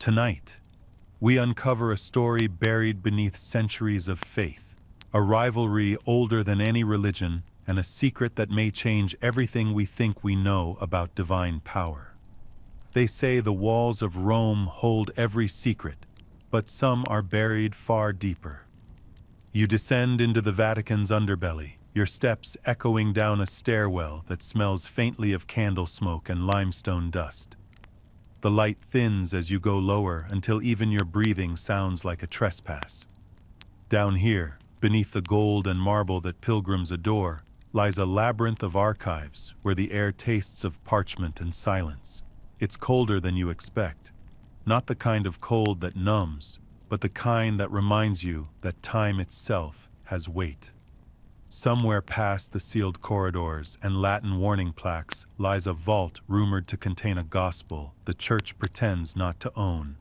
Tonight, we uncover a story buried beneath centuries of faith, a rivalry older than any religion, and a secret that may change everything we think we know about divine power. They say the walls of Rome hold every secret, but some are buried far deeper. You descend into the Vatican's underbelly, your steps echoing down a stairwell that smells faintly of candle smoke and limestone dust. The light thins as you go lower until even your breathing sounds like a trespass. Down here, beneath the gold and marble that pilgrims adore, lies a labyrinth of archives where the air tastes of parchment and silence. It's colder than you expect. Not the kind of cold that numbs, but the kind that reminds you that time itself has weight. Somewhere past the sealed corridors and Latin warning plaques lies a vault rumored to contain a gospel the Church pretends not to own.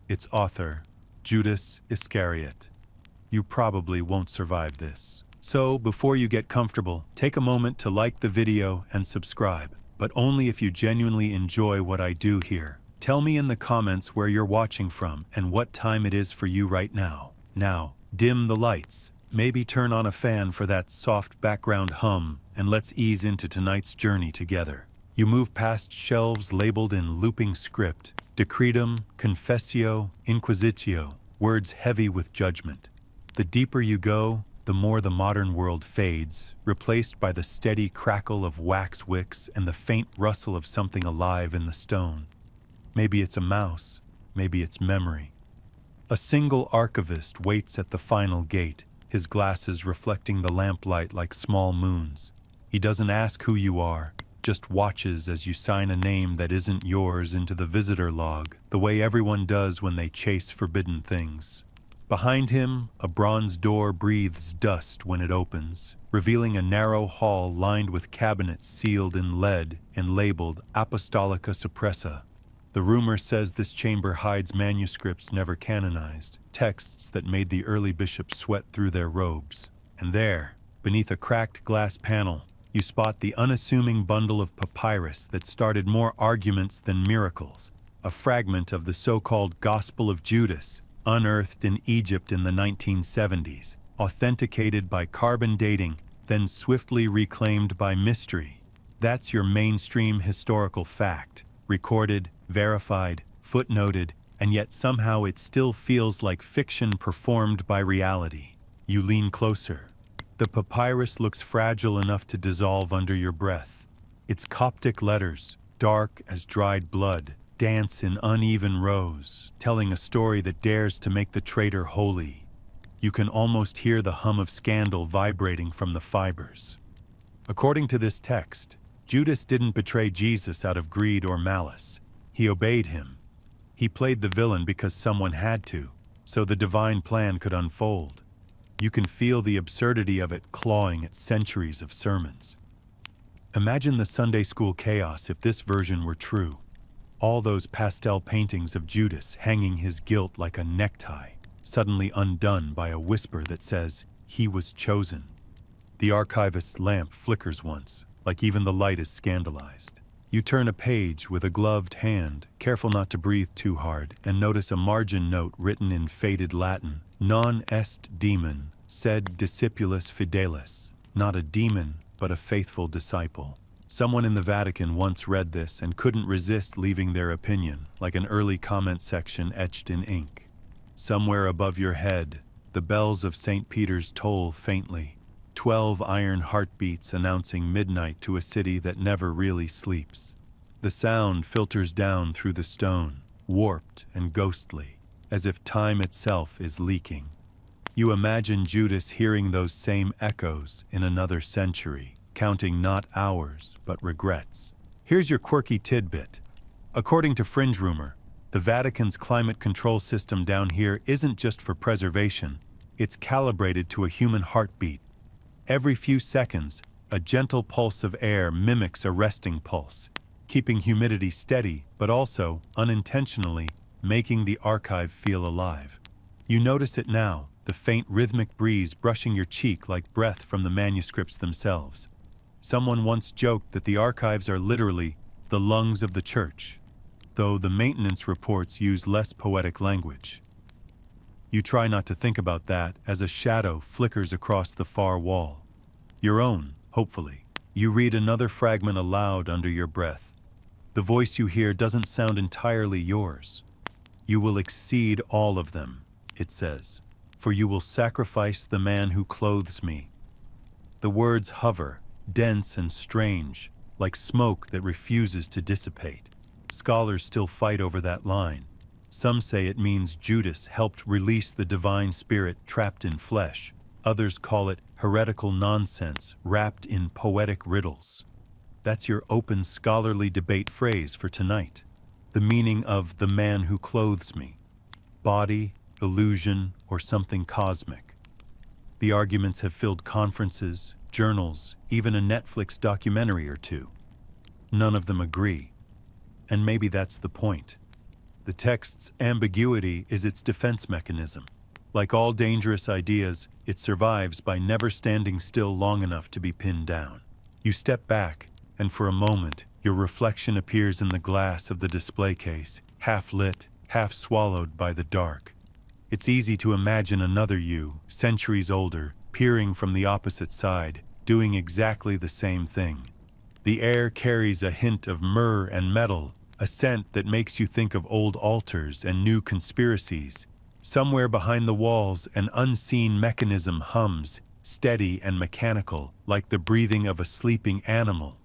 Its author, Judas Iscariot. You probably won't survive this. So, before you get comfortable, take a moment to like the video and subscribe, but only if you genuinely enjoy what I do here. Tell me in the comments where you're watching from and what time it is for you right now. Now, dim the lights. Maybe turn on a fan for that soft background hum, and let's ease into tonight's journey together. You move past shelves labeled in looping script, decretum, confessio, inquisitio, words heavy with judgment. The deeper you go, the more the modern world fades, replaced by the steady crackle of wax wicks and the faint rustle of something alive in the stone. Maybe it's a mouse, maybe it's memory. A single archivist waits at the final gate, his glasses reflecting the lamplight like small moons. He doesn't ask who you are, just watches as you sign a name that isn't yours into the visitor log, the way everyone does when they chase forbidden things. Behind him, a bronze door breathes dust when it opens, revealing a narrow hall lined with cabinets sealed in lead and labeled Apostolica Suppressa. The rumor says this chamber hides manuscripts never canonized, texts that made the early bishops sweat through their robes. And there, beneath a cracked glass panel, you spot the unassuming bundle of papyrus that started more arguments than miracles, a fragment of the so-called Gospel of Judas, unearthed in Egypt in the 1970s, authenticated by carbon dating, then swiftly reclaimed by mystery. That's your mainstream historical fact, recorded, verified, footnoted, and yet somehow it still feels like fiction performed by reality. You lean closer. The papyrus looks fragile enough to dissolve under your breath. Its Coptic letters, dark as dried blood, dance in uneven rows, telling a story that dares to make the traitor holy. You can almost hear the hum of scandal vibrating from the fibers. According to this text, Judas didn't betray Jesus out of greed or malice. He obeyed him. He played the villain because someone had to, so the divine plan could unfold. You can feel the absurdity of it clawing at centuries of sermons. Imagine the Sunday school chaos if this version were true. All those pastel paintings of Judas hanging his guilt like a necktie, suddenly undone by a whisper that says, "He was chosen." The archivist's lamp flickers once, like even the light is scandalized. You turn a page with a gloved hand, careful not to breathe too hard, and notice a margin note written in faded Latin, "Non est demon, sed discipulus fidelis." Not a demon, but a faithful disciple. Someone in the Vatican once read this and couldn't resist leaving their opinion, like an early comment section etched in ink. Somewhere above your head, the bells of St. Peter's toll faintly, 12 iron heartbeats announcing midnight to a city that never really sleeps. The sound filters down through the stone, warped and ghostly, as if time itself is leaking. You imagine Judas hearing those same echoes in another century, counting not hours, but regrets. Here's your quirky tidbit. According to Fringe Rumor, the Vatican's climate control system down here isn't just for preservation, it's calibrated to a human heartbeat. Every few seconds, a gentle pulse of air mimics a resting pulse, keeping humidity steady, but also, unintentionally, making the archive feel alive. You notice it now, the faint rhythmic breeze brushing your cheek like breath from the manuscripts themselves. Someone once joked that the archives are literally the lungs of the church. though the maintenance reports use less poetic language. You try not to think about that as a shadow flickers across the far wall. Your own, hopefully. You read another fragment aloud under your breath. The voice you hear doesn't sound entirely yours. You will exceed all of them, it says, for you will sacrifice the man who clothes me. The words hover, dense and strange, like smoke that refuses to dissipate. Scholars still fight over that line. Some say it means Judas helped release the divine spirit trapped in flesh. Others call it heretical nonsense wrapped in poetic riddles. That's your open scholarly debate phrase for tonight. The meaning of the man who clothes me. Body, illusion, or something cosmic. The arguments have filled conferences, journals, even a Netflix documentary or two. None of them agree. And maybe that's the point. The text's ambiguity is its defense mechanism. Like all dangerous ideas, it survives by never standing still long enough to be pinned down. You step back, and for a moment, your reflection appears in the glass of the display case, half lit, half swallowed by the dark. It's easy to imagine another you, centuries older, peering from the opposite side, doing exactly the same thing. The air carries a hint of myrrh and metal, a scent that makes you think of old altars and new conspiracies. Somewhere behind the walls, an unseen mechanism hums, steady and mechanical, like the breathing of a sleeping animal.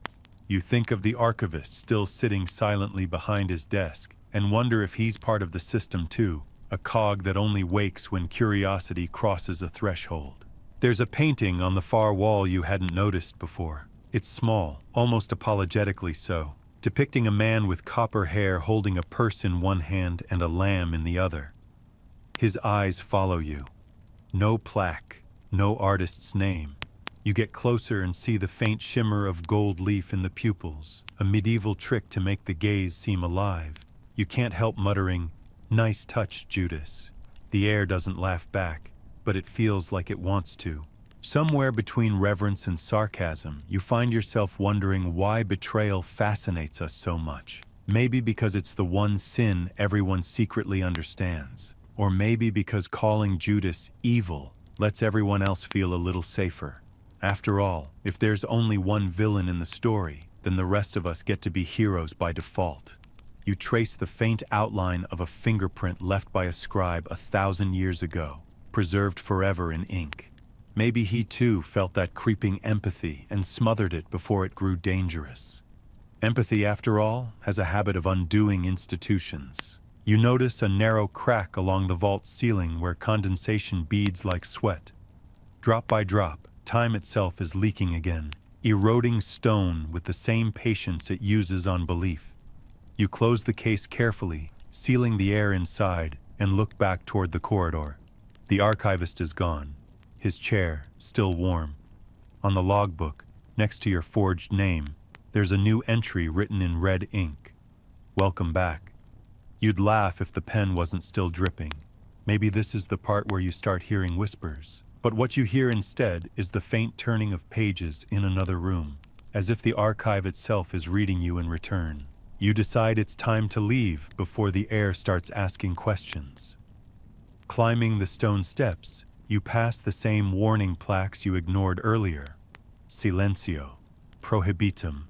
You think of the archivist still sitting silently behind his desk, and wonder if he's part of the system too, a cog that only wakes when curiosity crosses a threshold. There's a painting on the far wall you hadn't noticed before. It's small, almost apologetically so, depicting a man with copper hair holding a purse in one hand and a lamb in the other. His eyes follow you. No plaque, no artist's name. You get closer and see the faint shimmer of gold leaf in the pupils, a medieval trick to make the gaze seem alive. You can't help muttering, "Nice touch, Judas." The air doesn't laugh back, but it feels like it wants to. Somewhere between reverence and sarcasm, you find yourself wondering why betrayal fascinates us so much. Maybe because it's the one sin everyone secretly understands. Or maybe because calling Judas evil lets everyone else feel a little safer. After all, if there's only one villain in the story, then the rest of us get to be heroes by default. You trace the faint outline of a fingerprint left by a scribe 1,000 years ago, preserved forever in ink. Maybe he too felt that creeping empathy and smothered it before it grew dangerous. Empathy, after all, has a habit of undoing institutions. You notice a narrow crack along the vault ceiling where condensation beads like sweat. Drop by drop, time itself is leaking again, eroding stone with the same patience it uses on belief. You close the case carefully, sealing the air inside, and look back toward the corridor. The archivist is gone, his chair still warm. On the logbook, next to your forged name, there's a new entry written in red ink. Welcome back. You'd laugh if the pen wasn't still dripping. Maybe this is the part where you start hearing whispers. But what you hear instead is the faint turning of pages in another room, as if the archive itself is reading you in return. You decide it's time to leave before the air starts asking questions. Climbing the stone steps, you pass the same warning plaques you ignored earlier. Silencio, prohibitum,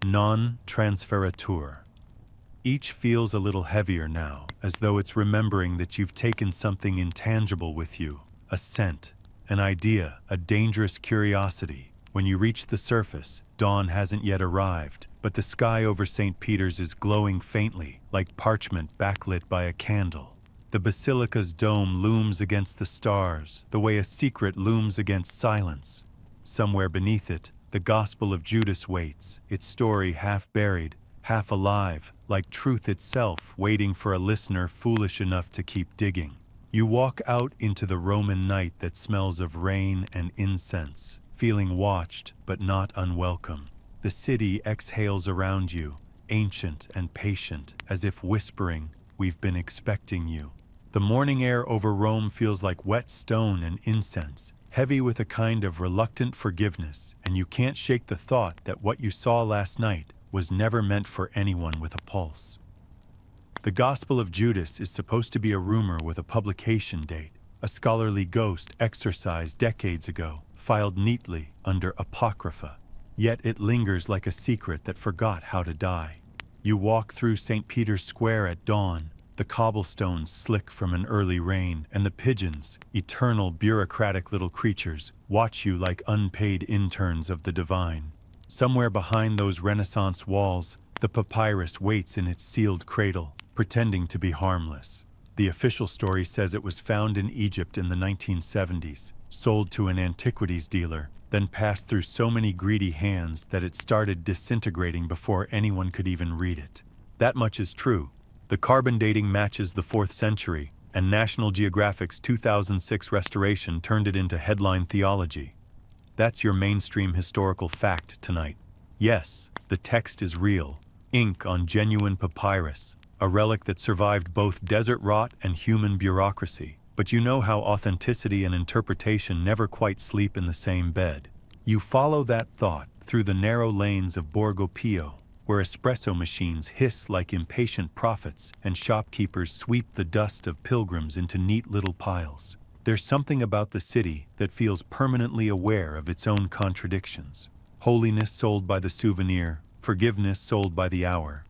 non transferatur. Each feels a little heavier now, as though it's remembering that you've taken something intangible with you, a scent, an idea, a dangerous curiosity. When you reach the surface, dawn hasn't yet arrived, but the sky over St. Peter's is glowing faintly, like parchment backlit by a candle. The basilica's dome looms against the stars, the way a secret looms against silence. Somewhere beneath it, the Gospel of Judas waits, its story half buried, half alive, like truth itself waiting for a listener foolish enough to keep digging. You walk out into the Roman night that smells of rain and incense, feeling watched but not unwelcome. The city exhales around you, ancient and patient, as if whispering, "We've been expecting you." The morning air over Rome feels like wet stone and incense, heavy with a kind of reluctant forgiveness, and you can't shake the thought that what you saw last night was never meant for anyone with a pulse. The Gospel of Judas is supposed to be a rumor with a publication date, a scholarly ghost exorcised decades ago, filed neatly under Apocrypha. Yet it lingers like a secret that forgot how to die. You walk through St. Peter's Square at dawn, the cobblestones slick from an early rain, and the pigeons, eternal bureaucratic little creatures, watch you like unpaid interns of the divine. Somewhere behind those Renaissance walls, the papyrus waits in its sealed cradle, pretending to be harmless. The official story says it was found in Egypt in the 1970s, sold to an antiquities dealer, then passed through so many greedy hands that it started disintegrating before anyone could even read it. That much is true. The carbon dating matches the 4th century, and National Geographic's 2006 restoration turned it into headline theology. That's your mainstream historical fact tonight. Yes, the text is real, ink on genuine papyrus, a relic that survived both desert rot and human bureaucracy. But you know how authenticity and interpretation never quite sleep in the same bed. You follow that thought through the narrow lanes of Borgo Pio, where espresso machines hiss like impatient prophets and shopkeepers sweep the dust of pilgrims into neat little piles. There's something about the city that feels permanently aware of its own contradictions. Holiness sold by the souvenir, forgiveness sold by the hour.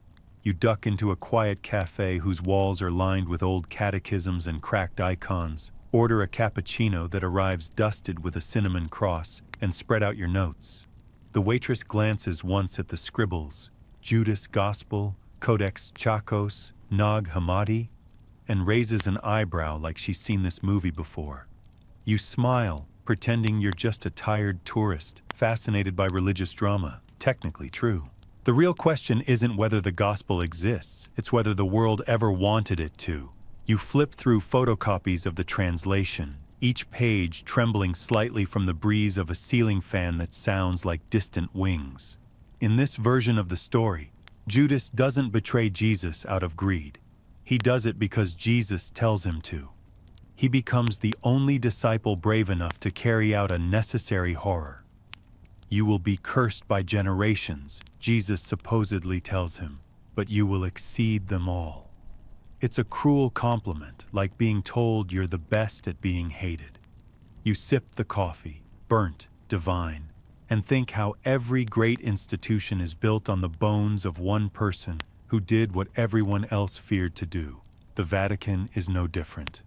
You duck into a quiet cafe whose walls are lined with old catechisms and cracked icons, order a cappuccino that arrives dusted with a cinnamon cross, and spread out your notes. The waitress glances once at the scribbles, Judas Gospel, Codex Chacos, Nag Hammadi, and raises an eyebrow like she's seen this movie before. You smile, pretending you're just a tired tourist, fascinated by religious drama. Technically true. The real question isn't whether the gospel exists, it's whether the world ever wanted it to. You flip through photocopies of the translation, each page trembling slightly from the breeze of a ceiling fan that sounds like distant wings. In this version of the story, Judas doesn't betray Jesus out of greed. He does it because Jesus tells him to. He becomes the only disciple brave enough to carry out a necessary horror. You will be cursed by generations, Jesus supposedly tells him, but you will exceed them all. It's a cruel compliment, like being told you're the best at being hated. You sip the coffee, burnt, divine, and think how every great institution is built on the bones of one person who did what everyone else feared to do. The Vatican is no different.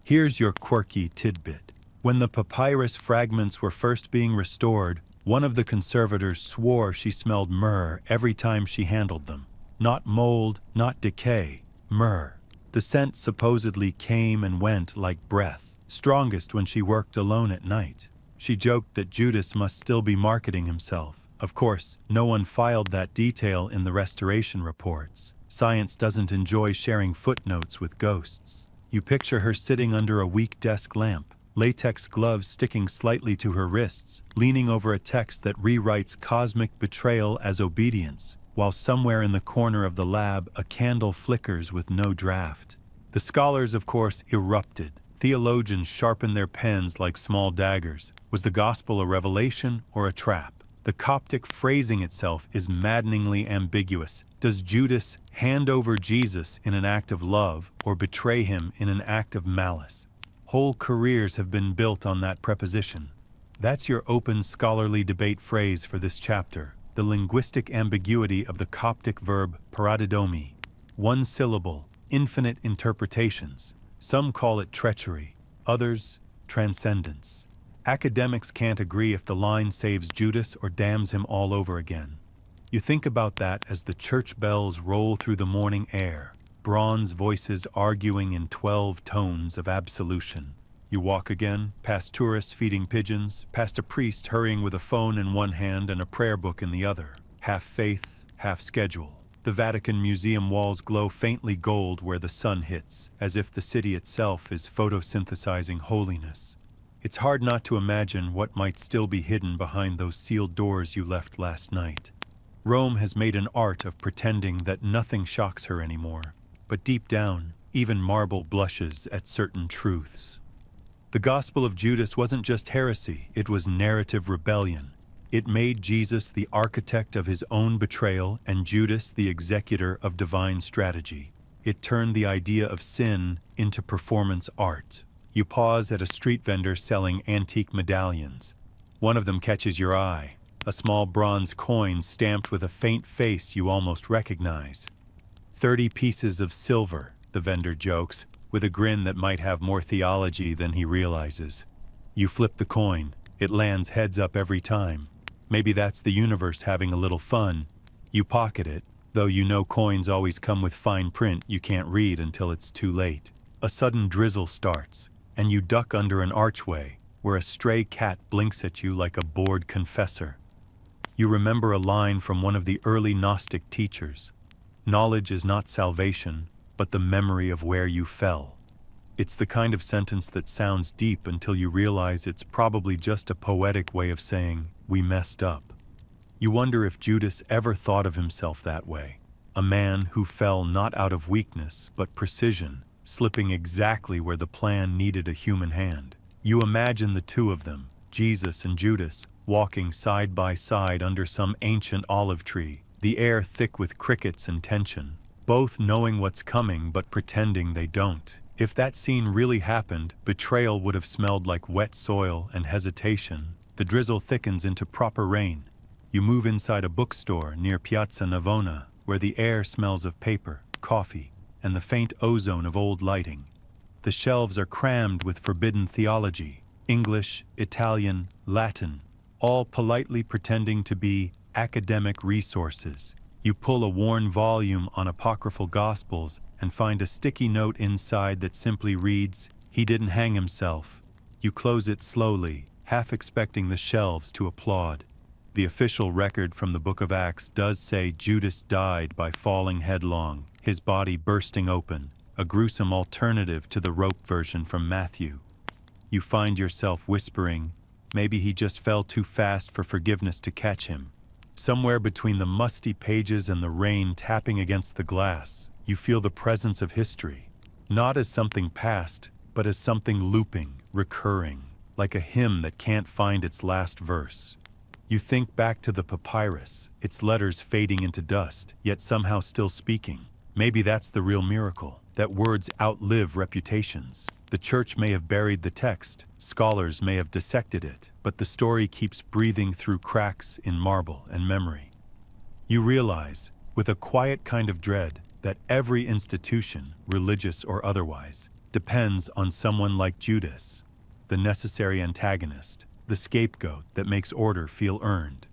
Here's your quirky tidbit. When the papyrus fragments were first being restored, one of the conservators swore she smelled myrrh every time she handled them. Not mold, not decay, myrrh. The scent supposedly came and went like breath, strongest when she worked alone at night. She joked that Judas must still be marketing himself. Of course, no one filed that detail in the restoration reports. Science doesn't enjoy sharing footnotes with ghosts. You picture her sitting under a weak desk lamp, latex gloves sticking slightly to her wrists, leaning over a text that rewrites cosmic betrayal as obedience, while somewhere in the corner of the lab a candle flickers with no draft. The scholars, of course, erupted. Theologians sharpened their pens like small daggers. Was the gospel a revelation or a trap? The Coptic phrasing itself is maddeningly ambiguous. Does Judas hand over Jesus in an act of love or betray him in an act of malice? Whole careers have been built on that preposition. That's your open scholarly debate phrase for this chapter, the linguistic ambiguity of the Coptic verb paradidomi. One syllable, infinite interpretations. Some call it treachery, others transcendence. Academics can't agree if the line saves Judas or damns him all over again. You think about that as the church bells roll through the morning air, bronze voices arguing in 12 tones of absolution. You walk again, past tourists feeding pigeons, past a priest hurrying with a phone in one hand and a prayer book in the other. Half faith, half schedule. The Vatican Museum walls glow faintly gold where the sun hits, as if the city itself is photosynthesizing holiness. It's hard not to imagine what might still be hidden behind those sealed doors you left last night. Rome has made an art of pretending that nothing shocks her anymore. But deep down, even marble blushes at certain truths. The Gospel of Judas wasn't just heresy, it was narrative rebellion. It made Jesus the architect of his own betrayal and Judas the executor of divine strategy. It turned the idea of sin into performance art. You pause at a street vendor selling antique medallions. One of them catches your eye, a small bronze coin stamped with a faint face you almost recognize. 30 pieces of silver, the vendor jokes, with a grin that might have more theology than he realizes. You flip the coin. It lands heads up every time. Maybe that's the universe having a little fun. You pocket it, though you know coins always come with fine print you can't read until it's too late. A sudden drizzle starts, and you duck under an archway, where a stray cat blinks at you like a bored confessor. You remember a line from one of the early Gnostic teachers. Knowledge is not salvation, but the memory of where you fell. It's the kind of sentence that sounds deep until you realize it's probably just a poetic way of saying, we messed up. You wonder if Judas ever thought of himself that way. A man who fell not out of weakness, but precision, slipping exactly where the plan needed a human hand. You imagine the two of them, Jesus and Judas, walking side by side under some ancient olive tree, the air thick with crickets and tension, both knowing what's coming but pretending they don't. If that scene really happened, betrayal would have smelled like wet soil and hesitation. The drizzle thickens into proper rain. You move inside a bookstore near Piazza Navona, where the air smells of paper, coffee, and the faint ozone of old lighting. The shelves are crammed with forbidden theology, English, Italian, Latin, all politely pretending to be academic resources. You pull a worn volume on apocryphal Gospels and find a sticky note inside that simply reads, "He didn't hang himself." You close it slowly, half expecting the shelves to applaud. The official record from the Book of Acts does say Judas died by falling headlong, his body bursting open, a gruesome alternative to the rope version from Matthew. You find yourself whispering, maybe he just fell too fast for forgiveness to catch him. Somewhere between the musty pages and the rain tapping against the glass, you feel the presence of history, not as something past, but as something looping, recurring, like a hymn that can't find its last verse. You think back to the papyrus, its letters fading into dust, yet somehow still speaking. Maybe that's the real miracle, that words outlive reputations. The church may have buried the text, scholars may have dissected it, but the story keeps breathing through cracks in marble and memory. You realize, with a quiet kind of dread, that every institution, religious or otherwise, depends on someone like Judas, the necessary antagonist, the scapegoat that makes order feel earned.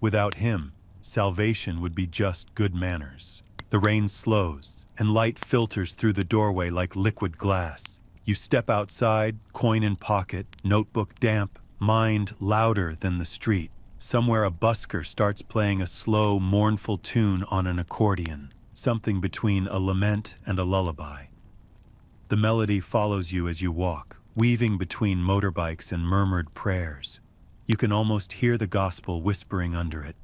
Without him, salvation would be just good manners. The rain slows, and light filters through the doorway like liquid glass. You step outside, coin in pocket, notebook damp, mind louder than the street. Somewhere a busker starts playing a slow, mournful tune on an accordion, something between a lament and a lullaby. The melody follows you as you walk, weaving between motorbikes and murmured prayers. You can almost hear the gospel whispering under it,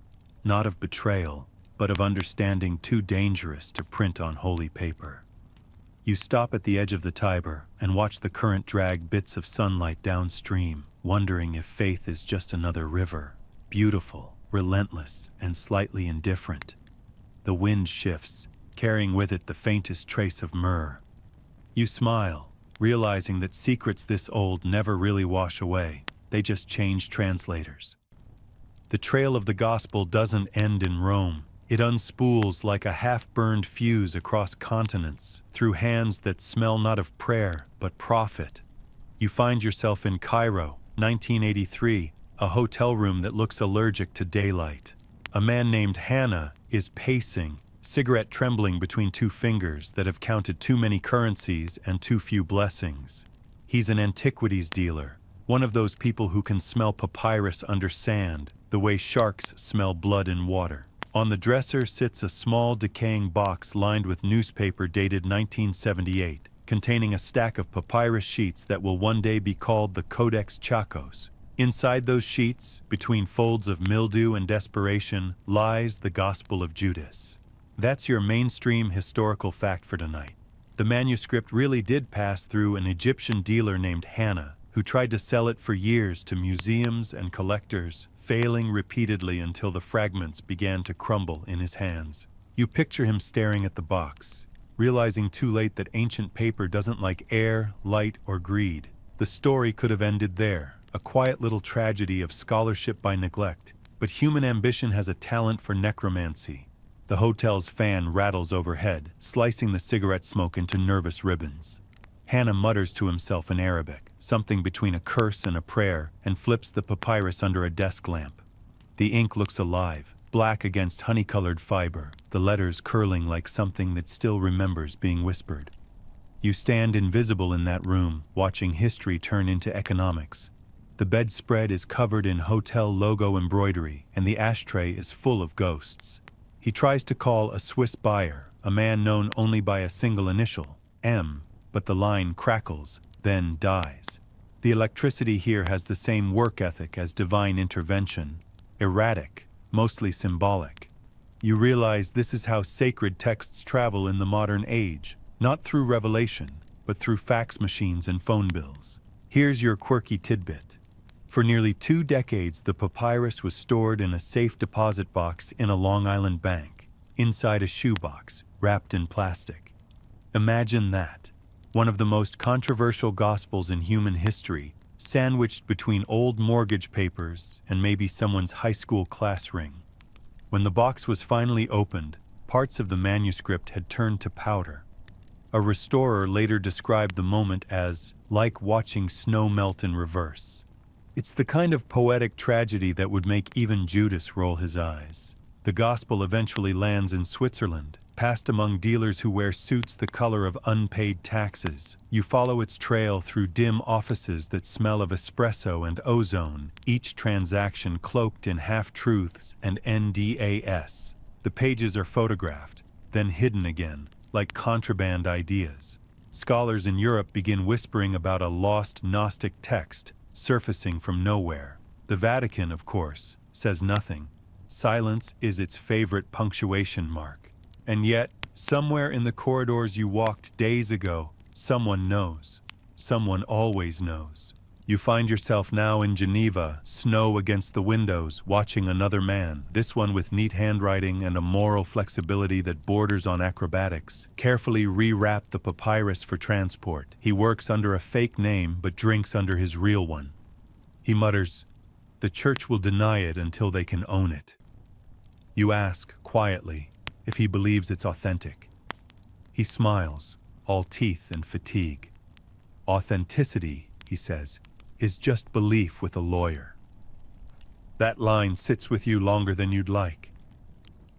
not of betrayal, but of understanding too dangerous to print on holy paper. You stop at the edge of the Tiber and watch the current drag bits of sunlight downstream, wondering if faith is just another river, beautiful, relentless, and slightly indifferent. The wind shifts, carrying with it the faintest trace of myrrh. You smile, realizing that secrets this old never really wash away, they just change translators. The trail of the gospel doesn't end in Rome. It unspools like a half-burned fuse across continents, through hands that smell not of prayer, but prophet. You find yourself in Cairo, 1983, a hotel room that looks allergic to daylight. A man named Hannah is pacing, cigarette trembling between two fingers that have counted too many currencies and too few blessings. He's an antiquities dealer, one of those people who can smell papyrus under sand, the way sharks smell blood in water. On the dresser sits a small, decaying box lined with newspaper dated 1978, containing a stack of papyrus sheets that will one day be called the Codex Chacos. Inside those sheets, between folds of mildew and desperation, lies the Gospel of Judas. That's your mainstream historical fact for tonight. The manuscript really did pass through an Egyptian dealer named Hannah, who tried to sell it for years to museums and collectors, failing repeatedly until the fragments began to crumble in his hands. You picture him staring at the box, realizing too late that ancient paper doesn't like air, light, or greed. The story could have ended there, a quiet little tragedy of scholarship by neglect. But human ambition has a talent for necromancy. The hotel's fan rattles overhead, slicing the cigarette smoke into nervous ribbons. Hannah mutters to himself in Arabic, something between a curse and a prayer, and flips the papyrus under a desk lamp. The ink looks alive, black against honey-colored fiber, the letters curling like something that still remembers being whispered. You stand invisible in that room, watching history turn into economics. The bedspread is covered in hotel logo embroidery, and the ashtray is full of ghosts. He tries to call a Swiss buyer, a man known only by a single initial, M, but the line crackles, then dies. The electricity here has the same work ethic as divine intervention, erratic, mostly symbolic. You realize this is how sacred texts travel in the modern age, not through revelation, but through fax machines and phone bills. Here's your quirky tidbit. For nearly 2 decades, the papyrus was stored in a safe deposit box in a Long Island bank, inside a shoebox, wrapped in plastic. Imagine that. One of the most controversial gospels in human history, sandwiched between old mortgage papers and maybe someone's high school class ring. When the box was finally opened, parts of the manuscript had turned to powder. A restorer later described the moment as like watching snow melt in reverse. It's the kind of poetic tragedy that would make even Judas roll his eyes. The gospel eventually lands in Switzerland, passed among dealers who wear suits the color of unpaid taxes. You follow its trail through dim offices that smell of espresso and ozone, each transaction cloaked in half-truths and NDAS. The pages are photographed, then hidden again, like contraband ideas. Scholars in Europe begin whispering about a lost Gnostic text surfacing from nowhere. The Vatican, of course, says nothing. Silence is its favorite punctuation mark. And yet, somewhere in the corridors you walked days ago, someone knows. Someone always knows. You find yourself now in Geneva, snow against the windows, watching another man, this one with neat handwriting and a moral flexibility that borders on acrobatics, carefully rewrap the papyrus for transport. He works under a fake name but drinks under his real one. He mutters, "The church will deny it until they can own it." You ask, quietly, if he believes it's authentic. He smiles, all teeth and fatigue. "Authenticity," he says, "is just belief with a lawyer." That line sits with you longer than you'd like.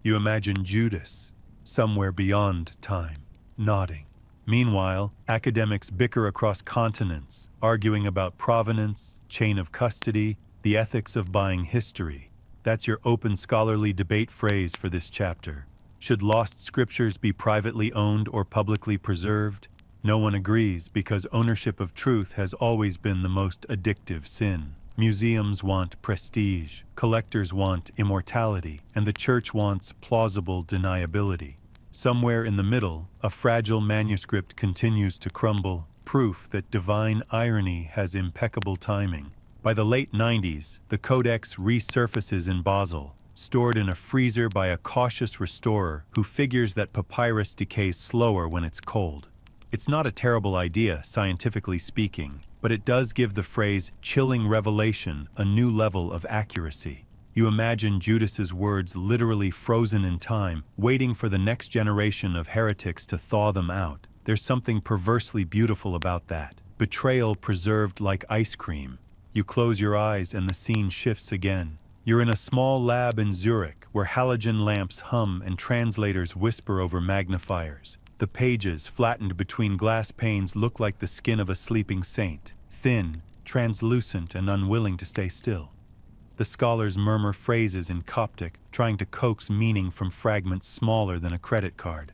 You imagine Judas, somewhere beyond time, nodding. Meanwhile, academics bicker across continents, arguing about provenance, chain of custody, the ethics of buying history. That's your open scholarly debate phrase for this chapter. Should lost scriptures be privately owned or publicly preserved? No one agrees because ownership of truth has always been the most addictive sin. Museums want prestige, collectors want immortality, and the church wants plausible deniability. Somewhere in the middle, a fragile manuscript continues to crumble, proof that divine irony has impeccable timing. By the late 90s, the codex resurfaces in Basel, stored in a freezer by a cautious restorer who figures that papyrus decays slower when it's cold. It's not a terrible idea, scientifically speaking, but it does give the phrase chilling revelation a new level of accuracy. You imagine Judas's words literally frozen in time, waiting for the next generation of heretics to thaw them out. There's something perversely beautiful about that. Betrayal preserved like ice cream. You close your eyes and the scene shifts again. You're in a small lab in Zurich where halogen lamps hum and translators whisper over magnifiers. The pages, flattened between glass panes, look like the skin of a sleeping saint, thin, translucent, and unwilling to stay still. The scholars murmur phrases in Coptic, trying to coax meaning from fragments smaller than a credit card.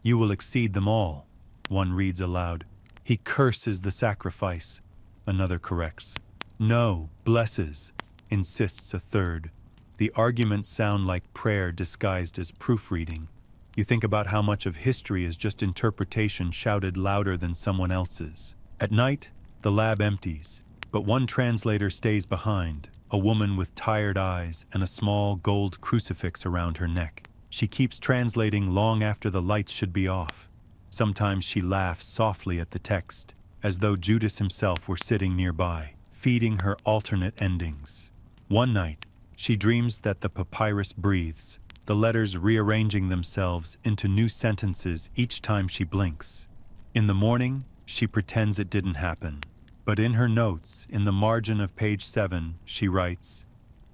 "You will exceed them all," one reads aloud. "He curses the sacrifice," another corrects. "No, blesses," insists a third. The arguments sound like prayer disguised as proofreading. You think about how much of history is just interpretation shouted louder than someone else's. At night, The lab empties, but one translator stays behind, a woman with tired eyes and a small gold crucifix around her neck. She keeps translating long after the lights should be off. Sometimes she laughs softly at the text, as though Judas himself were sitting nearby, feeding her alternate endings. One night, she dreams that the papyrus breathes, the letters rearranging themselves into new sentences each time she blinks. In the morning, she pretends it didn't happen, but in her notes, in the margin of page 7, she writes,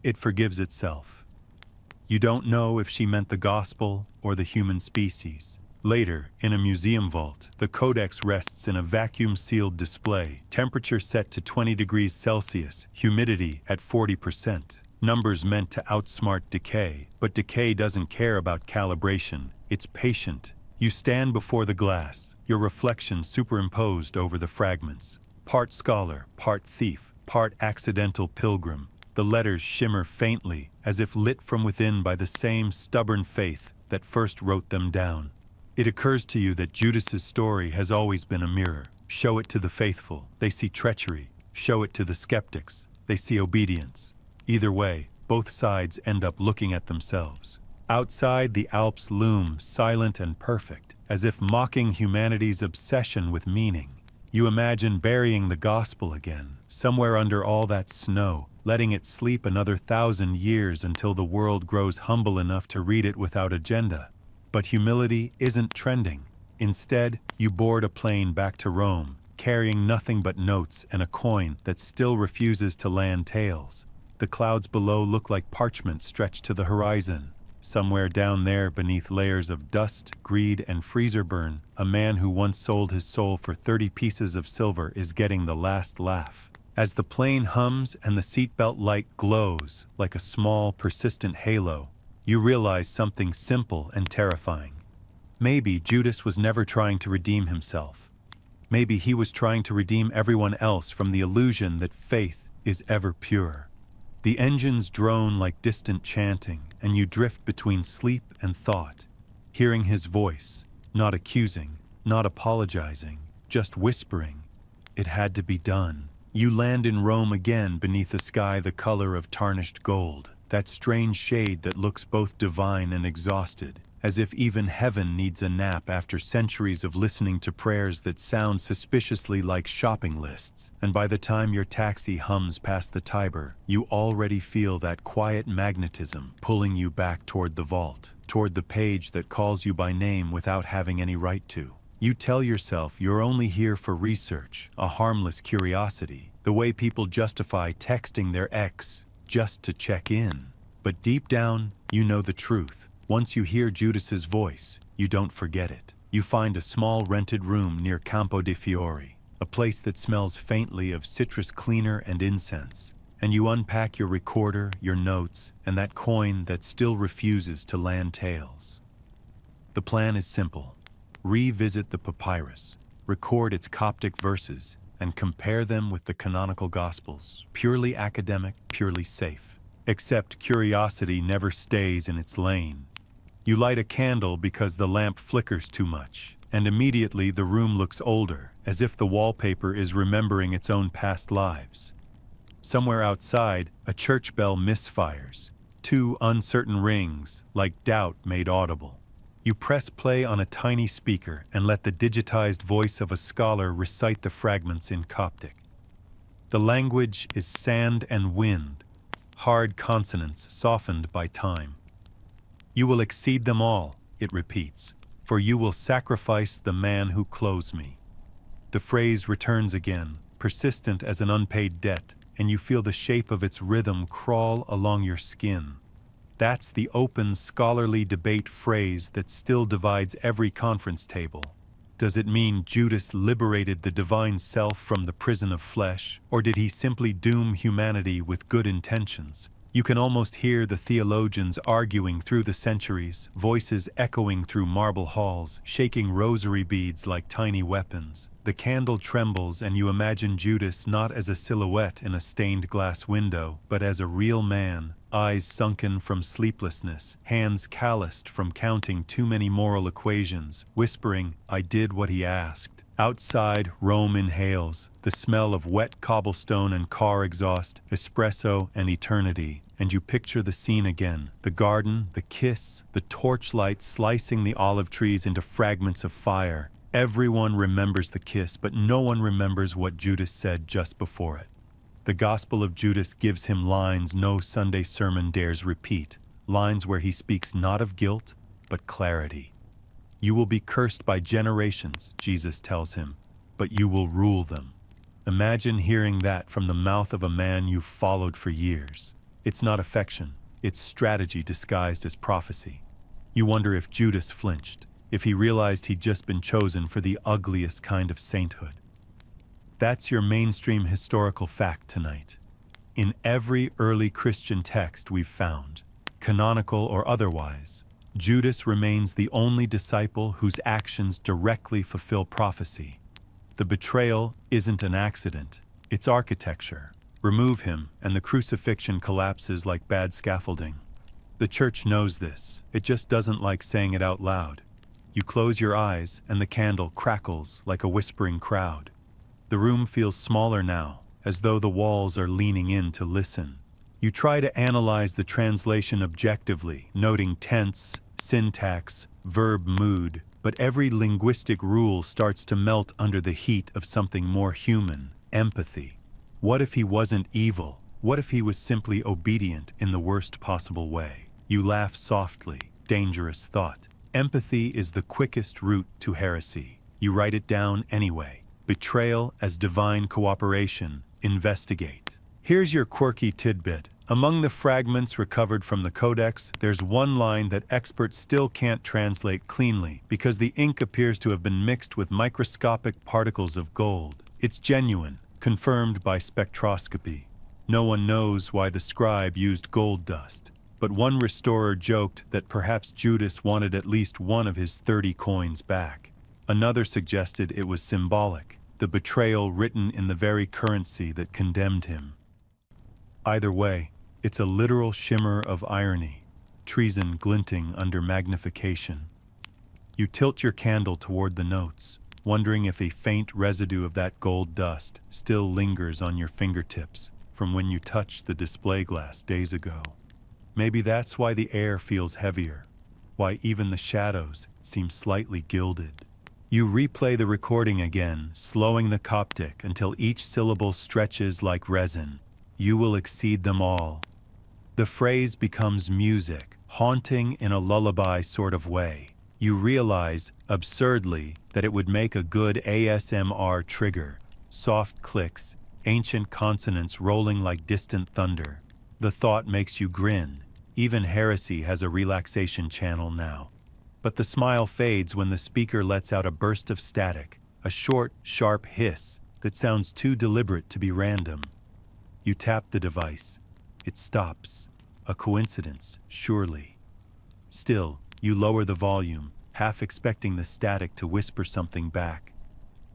"It forgives itself." You don't know if she meant the gospel or the human species. Later, in a museum vault, the codex rests in a vacuum-sealed display, temperature set to 20 degrees Celsius, humidity at 40%. Numbers meant to outsmart decay, but decay doesn't care about calibration. It's patient. You stand before the glass, your reflection superimposed over the fragments. Part scholar, part thief, part accidental pilgrim. The letters shimmer faintly, as if lit from within by the same stubborn faith that first wrote them down. It occurs to you that Judas's story has always been a mirror. Show it to the faithful, they see treachery. Show it to the skeptics, they see obedience. Either way, both sides end up looking at themselves. Outside, the Alps loom, silent and perfect, as if mocking humanity's obsession with meaning. You imagine burying the gospel again, somewhere under all that snow, letting it sleep another 1,000 years until the world grows humble enough to read it without agenda. But humility isn't trending. Instead, you board a plane back to Rome, carrying nothing but notes and a coin that still refuses to land tails. The clouds below look like parchment stretched to the horizon. Somewhere down there, beneath layers of dust, greed, and freezer burn, a man who once sold his soul for 30 pieces of silver is getting the last laugh. As the plane hums and the seatbelt light glows like a small, persistent halo, you realize something simple and terrifying. Maybe Judas was never trying to redeem himself. Maybe he was trying to redeem everyone else from the illusion that faith is ever pure. The engines drone like distant chanting, and you drift between sleep and thought, hearing his voice, not accusing, not apologizing, just whispering, "It had to be done." You land in Rome again beneath a sky the color of tarnished gold, that strange shade that looks both divine and exhausted, as if even heaven needs a nap after centuries of listening to prayers that sound suspiciously like shopping lists. And by the time your taxi hums past the Tiber, you already feel that quiet magnetism pulling you back toward the vault, toward the page that calls you by name without having any right to. You tell yourself you're only here for research, a harmless curiosity, the way people justify texting their ex just to check in. But deep down, you know the truth. Once you hear Judas's voice, you don't forget it. You find a small rented room near Campo de' Fiori, a place that smells faintly of citrus cleaner and incense, and you unpack your recorder, your notes, and that coin that still refuses to land tails. The plan is simple. Revisit the papyrus, record its Coptic verses, and compare them with the canonical Gospels. Purely academic, purely safe. Except curiosity never stays in its lane. You light a candle because the lamp flickers too much, and immediately the room looks older, as if the wallpaper is remembering its own past lives. Somewhere outside, a church bell misfires, 2 uncertain rings, like doubt made audible. You press play on a tiny speaker and let the digitized voice of a scholar recite the fragments in Coptic. The language is sand and wind, hard consonants softened by time. "You will exceed them all," it repeats, "for you will sacrifice the man who clothes me." The phrase returns again, persistent as an unpaid debt, and you feel the shape of its rhythm crawl along your skin. That's the open, scholarly debate phrase that still divides every conference table. Does it mean Judas liberated the divine self from the prison of flesh, or did he simply doom humanity with good intentions? You can almost hear the theologians arguing through the centuries, voices echoing through marble halls, shaking rosary beads like tiny weapons. The candle trembles and you imagine Judas not as a silhouette in a stained glass window, but as a real man, eyes sunken from sleeplessness, hands calloused from counting too many moral equations, whispering, "I did what he asked." Outside, Rome inhales, the smell of wet cobblestone and car exhaust, espresso and eternity, and you picture the scene again. The garden, the kiss, the torchlight slicing the olive trees into fragments of fire. Everyone remembers the kiss, but no one remembers what Judas said just before it. The Gospel of Judas gives him lines no Sunday sermon dares repeat, lines where he speaks not of guilt, but clarity. You will be cursed by generations, Jesus tells him, but you will rule them. Imagine hearing that from the mouth of a man you've followed for years. It's not affection, it's strategy disguised as prophecy. You wonder if Judas flinched, if he realized he'd just been chosen for the ugliest kind of sainthood. That's your mainstream historical fact tonight. In every early Christian text we've found, canonical or otherwise, Judas remains the only disciple whose actions directly fulfill prophecy. The betrayal isn't an accident, it's architecture. Remove him, and the crucifixion collapses like bad scaffolding. The church knows this, it just doesn't like saying it out loud. You close your eyes, and the candle crackles like a whispering crowd. The room feels smaller now, as though the walls are leaning in to listen. You try to analyze the translation objectively, noting tense, syntax, verb mood, but every linguistic rule starts to melt under the heat of something more human, empathy. What if he wasn't evil? What if he was simply obedient in the worst possible way? You laugh softly, dangerous thought. Empathy is the quickest route to heresy. You write it down anyway. Betrayal as divine cooperation. Investigate. Here's your quirky tidbit. Among the fragments recovered from the Codex, there's one line that experts still can't translate cleanly because the ink appears to have been mixed with microscopic particles of gold. It's genuine, confirmed by spectroscopy. No one knows why the scribe used gold dust, but one restorer joked that perhaps Judas wanted at least one of his 30 coins back. Another suggested it was symbolic, the betrayal written in the very currency that condemned him. Either way, it's a literal shimmer of irony, treason glinting under magnification. You tilt your candle toward the notes, wondering if a faint residue of that gold dust still lingers on your fingertips from when you touched the display glass days ago. Maybe that's why the air feels heavier, why even the shadows seem slightly gilded. You replay the recording again, slowing the Coptic until each syllable stretches like resin. You will exceed them all. The phrase becomes music, haunting in a lullaby sort of way. You realize, absurdly, that it would make a good ASMR trigger. Soft clicks, ancient consonants rolling like distant thunder. The thought makes you grin. Even heresy has a relaxation channel now. But the smile fades when the speaker lets out a burst of static, a short, sharp hiss that sounds too deliberate to be random. You tap the device. It stops. A coincidence, surely. Still, you lower the volume, half expecting the static to whisper something back.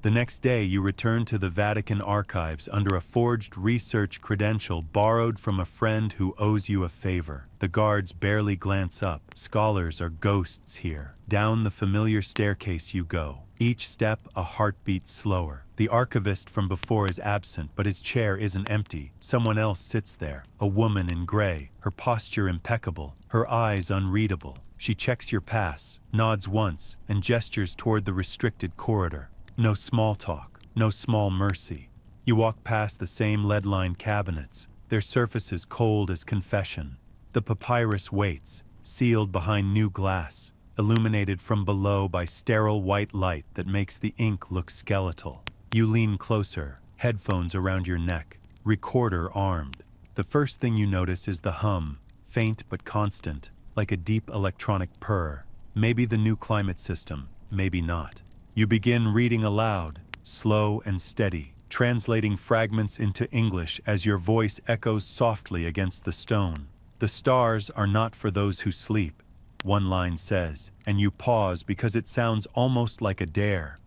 The next day, you return to the Vatican archives under a forged research credential borrowed from a friend who owes you a favor. The guards barely glance up. Scholars are ghosts here. Down the familiar staircase you go, each step a heartbeat slower. The archivist from before is absent, but his chair isn't empty. Someone else sits there, a woman in gray, her posture impeccable, her eyes unreadable. She checks your pass, nods once, and gestures toward the restricted corridor. No small talk, no small mercy. You walk past the same lead-lined cabinets, their surfaces cold as confession. The papyrus waits, sealed behind new glass, illuminated from below by sterile white light that makes the ink look skeletal. You lean closer, headphones around your neck, recorder armed. The first thing you notice is the hum, faint but constant, like a deep electronic purr. Maybe the new climate system, maybe not. You begin reading aloud, slow and steady, translating fragments into English as your voice echoes softly against the stone. The stars are not for those who sleep, one line says, and you pause because it sounds almost like a dare.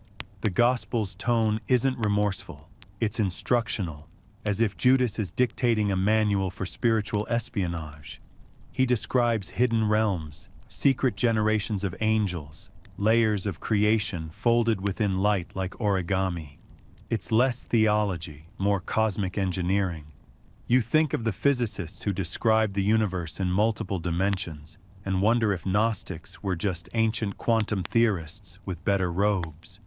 The Gospel's tone isn't remorseful, it's instructional, as if Judas is dictating a manual for spiritual espionage. He describes hidden realms, secret generations of angels, layers of creation folded within light like origami. It's less theology, more cosmic engineering. You think of the physicists who described the universe in multiple dimensions and wonder if Gnostics were just ancient quantum theorists with better robes.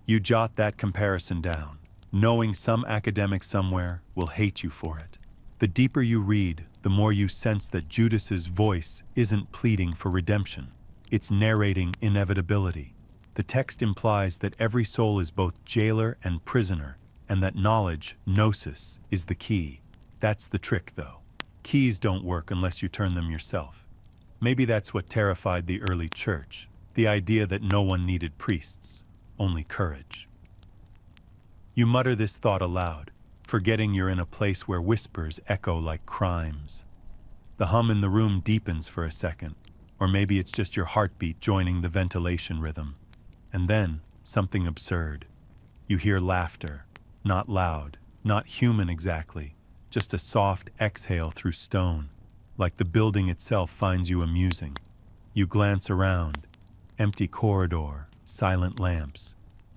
You jot that comparison down, knowing some academic somewhere will hate you for it. The deeper you read, the more you sense that Judas's voice isn't pleading for redemption. It's narrating inevitability. The text implies that every soul is both jailer and prisoner, and that knowledge, gnosis, is the key. That's the trick, though. Keys don't work unless you turn them yourself. Maybe that's what terrified the early church, the idea that no one needed priests, only courage. You mutter this thought aloud, forgetting you're in a place where whispers echo like crimes. The hum in the room deepens for a second, or maybe it's just your heartbeat joining the ventilation rhythm. And then, something absurd. You hear laughter, not loud, not human exactly, just a soft exhale through stone, like the building itself finds you amusing. You glance around, empty corridor, silent lamps.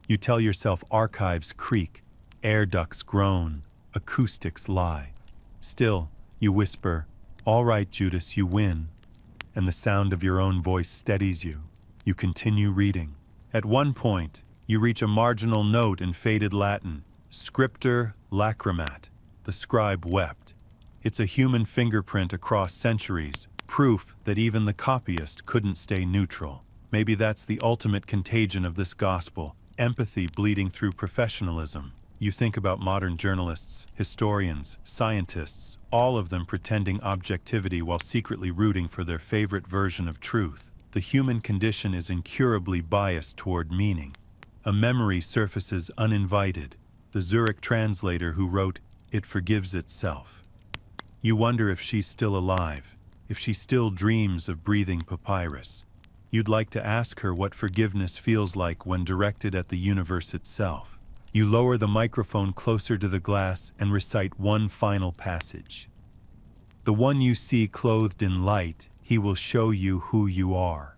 You tell yourself archives creak, air ducts groan, acoustics lie. Still, you whisper, "All right, Judas, you win." And the sound of your own voice steadies you. You continue reading. At one point, you reach a marginal note in faded Latin, scripter lacrimat. The scribe wept. It's a human fingerprint across centuries, proof that even the copyist couldn't stay neutral. Maybe that's the ultimate contagion of this gospel, empathy bleeding through professionalism. You think about modern journalists, historians, scientists, all of them pretending objectivity while secretly rooting for their favorite version of truth. The human condition is incurably biased toward meaning. A memory surfaces uninvited, the Zurich translator who wrote, "It forgives itself." You wonder if she's still alive, if she still dreams of breathing papyrus. You'd like to ask her what forgiveness feels like when directed at the universe itself. You lower the microphone closer to the glass and recite one final passage. "The one you see clothed in light, he will show you who you are."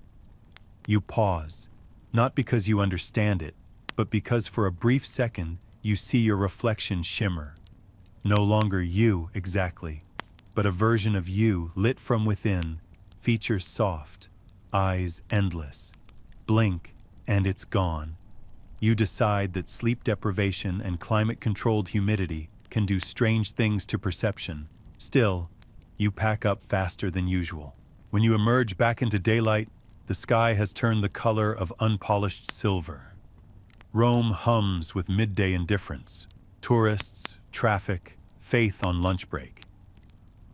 You pause, not because you understand it, but because for a brief second you see your reflection shimmer. No longer you, exactly, but a version of you lit from within, features soft, eyes endless. Blink, and it's gone. You decide that sleep deprivation and climate-controlled humidity can do strange things to perception. Still, you pack up faster than usual. When you emerge back into daylight, the sky has turned the color of unpolished silver. Rome hums with midday indifference. Tourists, traffic, faith on lunch break.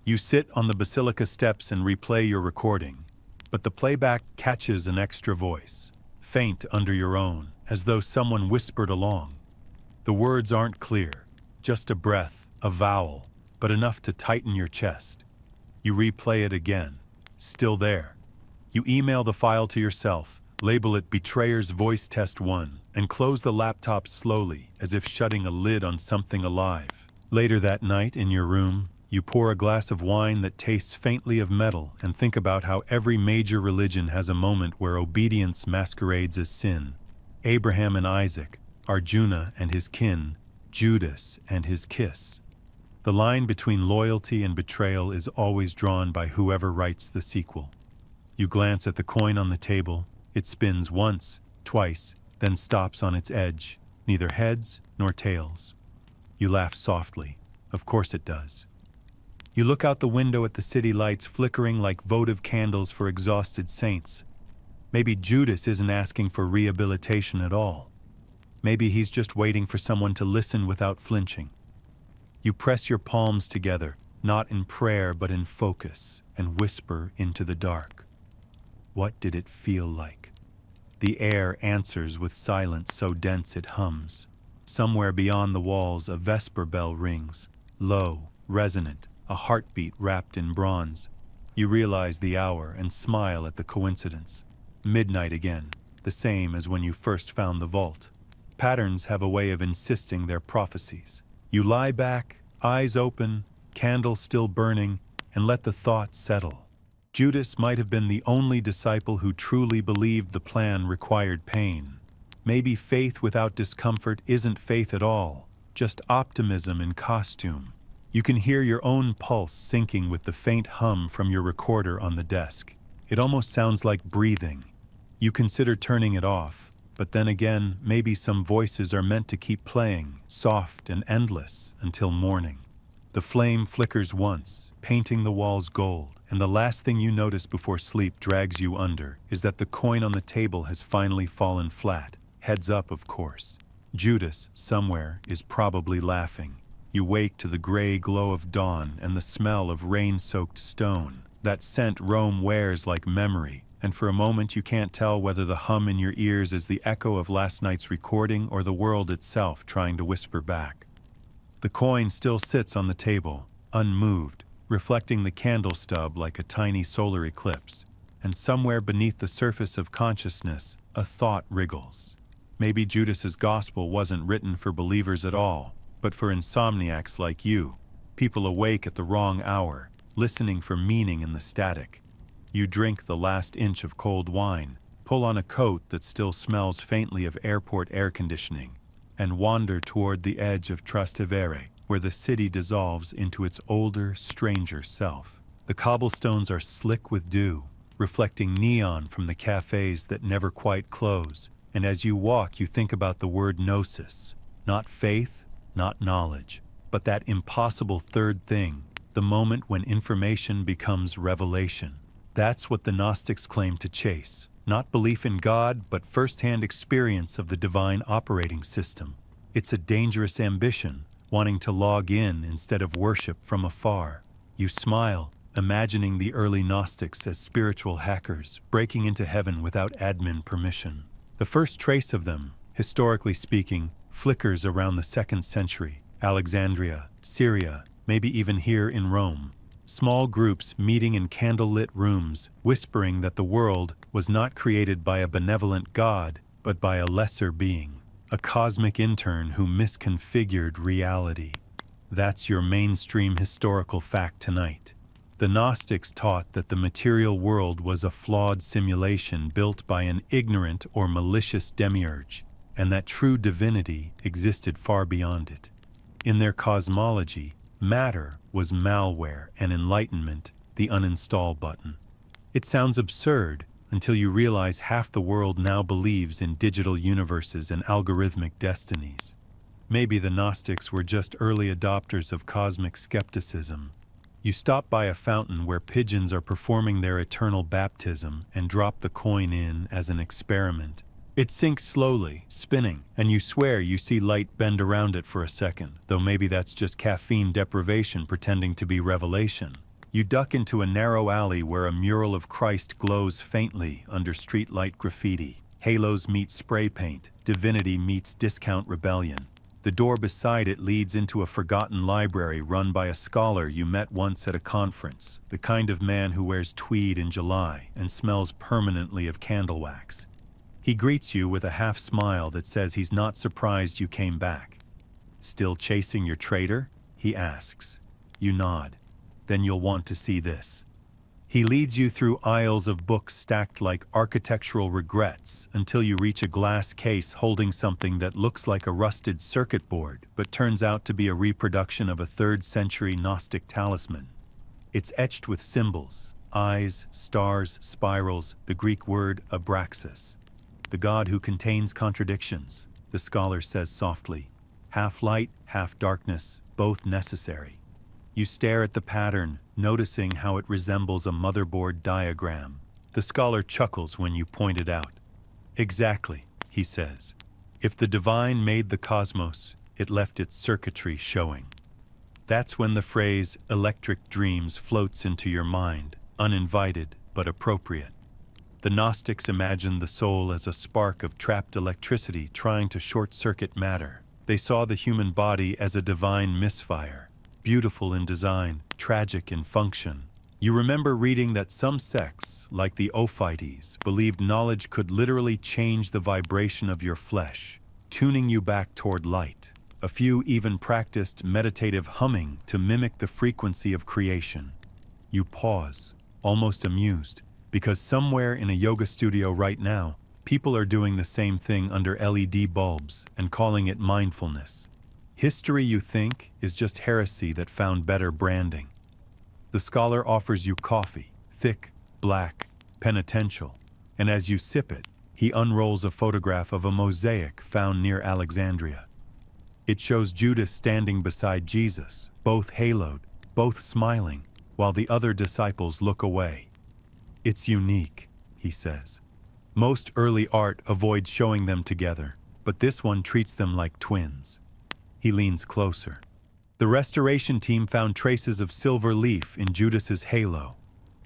You sit on the basilica steps and replay your recording, but the playback catches an extra voice, faint under your own, as though someone whispered along. The words aren't clear, just a breath, a vowel, but enough to tighten your chest. You replay it again, still there. You email the file to yourself, label it Betrayer's Voice Test 1, and close the laptop slowly, as if shutting a lid on something alive. Later that night, in your room, you pour a glass of wine that tastes faintly of metal and think about how every major religion has a moment where obedience masquerades as sin. Abraham and Isaac, Arjuna and his kin, Judas and his kiss. The line between loyalty and betrayal is always drawn by whoever writes the sequel. You glance at the coin on the table. It spins once, twice, then stops on its edge, neither heads nor tails. You laugh softly. Of course it does. You look out the window at the city lights flickering like votive candles for exhausted saints. Maybe Judas isn't asking for rehabilitation at all. Maybe he's just waiting for someone to listen without flinching. You press your palms together, not in prayer but in focus, and whisper into the dark. What did it feel like? The air answers with silence so dense it hums. Somewhere beyond the walls, a vesper bell rings, low, resonant, a heartbeat wrapped in bronze. You realize the hour and smile at the coincidence. Midnight again, the same as when you first found the vault. Patterns have a way of insisting their prophecies. You lie back, eyes open, candle still burning, and let the thought settle. Judas might have been the only disciple who truly believed the plan required pain. Maybe faith without discomfort isn't faith at all, just optimism in costume. You can hear your own pulse syncing with the faint hum from your recorder on the desk. It almost sounds like breathing. You consider turning it off, but then again, maybe some voices are meant to keep playing, soft and endless, until morning. The flame flickers once, painting the walls gold, and the last thing you notice before sleep drags you under is that the coin on the table has finally fallen flat, heads up, of course. Judas, somewhere, is probably laughing. You wake to the gray glow of dawn and the smell of rain-soaked stone. That scent Rome wears like memory, and for a moment you can't tell whether the hum in your ears is the echo of last night's recording or the world itself trying to whisper back. The coin still sits on the table, unmoved, reflecting the candle stub like a tiny solar eclipse, and somewhere beneath the surface of consciousness, a thought wriggles. Maybe Judas's gospel wasn't written for believers at all, but for insomniacs like you, people awake at the wrong hour, listening for meaning in the static. You drink the last inch of cold wine, pull on a coat that still smells faintly of airport air conditioning, and wander toward the edge of Trastevere, where the city dissolves into its older, stranger self. The cobblestones are slick with dew, reflecting neon from the cafes that never quite close, and as you walk you think about the word gnosis, not faith, not knowledge, but that impossible third thing, the moment when information becomes revelation. That's what the Gnostics claim to chase, not belief in God, but first-hand experience of the divine operating system. It's a dangerous ambition, wanting to log in instead of worship from afar. You smile, imagining the early Gnostics as spiritual hackers, breaking into heaven without admin permission. The first trace of them, historically speaking, flickers around the 2nd century, Alexandria, Syria, maybe even here in Rome. Small groups meeting in candlelit rooms, whispering that the world was not created by a benevolent God, but by a lesser being, a cosmic intern who misconfigured reality. That's your mainstream historical fact tonight. The Gnostics taught that the material world was a flawed simulation built by an ignorant or malicious demiurge, and that true divinity existed far beyond it. In their cosmology, matter was malware and enlightenment the uninstall button. It sounds absurd until you realize half the world now believes in digital universes and algorithmic destinies. Maybe the Gnostics were just early adopters of cosmic skepticism. You stop by a fountain where pigeons are performing their eternal baptism and drop the coin in as an experiment. It sinks slowly, spinning, and you swear you see light bend around it for a second, though maybe that's just caffeine deprivation pretending to be revelation. You duck into a narrow alley where a mural of Christ glows faintly under streetlight graffiti. Halos meet spray paint, divinity meets discount rebellion. The door beside it leads into a forgotten library run by a scholar you met once at a conference, the kind of man who wears tweed in July and smells permanently of candle wax. He greets you with a half-smile that says he's not surprised you came back. "Still chasing your traitor?" he asks. You nod. "Then you'll want to see this." He leads you through aisles of books stacked like architectural regrets until you reach a glass case holding something that looks like a rusted circuit board but turns out to be a reproduction of a 3rd century Gnostic talisman. It's etched with symbols, eyes, stars, spirals, the Greek word abraxas. "The God who contains contradictions," the scholar says softly. "Half light, half darkness, both necessary." You stare at the pattern, noticing how it resembles a motherboard diagram. The scholar chuckles when you point it out. "Exactly," he says. "If the divine made the cosmos, it left its circuitry showing." That's when the phrase "electric dreams" floats into your mind, uninvited but appropriate. The Gnostics imagined the soul as a spark of trapped electricity trying to short-circuit matter. They saw the human body as a divine misfire, beautiful in design, tragic in function. You remember reading that some sects, like the Ophites, believed knowledge could literally change the vibration of your flesh, tuning you back toward light. A few even practiced meditative humming to mimic the frequency of creation. You pause. almost amused, because somewhere in a yoga studio right now, people are doing the same thing under LED bulbs and calling it mindfulness. History, you think, is just heresy that found better branding. The scholar offers you coffee, thick, black, penitential, and as you sip it, he unrolls a photograph of a mosaic found near Alexandria. It shows Judas standing beside Jesus, both haloed, both smiling, while the other disciples look away. It's unique, he says. Most early art avoids showing them together, but this one treats them like twins. He leans closer. The restoration team found traces of silver leaf in Judas's halo.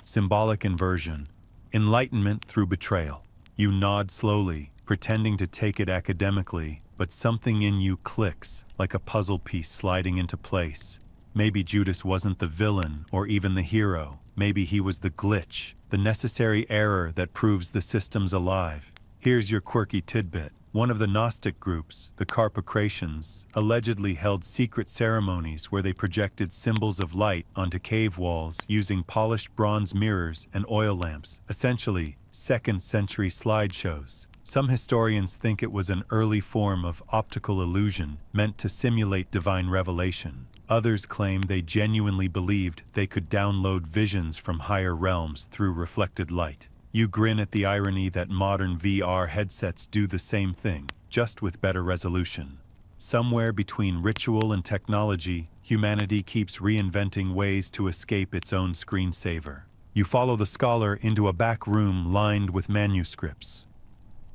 Symbolic inversion. Enlightenment through betrayal. You nod slowly, pretending to take it academically, but something in you clicks, like a puzzle piece sliding into place. Maybe Judas wasn't the villain or even the hero. Maybe he was the glitch, the necessary error that proves the system's alive. Here's your quirky tidbit. One of the Gnostic groups, the Carpocratians, allegedly held secret ceremonies where they projected symbols of light onto cave walls using polished bronze mirrors and oil lamps, essentially second-century slideshows. Some historians think it was an early form of optical illusion meant to simulate divine revelation. Others claim they genuinely believed they could download visions from higher realms through reflected light. You grin at the irony that modern VR headsets do the same thing, just with better resolution. Somewhere between ritual and technology, humanity keeps reinventing ways to escape its own screensaver. You follow the scholar into a back room lined with manuscripts.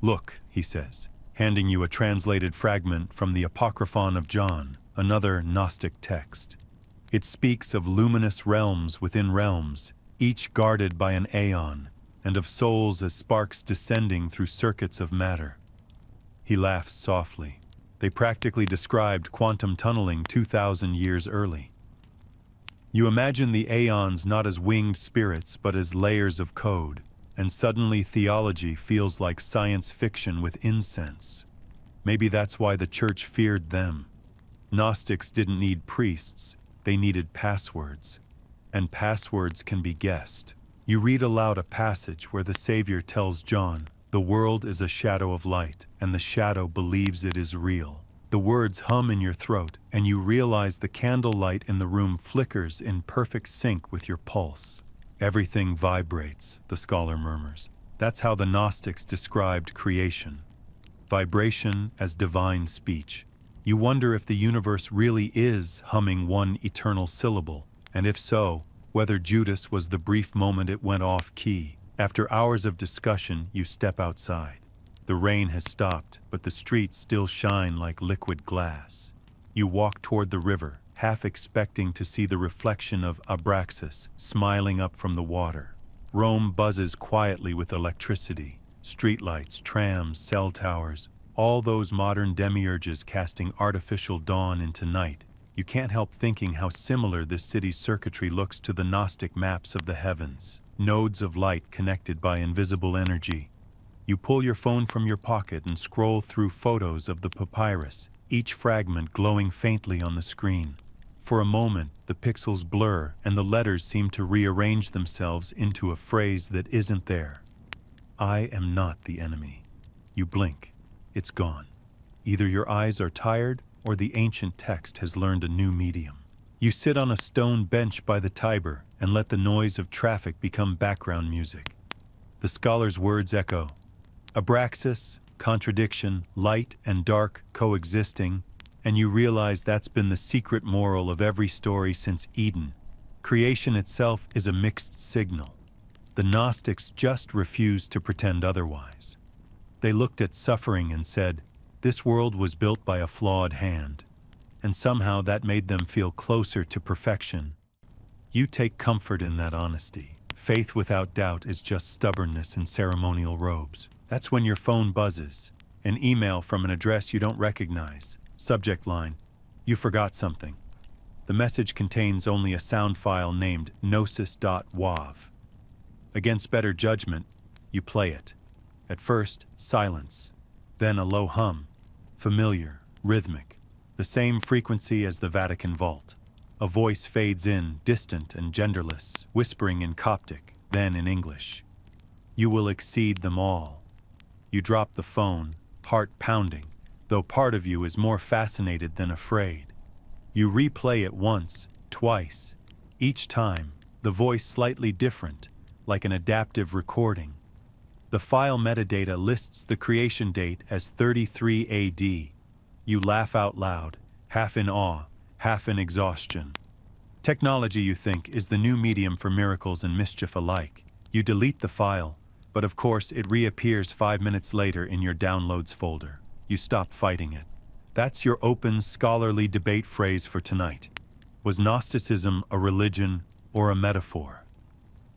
Look, he says, handing you a translated fragment from the Apocryphon of John, another Gnostic text. It speaks of luminous realms within realms, each guarded by an aeon, and of souls as sparks descending through circuits of matter. He laughs softly. They practically described quantum tunneling 2,000 years early. You imagine the aeons not as winged spirits but as layers of code, and suddenly theology feels like science fiction with incense. Maybe that's why the church feared them. Gnostics didn't need priests, they needed passwords. And passwords can be guessed. You read aloud a passage where the Savior tells John, "The world is a shadow of light, and the shadow believes it is real." The words hum in your throat, and you realize the candlelight in the room flickers in perfect sync with your pulse. Everything vibrates, the scholar murmurs. That's how the Gnostics described creation. Vibration as divine speech. You wonder if the universe really is humming one eternal syllable, and if so, whether Judas was the brief moment it went off key. After hours of discussion, you step outside. The rain has stopped, but the streets still shine like liquid glass. You walk toward the river, half expecting to see the reflection of Abraxas smiling up from the water. Rome buzzes quietly with electricity. Streetlights, trams, cell towers, all those modern demiurges casting artificial dawn into night. You can't help thinking how similar this city's circuitry looks to the Gnostic maps of the heavens. Nodes of light connected by invisible energy. You pull your phone from your pocket and scroll through photos of the papyrus, each fragment glowing faintly on the screen. For a moment, the pixels blur and the letters seem to rearrange themselves into a phrase that isn't there. I am not the enemy. You blink. It's gone. Either your eyes are tired or the ancient text has learned a new medium. You sit on a stone bench by the Tiber and let the noise of traffic become background music. The scholar's words echo. Abraxas, contradiction, light and dark coexisting, and you realize that's been the secret moral of every story since Eden. Creation itself is a mixed signal. The Gnostics just refused to pretend otherwise. They looked at suffering and said, this world was built by a flawed hand, and somehow that made them feel closer to perfection. You take comfort in that honesty. Faith without doubt is just stubbornness in ceremonial robes. That's when your phone buzzes. An email from an address you don't recognize. Subject line, you forgot something. The message contains only a sound file named gnosis.wav. Against better judgment, you play it. At first, silence. Then a low hum. Familiar, rhythmic. The same frequency as the Vatican vault. A voice fades in, distant and genderless, whispering in Coptic. then in English. You will exceed them all. You drop the phone, heart pounding, though part of you is more fascinated than afraid. You replay it once, twice, each time, the voice slightly different, like an adaptive recording. The file metadata lists the creation date as 33 AD. You laugh out loud, half in awe, half in exhaustion. Technology, you think, is the new medium for miracles and mischief alike. You delete the file, but of course it reappears 5 minutes later in your downloads folder. You stop fighting it. That's your open, scholarly debate phrase for tonight. Was Gnosticism a religion or a metaphor?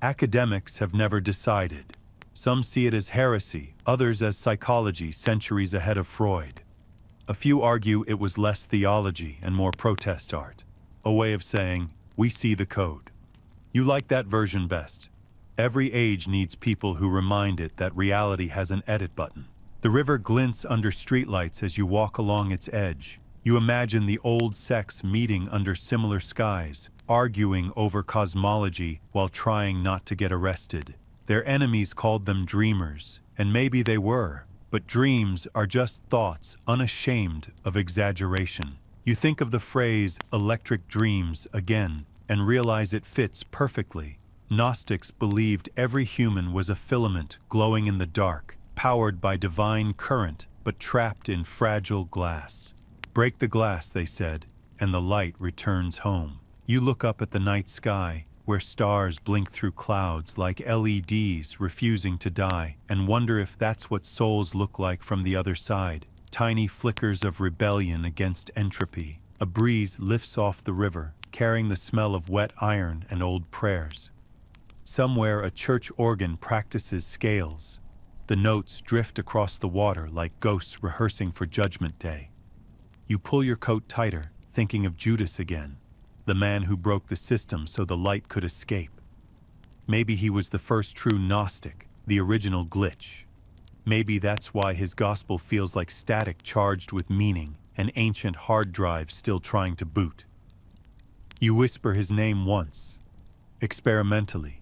Academics have never decided. Some see it as heresy, others as psychology centuries ahead of Freud. A few argue it was less theology and more protest art, a way of saying, we see the code. You like that version best. Every age needs people who remind it that reality has an edit button. The river glints under streetlights as you walk along its edge. You imagine the old sects meeting under similar skies, arguing over cosmology while trying not to get arrested. Their enemies called them dreamers, and maybe they were, but dreams are just thoughts unashamed of exaggeration. You think of the phrase electric dreams again and realize it fits perfectly. Gnostics believed every human was a filament glowing in the dark, powered by divine current, but trapped in fragile glass. Break the glass, they said, and the light returns home. You look up at the night sky, where stars blink through clouds like LEDs refusing to die, and wonder if that's what souls look like from the other side. Tiny flickers of rebellion against entropy. A breeze lifts off the river, carrying the smell of wet iron and old prayers. Somewhere a church organ practices scales. The notes drift across the water like ghosts rehearsing for Judgment Day. You pull your coat tighter, thinking of Judas again, the man who broke the system so the light could escape. Maybe he was the first true Gnostic, the original glitch. Maybe that's why his gospel feels like static charged with meaning, an ancient hard drive still trying to boot. You whisper his name once, experimentally,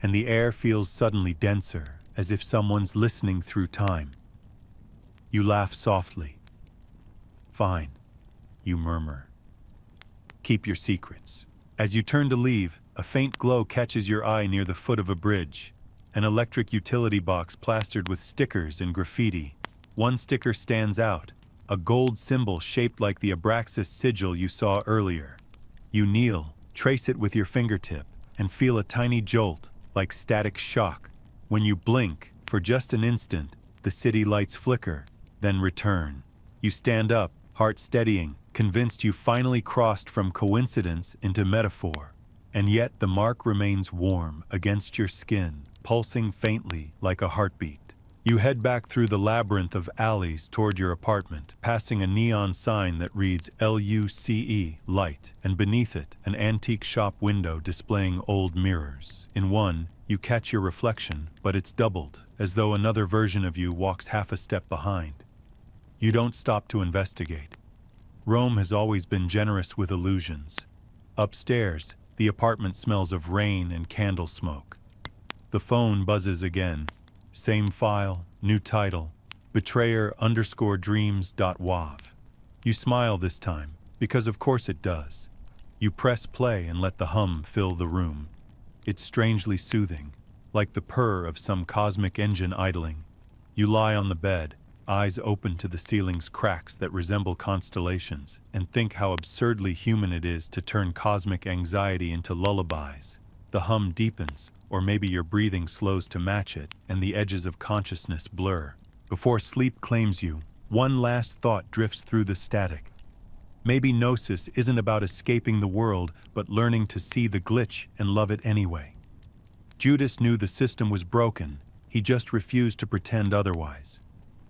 and the air feels suddenly denser, as if someone's listening through time. You laugh softly. Fine, you murmur. Keep your secrets. As you turn to leave, a faint glow catches your eye near the foot of a bridge. An electric utility box plastered with stickers and graffiti. One sticker stands out, a gold symbol shaped like the Abraxas sigil you saw earlier. You kneel, trace it with your fingertip, and feel a tiny jolt, like static shock. When you blink, for just an instant, the city lights flicker, then return. You stand up, heart steadying, convinced you finally crossed from coincidence into metaphor. And yet the mark remains warm against your skin, pulsing faintly like a heartbeat. You head back through the labyrinth of alleys toward your apartment, passing a neon sign that reads LUCE, light, and beneath it, an antique shop window displaying old mirrors. In one, you catch your reflection, but it's doubled, as though another version of you walks half a step behind. You don't stop to investigate. Rome has always been generous with illusions. Upstairs, the apartment smells of rain and candle smoke. The phone buzzes again. Same file, new title, betrayer_dreams.wav. You smile this time, because of course it does. You press play and let the hum fill the room. It's strangely soothing, like the purr of some cosmic engine idling. You lie on the bed, eyes open to the ceiling's cracks that resemble constellations, and think how absurdly human it is to turn cosmic anxiety into lullabies. The hum deepens, or maybe your breathing slows to match it, and the edges of consciousness blur. Before sleep claims you, one last thought drifts through the static. Maybe gnosis isn't about escaping the world, but learning to see the glitch and love it anyway. Judas knew the system was broken, he just refused to pretend otherwise.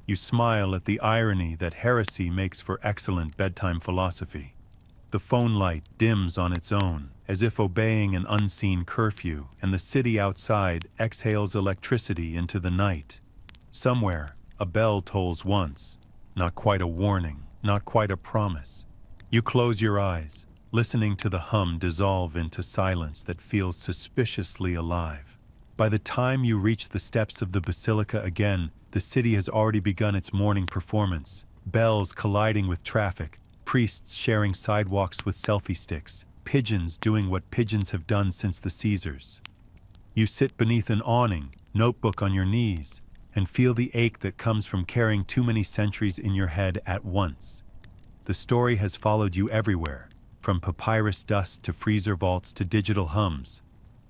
You smile at the irony that heresy makes for excellent bedtime philosophy. The phone light dims on its own, as if obeying an unseen curfew, and the city outside exhales electricity into the night. Somewhere, a bell tolls once, not quite a warning, not quite a promise. You close your eyes, listening to the hum dissolve into silence that feels suspiciously alive. By the time you reach the steps of the basilica again, the city has already begun its morning performance. Bells colliding with traffic, priests sharing sidewalks with selfie sticks, pigeons doing what pigeons have done since the Caesars. You sit beneath an awning, notebook on your knees, and feel the ache that comes from carrying too many centuries in your head at once. The story has followed you everywhere, from papyrus dust to freezer vaults to digital hums,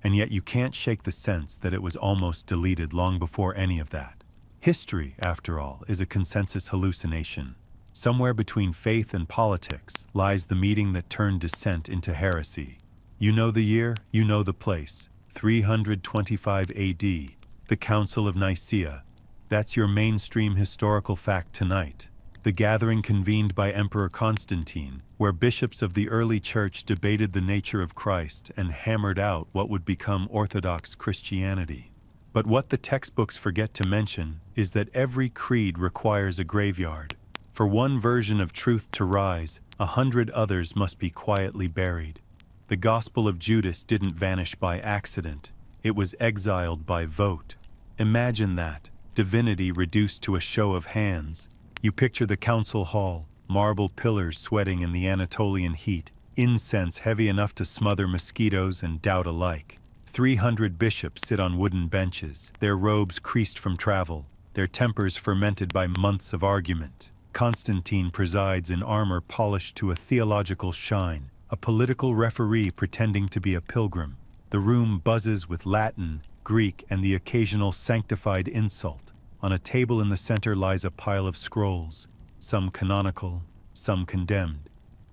and yet you can't shake the sense that it was almost deleted long before any of that. History, after all, is a consensus hallucination. Somewhere between faith and politics lies the meeting that turned dissent into heresy. You know the year, you know the place. 325 AD, the Council of Nicaea. That's your mainstream historical fact tonight. The gathering convened by Emperor Constantine, where bishops of the early church debated the nature of Christ and hammered out what would become Orthodox Christianity. But what the textbooks forget to mention is that every creed requires a graveyard. For one version of truth to rise, 100 others must be quietly buried. The Gospel of Judas didn't vanish by accident. It was exiled by vote. Imagine that, divinity reduced to a show of hands. You picture the council hall, marble pillars sweating in the Anatolian heat, incense heavy enough to smother mosquitoes and doubt alike. 300 bishops sit on wooden benches, their robes creased from travel, their tempers fermented by months of argument. Constantine presides in armor polished to a theological shine, a political referee pretending to be a pilgrim. The room buzzes with Latin, Greek, and the occasional sanctified insult. On a table in the center lies a pile of scrolls, some canonical, some condemned,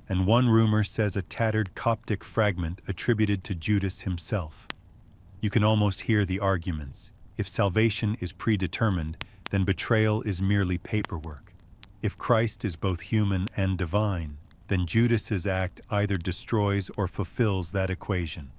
and one rumor says a tattered Coptic fragment attributed to Judas himself. You can almost hear the arguments. If salvation is predetermined, then betrayal is merely paperwork. If Christ is both human and divine, then Judas's act either destroys or fulfills that equation.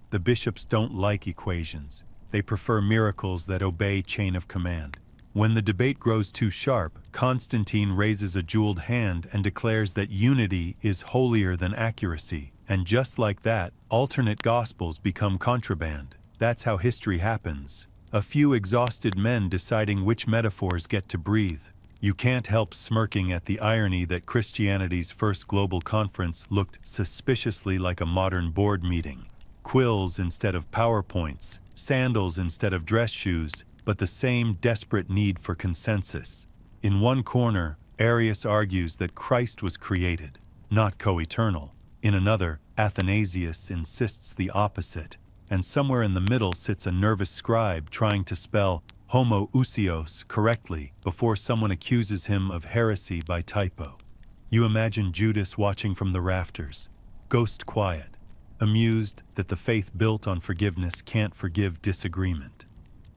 The bishops don't like equations. They prefer miracles that obey chain of command. When the debate grows too sharp, Constantine raises a jeweled hand and declares that unity is holier than accuracy. And just like that, alternate gospels become contraband. That's how history happens. A few exhausted men deciding which metaphors get to breathe. You can't help smirking at the irony that Christianity's first global conference looked suspiciously like a modern board meeting. Quills instead of PowerPoints, sandals instead of dress shoes, but the same desperate need for consensus. In one corner, Arius argues that Christ was created, not co-eternal. In another, Athanasius insists the opposite. And somewhere in the middle sits a nervous scribe trying to spell homoousios correctly before someone accuses him of heresy by typo. You imagine Judas watching from the rafters, ghost quiet, amused that the faith built on forgiveness can't forgive disagreement.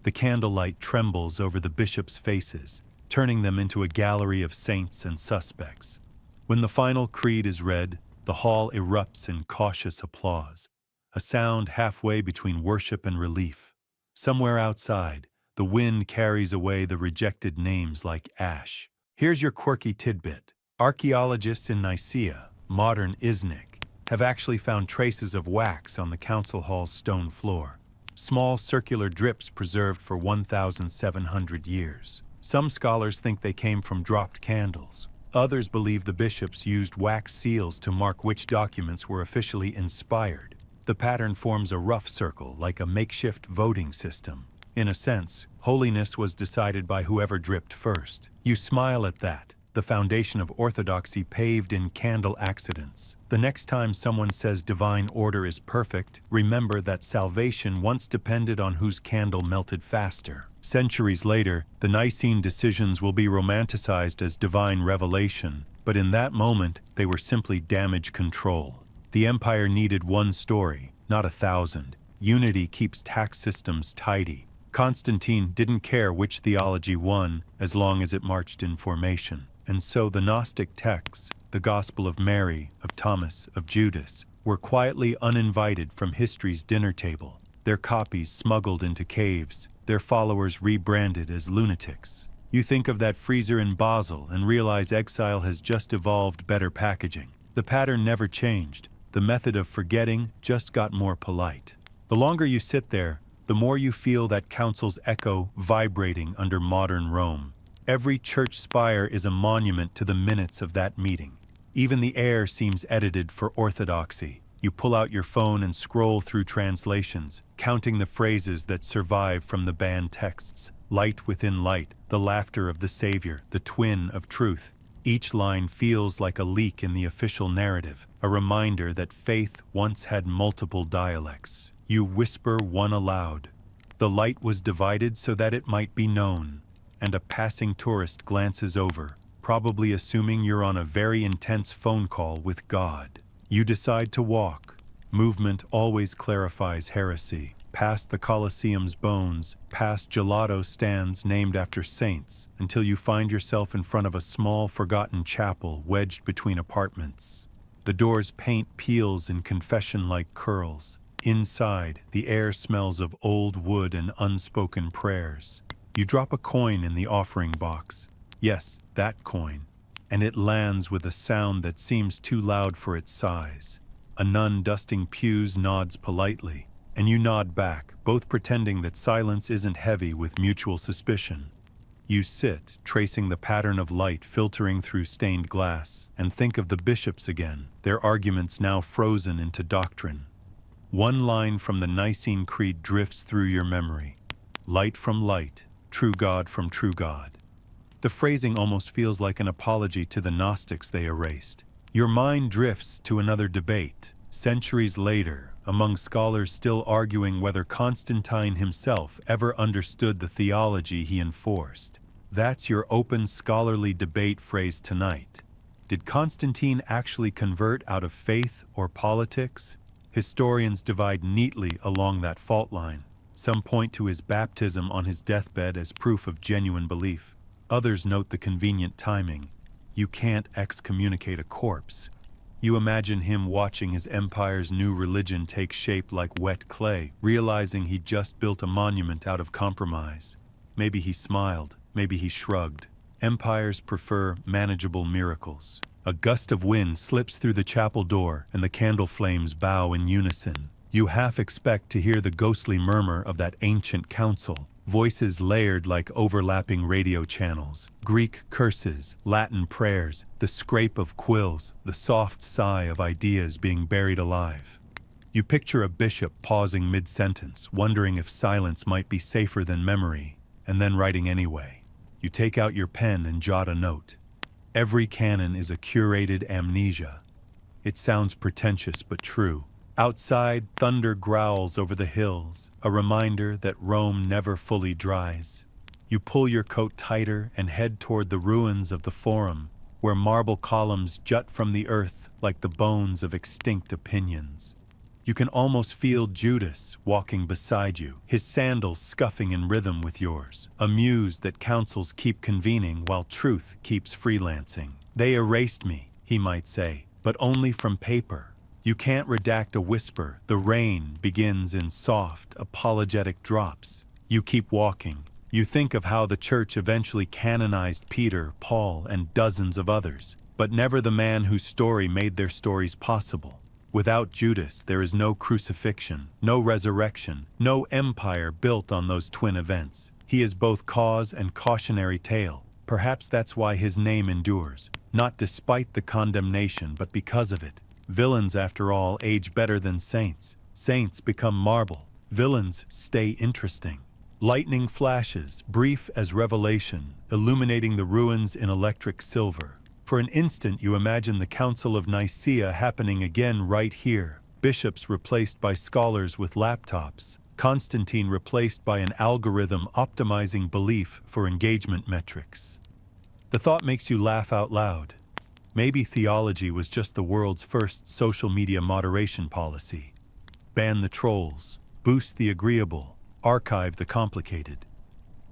The candlelight trembles over the bishops' faces, turning them into a gallery of saints and suspects. When the final creed is read, the hall erupts in cautious applause, a sound halfway between worship and relief. Somewhere outside, the wind carries away the rejected names like ash. Here's your quirky tidbit. Archaeologists in Nicaea, modern Iznik, have actually found traces of wax on the council hall's stone floor. Small circular drips preserved for 1,700 years. Some scholars think they came from dropped candles. Others believe the bishops used wax seals to mark which documents were officially inspired. The pattern forms a rough circle, like a makeshift voting system. In a sense, holiness was decided by whoever dripped first. You smile at that, the foundation of orthodoxy paved in candle accidents. The next time someone says divine order is perfect, remember that salvation once depended on whose candle melted faster. Centuries later, the Nicene decisions will be romanticized as divine revelation, but in that moment, they were simply damage control. The empire needed one story, not 1,000. Unity keeps tax systems tidy. Constantine didn't care which theology won as long as it marched in formation. And so the Gnostic texts, the Gospel of Mary, of Thomas, of Judas, were quietly uninvited from history's dinner table, their copies smuggled into caves, their followers rebranded as lunatics. You think of that freezer in Basel and realize exile has just evolved better packaging. The pattern never changed. The method of forgetting just got more polite. The longer you sit there, the more you feel that council's echo vibrating under modern Rome. Every church spire is a monument to the minutes of that meeting. Even the air seems edited for orthodoxy. You pull out your phone and scroll through translations, counting the phrases that survive from the banned texts. Light within light, the laughter of the Savior, the twin of truth. Each line feels like a leak in the official narrative, a reminder that faith once had multiple dialects. You whisper one aloud. The light was divided so that it might be known, and a passing tourist glances over, probably assuming you're on a very intense phone call with God. You decide to walk. Movement always clarifies heresy. Past the Colosseum's bones, past gelato stands named after saints, until you find yourself in front of a small, forgotten chapel wedged between apartments. The door's paint peels in confession-like curls. Inside, the air smells of old wood and unspoken prayers. You drop a coin in the offering box. Yes, that coin. And it lands with a sound that seems too loud for its size. A nun dusting pews nods politely, and you nod back, both pretending that silence isn't heavy with mutual suspicion. You sit, tracing the pattern of light filtering through stained glass, and think of the bishops again, their arguments now frozen into doctrine. One line from the Nicene Creed drifts through your memory. Light from light, true God from true God. The phrasing almost feels like an apology to the Gnostics they erased. Your mind drifts to another debate, centuries later, among scholars still arguing whether Constantine himself ever understood the theology he enforced. That's your open scholarly debate phrase tonight. Did Constantine actually convert out of faith or politics? Historians divide neatly along that fault line. Some point to his baptism on his deathbed as proof of genuine belief. Others note the convenient timing. You can't excommunicate a corpse. You imagine him watching his empire's new religion take shape like wet clay, realizing he just built a monument out of compromise. Maybe he smiled, maybe he shrugged. Empires prefer manageable miracles. A gust of wind slips through the chapel door and the candle flames bow in unison. You half expect to hear the ghostly murmur of that ancient council, voices layered like overlapping radio channels, Greek curses, Latin prayers, the scrape of quills, the soft sigh of ideas being buried alive. You picture a bishop pausing mid-sentence, wondering if silence might be safer than memory, and then writing anyway. You take out your pen and jot a note. Every canon is a curated amnesia. It sounds pretentious but true. Outside, thunder growls over the hills, a reminder that Rome never fully dries. You pull your coat tighter and head toward the ruins of the Forum, where marble columns jut from the earth like the bones of extinct opinions. You can almost feel Judas walking beside you, his sandals scuffing in rhythm with yours, amused that councils keep convening while truth keeps freelancing. They erased me, he might say, but only from paper. You can't redact a whisper. The rain begins in soft, apologetic drops. You keep walking. You think of how the church eventually canonized Peter, Paul, and dozens of others, but never the man whose story made their stories possible. Without Judas, there is no crucifixion, no resurrection, no empire built on those twin events. He is both cause and cautionary tale. Perhaps that's why his name endures, not despite the condemnation, but because of it. Villains, after all, age better than saints. Saints become marble. Villains stay interesting. Lightning flashes, brief as revelation, illuminating the ruins in electric silver. For an instant you imagine the Council of Nicaea happening again right here. Bishops replaced by scholars with laptops. Constantine replaced by an algorithm optimizing belief for engagement metrics. The thought makes you laugh out loud. Maybe theology was just the world's first social media moderation policy. Ban the trolls, boost the agreeable, archive the complicated.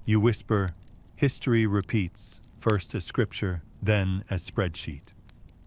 You whisper, history repeats, first as scripture, then as spreadsheet.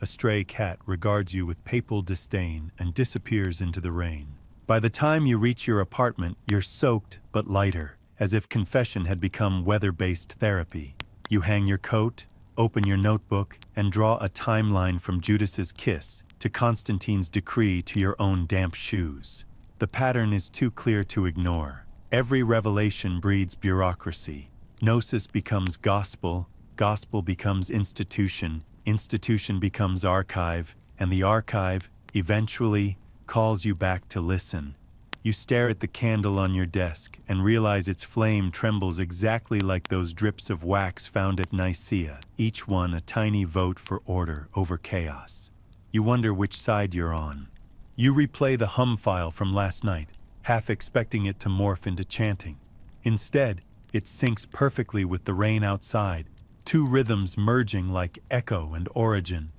A stray cat regards you with papal disdain and disappears into the rain. By the time you reach your apartment, you're soaked but lighter, as if confession had become weather-based therapy. You hang your coat, open your notebook, and draw a timeline from Judas's kiss to Constantine's decree to your own damp shoes. The pattern is too clear to ignore. Every revelation breeds bureaucracy. Gnosis becomes gospel, gospel becomes institution, institution becomes archive, and the archive, eventually, calls you back to listen. You stare at the candle on your desk and realize its flame trembles exactly like those drips of wax found at Nicaea, each one a tiny vote for order over chaos. You wonder which side you're on. You replay the hum file from last night, half expecting it to morph into chanting. Instead, it syncs perfectly with the rain outside, two rhythms merging like echo and origin.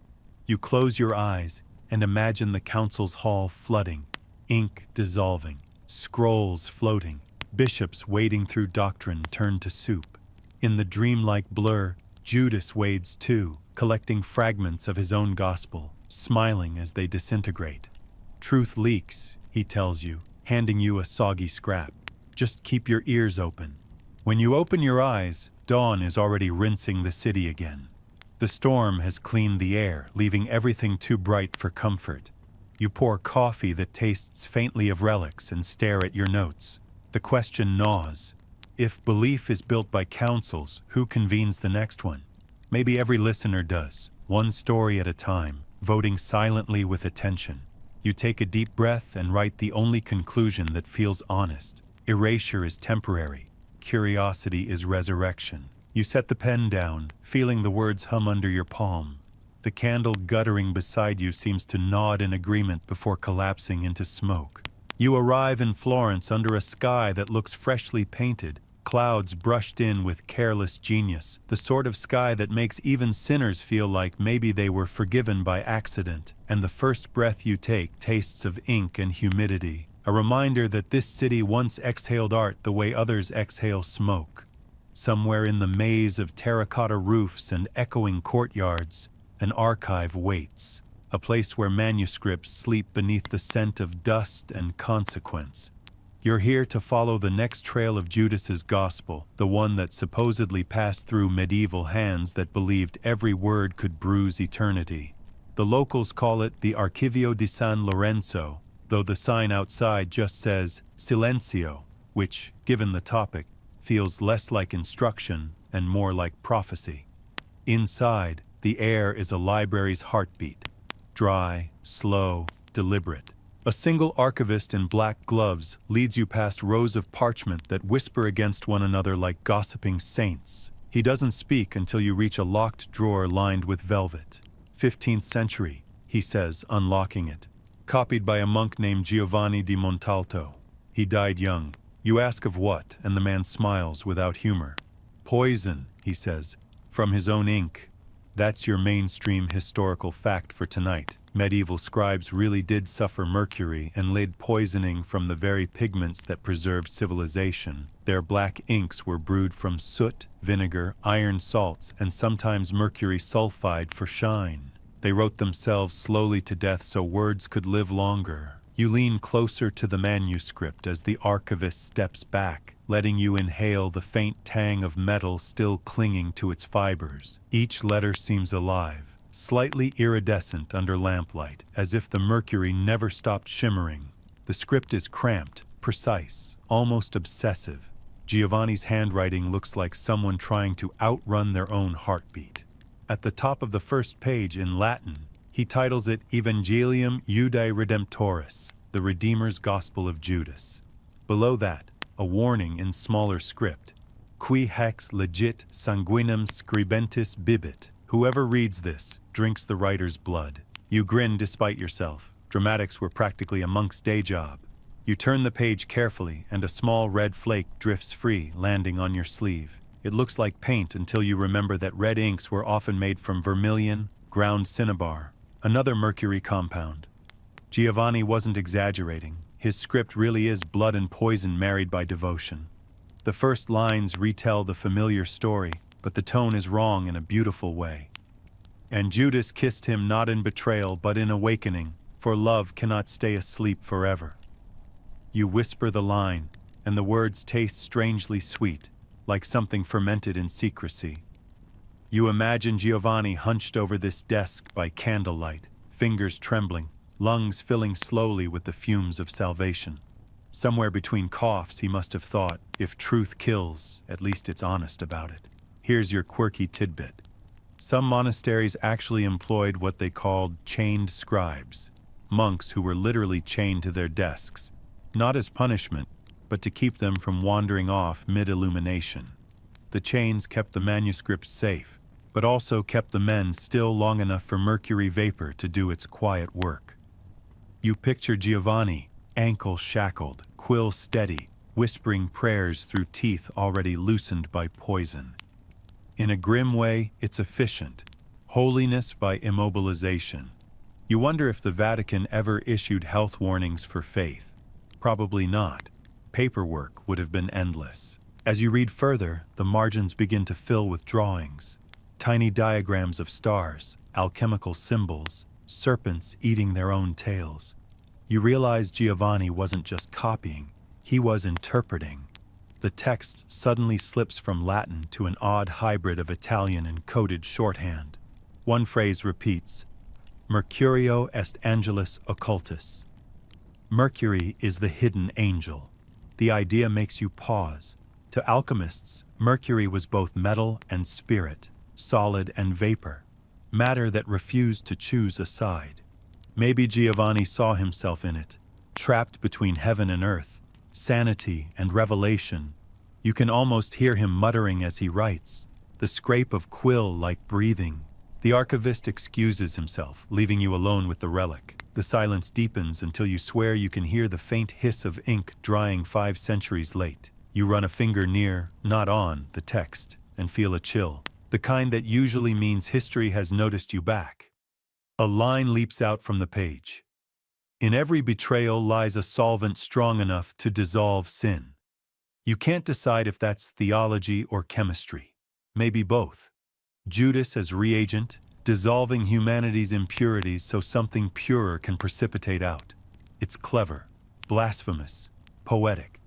You close your eyes and imagine the council's hall flooding, ink dissolving, scrolls floating, bishops wading through doctrine turned to soup. In the dreamlike blur, Judas wades too, collecting fragments of his own gospel, smiling as they disintegrate. Truth leaks, he tells you, handing you a soggy scrap. Just keep your ears open. When you open your eyes, dawn is already rinsing the city again. The storm has cleaned the air, leaving everything too bright for comfort. You pour coffee that tastes faintly of relics and stare at your notes. The question gnaws. If belief is built by councils, who convenes the next one? Maybe every listener does, one story at a time, voting silently with attention. You take a deep breath and write the only conclusion that feels honest. Erasure is temporary. Curiosity is resurrection. You set the pen down, feeling the words hum under your palm. The candle guttering beside you seems to nod in agreement before collapsing into smoke. You arrive in Florence under a sky that looks freshly painted, clouds brushed in with careless genius, the sort of sky that makes even sinners feel like maybe they were forgiven by accident, and the first breath you take tastes of ink and humidity, a reminder that this city once exhaled art the way others exhale smoke. Somewhere in the maze of terracotta roofs and echoing courtyards, an archive waits, a place where manuscripts sleep beneath the scent of dust and consequence. You're here to follow the next trail of Judas's gospel, the one that supposedly passed through medieval hands that believed every word could bruise eternity. The locals call it the Archivio di San Lorenzo, though the sign outside just says Silencio, which, given the topic, feels less like instruction and more like prophecy. Inside, the air is a library's heartbeat. Dry, slow, deliberate. A single archivist in black gloves leads you past rows of parchment that whisper against one another like gossiping saints. He doesn't speak until you reach a locked drawer lined with velvet. 15th century, he says, unlocking it. Copied by a monk named Giovanni di Montalto. He died young. You ask of what, and the man smiles without humor. Poison, he says, from his own ink. That's your mainstream historical fact for tonight. Medieval scribes really did suffer mercury and lead poisoning from the very pigments that preserved civilization. Their black inks were brewed from soot, vinegar, iron salts, and sometimes mercury sulfide for shine. They wrote themselves slowly to death so words could live longer. You lean closer to the manuscript as the archivist steps back, letting you inhale the faint tang of metal still clinging to its fibers. Each letter seems alive, slightly iridescent under lamplight, as if the mercury never stopped shimmering. The script is cramped, precise, almost obsessive. Giovanni's handwriting looks like someone trying to outrun their own heartbeat. At the top of the first page in Latin, he titles it Evangelium Iudae Redemptoris, the Redeemer's Gospel of Judas. Below that, a warning in smaller script. Qui hex legit sanguinem scribentis bibit. Whoever reads this drinks the writer's blood. You grin despite yourself. Dramatics were practically a monk's day job. You turn the page carefully, and a small red flake drifts free, landing on your sleeve. It looks like paint until you remember that red inks were often made from vermilion, ground cinnabar, another mercury compound. Giovanni wasn't exaggerating. His script really is blood and poison married by devotion. The first lines retell the familiar story, but the tone is wrong in a beautiful way. And Judas kissed him not in betrayal but in awakening, for love cannot stay asleep forever. You whisper the line, and the words taste strangely sweet, like something fermented in secrecy. You imagine Giovanni hunched over this desk by candlelight, fingers trembling, lungs filling slowly with the fumes of salvation. Somewhere between coughs, he must have thought, if truth kills, at least it's honest about it. Here's your quirky tidbit. Some monasteries actually employed what they called chained scribes, monks who were literally chained to their desks, not as punishment, but to keep them from wandering off mid-illumination. The chains kept the manuscripts safe, but also kept the men still long enough for mercury vapor to do its quiet work. You picture Giovanni, ankle shackled, quill steady, whispering prayers through teeth already loosened by poison. In a grim way, it's efficient. Holiness by immobilization. You wonder if the Vatican ever issued health warnings for faith. Probably not. Paperwork would have been endless. As you read further, the margins begin to fill with drawings. Tiny diagrams of stars, alchemical symbols, serpents eating their own tails. You realize Giovanni wasn't just copying, he was interpreting. The text suddenly slips from Latin to an odd hybrid of Italian and coded shorthand. One phrase repeats, Mercurio est angelus occultus. Mercury is the hidden angel. The idea makes you pause. To alchemists, Mercury was both metal and spirit, solid and vapor, matter that refused to choose a side. Maybe Giovanni saw himself in it, trapped between heaven and earth, sanity and revelation. You can almost hear him muttering as he writes, the scrape of quill like breathing. The archivist excuses himself, leaving you alone with the relic. The silence deepens until you swear you can hear the faint hiss of ink drying 5 centuries late. You run a finger near, not on, the text, and feel a chill, the kind that usually means history has noticed you back. A line leaps out from the page. In every betrayal lies a solvent strong enough to dissolve sin. You can't decide if that's theology or chemistry. Maybe both. Judas as reagent, dissolving humanity's impurities so something purer can precipitate out. It's clever, blasphemous, poetic.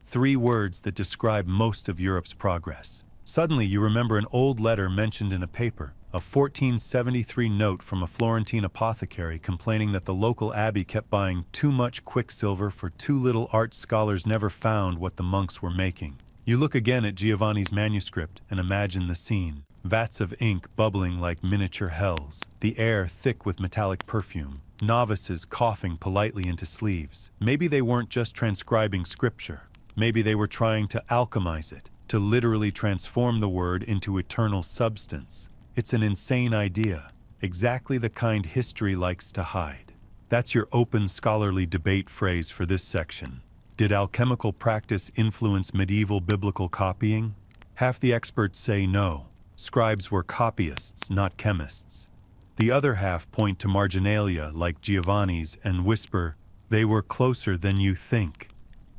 3 words that describe most of Europe's progress. Suddenly you remember an old letter mentioned in a paper, a 1473 note from a Florentine apothecary complaining that the local abbey kept buying too much quicksilver for too little. Art scholars never found what the monks were making. You look again at Giovanni's manuscript and imagine the scene. Vats of ink bubbling like miniature hells, the air thick with metallic perfume, novices coughing politely into sleeves. Maybe they weren't just transcribing scripture. Maybe they were trying to alchemize it, to literally transform the word into eternal substance. It's an insane idea, exactly the kind history likes to hide. That's your open scholarly debate phrase for this section. Did alchemical practice influence medieval biblical copying? Half the experts say no. Scribes were copyists, not chemists. The other half point to marginalia like Giovanni's and whisper, they were closer than you think.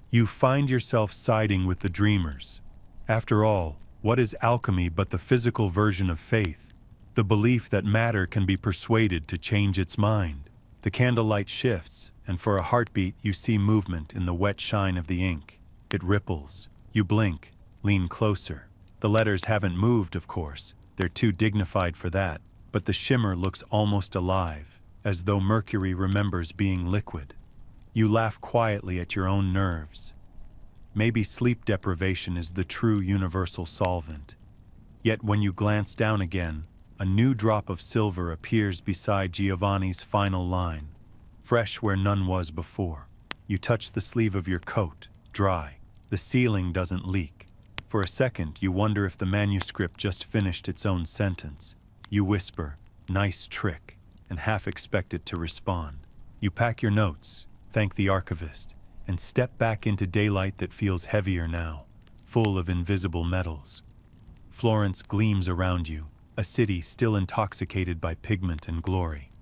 You find yourself siding with the dreamers. After all, what is alchemy but the physical version of faith? The belief that matter can be persuaded to change its mind. The candlelight shifts, and for a heartbeat you see movement in the wet shine of the ink. It ripples. You blink, lean closer. The letters haven't moved, of course. They're too dignified for that. But the shimmer looks almost alive, as though mercury remembers being liquid. You laugh quietly at your own nerves. Maybe sleep deprivation is the true universal solvent. Yet when you glance down again, a new drop of silver appears beside Giovanni's final line, fresh where none was before. You touch the sleeve of your coat, dry. The ceiling doesn't leak. For a second, you wonder if the manuscript just finished its own sentence. You whisper, "Nice trick," and half expect it to respond. You pack your notes, thank the archivist, and step back into daylight that feels heavier now, full of invisible metals. Florence gleams around you, a city still intoxicated by pigment and glory.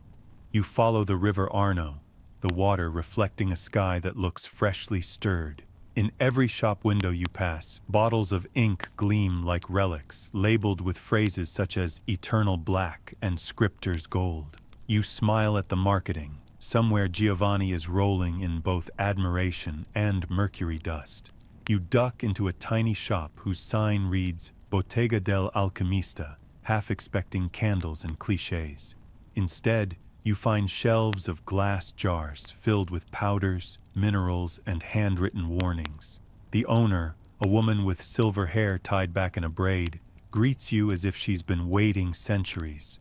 You follow the river Arno, the water reflecting a sky that looks freshly stirred. In every shop window you pass, bottles of ink gleam like relics, labeled with phrases such as eternal black and scripter's gold. You smile at the marketing. Somewhere Giovanni is rolling in both admiration and mercury dust. You duck into a tiny shop whose sign reads Bottega del Alchemista, half expecting candles and cliches. Instead, You find shelves of glass jars filled with powders, minerals, and handwritten warnings. The owner, a woman with silver hair tied back in a braid, greets you as if she's been waiting centuries.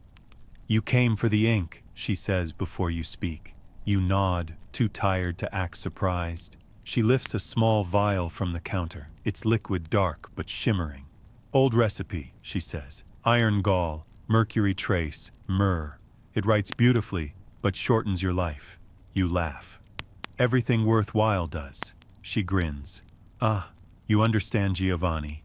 "You came for the ink," she says before you speak. You nod, too tired to act surprised. She lifts a small vial from the counter. It's liquid dark but shimmering. "Old recipe," she says. "Iron gall, mercury trace, myrrh. It writes beautifully, but shortens your life." You laugh. "Everything worthwhile does." She grins. "Ah, you understand, Giovanni."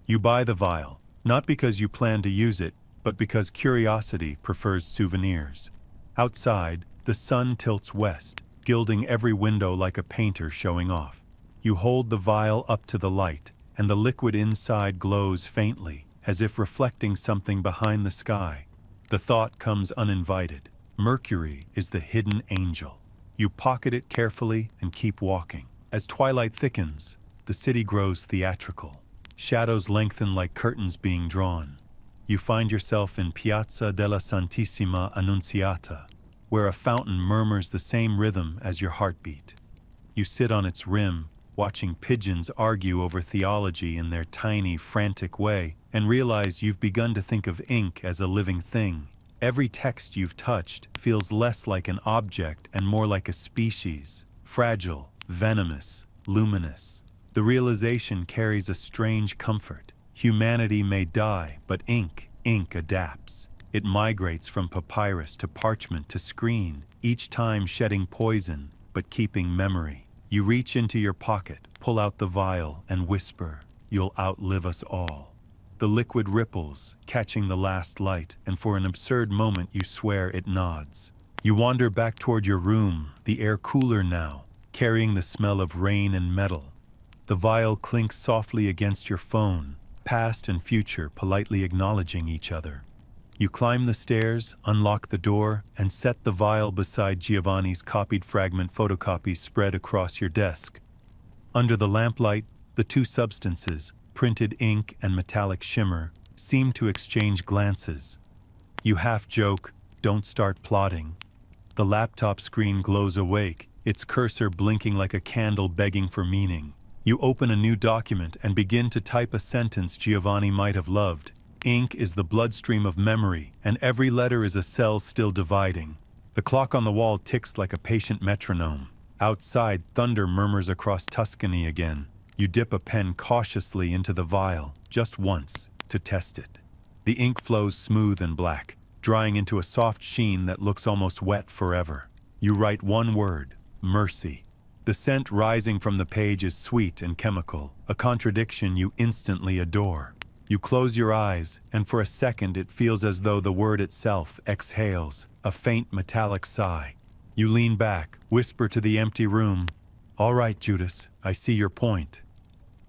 You buy the vial, not because you plan to use it, but because curiosity prefers souvenirs. Outside, the sun tilts west, gilding every window like a painter showing off. You hold the vial up to the light, and the liquid inside glows faintly, as if reflecting something behind the sky. The thought comes uninvited. Mercury is the hidden angel. You pocket it carefully and keep walking. As twilight thickens, the city grows theatrical. Shadows lengthen like curtains being drawn. You find yourself in Piazza della Santissima Annunziata, where a fountain murmurs the same rhythm as your heartbeat. You sit on its rim, watching pigeons argue over theology in their tiny, frantic way, and realize you've begun to think of ink as a living thing. Every text you've touched feels less like an object and more like a species, fragile, venomous, luminous. The realization carries a strange comfort. Humanity may die, but ink adapts. It migrates from papyrus to parchment to screen, each time shedding poison, but keeping memory. You reach into your pocket, pull out the vial, and whisper, "You'll outlive us all." The liquid ripples, catching the last light, and for an absurd moment you swear it nods. You wander back toward your room, the air cooler now, carrying the smell of rain and metal. The vial clinks softly against your phone, past and future politely acknowledging each other. You climb the stairs, unlock the door, and set the vial beside Giovanni's copied fragment photocopies spread across your desk. Under the lamplight, the two substances, printed ink and metallic shimmer, seem to exchange glances. You half joke, "Don't start plotting." The laptop screen glows awake, its cursor blinking like a candle begging for meaning. You open a new document and begin to type a sentence Giovanni might have loved. Ink is the bloodstream of memory, and every letter is a cell still dividing. The clock on the wall ticks like a patient metronome. Outside, thunder murmurs across Tuscany again. You dip a pen cautiously into the vial, just once, to test it. The ink flows smooth and black, drying into a soft sheen that looks almost wet forever. You write one word, mercy. The scent rising from the page is sweet and chemical, a contradiction you instantly adore. You close your eyes, and for a second it feels as though the word itself exhales, a faint metallic sigh. You lean back, whisper to the empty room, "All right, Judas, I see your point."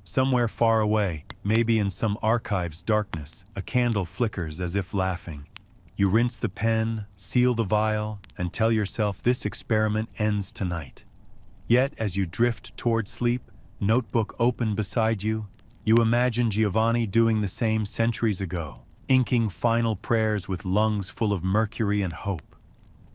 Somewhere far away, maybe in some archive's darkness, a candle flickers as if laughing. You rinse the pen, seal the vial, and tell yourself this experiment ends tonight. Yet, as you drift toward sleep, notebook open beside you, you imagine Giovanni doing the same centuries ago, inking final prayers with lungs full of mercury and hope.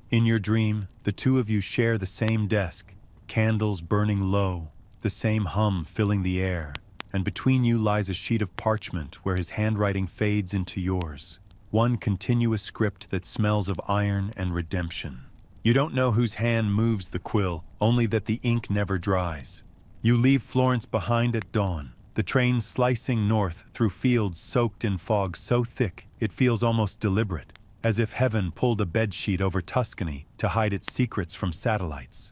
In your dream, the two of you share the same desk, candles burning low, the same hum filling the air, and between you lies a sheet of parchment where his handwriting fades into yours, one continuous script that smells of iron and redemption. You don't know whose hand moves the quill, only that the ink never dries. You leave Florence behind at dawn, the train slicing north through fields soaked in fog so thick it feels almost deliberate, as if heaven pulled a bedsheet over Tuscany to hide its secrets from satellites.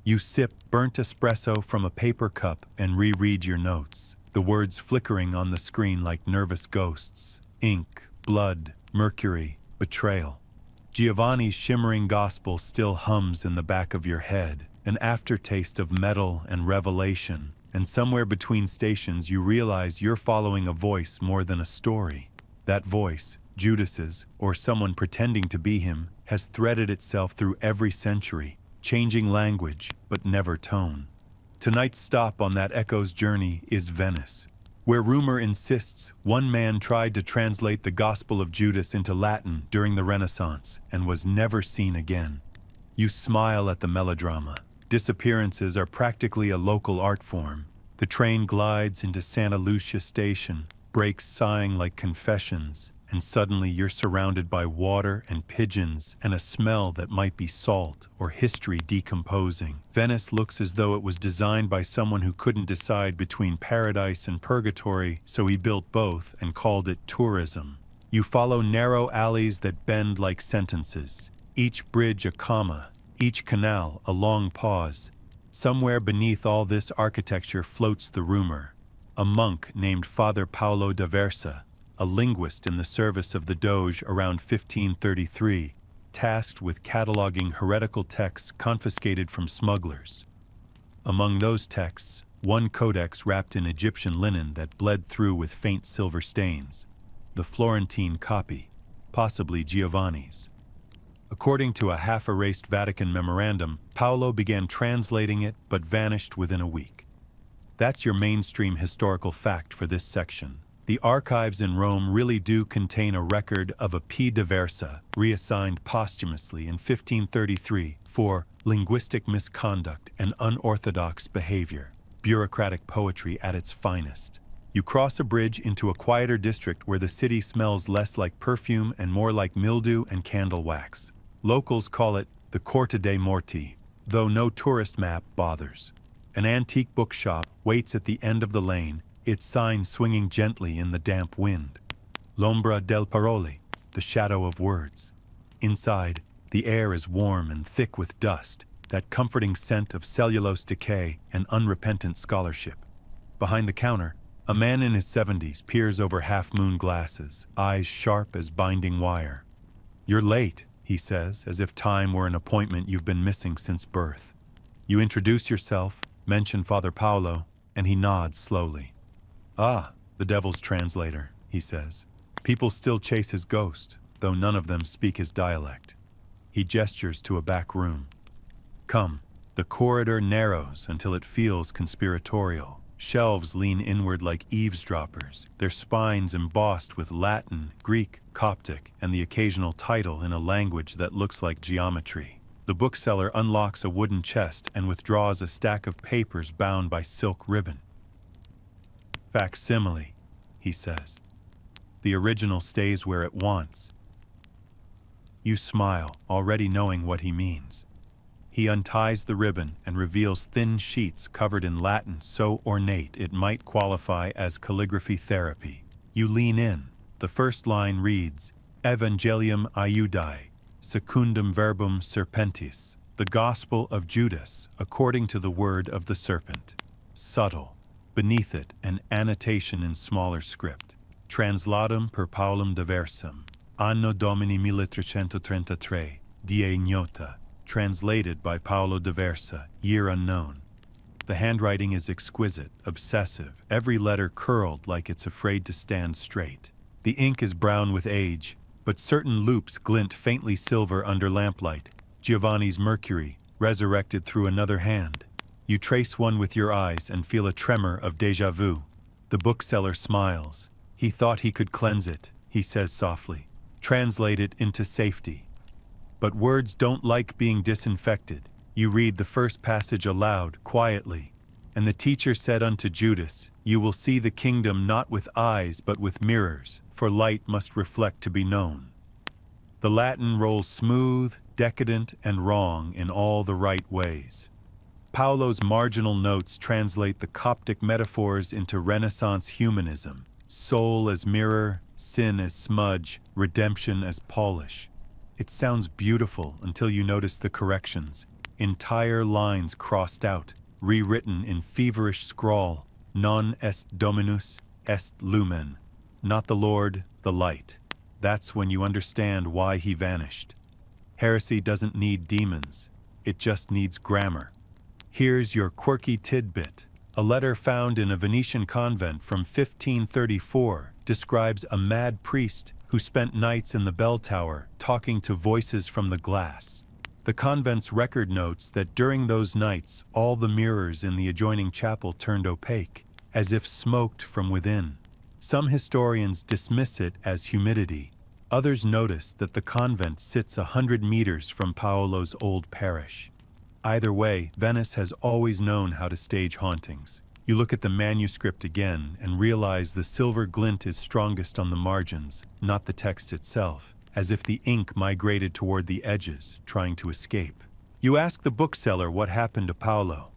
You sip burnt espresso from a paper cup and reread your notes, the words flickering on the screen like nervous ghosts. Ink, blood, mercury, betrayal. Giovanni's shimmering gospel still hums in the back of your head, an aftertaste of metal and revelation, and somewhere between stations you realize you're following a voice more than a story. That voice, Judas's, or someone pretending to be him, has threaded itself through every century, changing language, but never tone. Tonight's stop on that echo's journey is Venice. Where rumor insists one man tried to translate the Gospel of Judas into Latin during the Renaissance and was never seen again. You smile at the melodrama. Disappearances are practically a local art form. The train glides into Santa Lucia Station, brakes sighing like confessions, and suddenly you're surrounded by water and pigeons and a smell that might be salt or history decomposing. Venice looks as though it was designed by someone who couldn't decide between paradise and purgatory, so he built both and called it tourism. You follow narrow alleys that bend like sentences, each bridge a comma, each canal a long pause. Somewhere beneath all this architecture floats the rumor. A monk named Father Paolo d'Aversa, a linguist in the service of the Doge around 1533, tasked with cataloging heretical texts confiscated from smugglers. Among those texts, one codex wrapped in Egyptian linen that bled through with faint silver stains, the Florentine copy, possibly Giovanni's. According to a half-erased Vatican memorandum, Paolo began translating it but vanished within a week. That's your mainstream historical fact for this section. The archives in Rome really do contain a record of a P. d'Aversa, reassigned posthumously in 1533 for linguistic misconduct and unorthodox behavior, bureaucratic poetry at its finest. You cross a bridge into a quieter district where the city smells less like perfume and more like mildew and candle wax. Locals call it the Corte dei Morti, though no tourist map bothers. An antique bookshop waits at the end of the lane, its sign swinging gently in the damp wind. L'ombra del parole, the shadow of words. Inside, the air is warm and thick with dust, that comforting scent of cellulose decay and unrepentant scholarship. Behind the counter, a man in his 70s peers over half-moon glasses, eyes sharp as binding wire. "You're late," he says, as if time were an appointment you've been missing since birth. You introduce yourself, mention Father Paolo, and he nods slowly. "Ah, the devil's translator," he says. "People still chase his ghost, though none of them speak his dialect." He gestures to a back room. "Come." The corridor narrows until it feels conspiratorial. Shelves lean inward like eavesdroppers, their spines embossed with Latin, Greek, Coptic, and the occasional title in a language that looks like geometry. The bookseller unlocks a wooden chest and withdraws a stack of papers bound by silk ribbon. "Facsimile," he says. "The original stays where it wants." You smile, already knowing what he means. He unties the ribbon and reveals thin sheets covered in Latin so ornate it might qualify as calligraphy therapy. You lean in. The first line reads, "Evangelium Iudai, secundum verbum serpentis," the Gospel of Judas, according to the word of the serpent. Subtle. Beneath it, an annotation in smaller script. Translatum per Paulum d'Aversam, Anno Domini 1333, die ignota. Translated by Paolo d'Aversa, year unknown. The handwriting is exquisite, obsessive, every letter curled like it's afraid to stand straight. The ink is brown with age, but certain loops glint faintly silver under lamplight. Giovanni's Mercury, resurrected through another hand. You trace one with your eyes and feel a tremor of déjà vu. The bookseller smiles. He thought he could cleanse it, he says softly. Translate it into safety. But words don't like being disinfected. You read the first passage aloud, quietly. "And the teacher said unto Judas, You will see the kingdom not with eyes but with mirrors, for light must reflect to be known." The Latin rolls smooth, decadent, and wrong in all the right ways. Paolo's marginal notes translate the Coptic metaphors into Renaissance humanism. Soul as mirror, sin as smudge, redemption as polish. It sounds beautiful until you notice the corrections. Entire lines crossed out, rewritten in feverish scrawl. Non est Dominus, est lumen. Not the Lord, the light. That's when you understand why he vanished. Heresy doesn't need demons. It just needs grammar. Here's your quirky tidbit. A letter found in a Venetian convent from 1534 describes a mad priest who spent nights in the bell tower talking to voices from the glass. The convent's record notes that during those nights, all the mirrors in the adjoining chapel turned opaque. as if smoked from within. Some historians dismiss it as humidity. Others notice that the convent sits 100 meters from Paolo's old parish. Either way, Venice has always known how to stage hauntings. You look at the manuscript again and realize the silver glint is strongest on the margins, not the text itself, as if the ink migrated toward the edges, trying to escape. You ask the bookseller what happened to Paolo.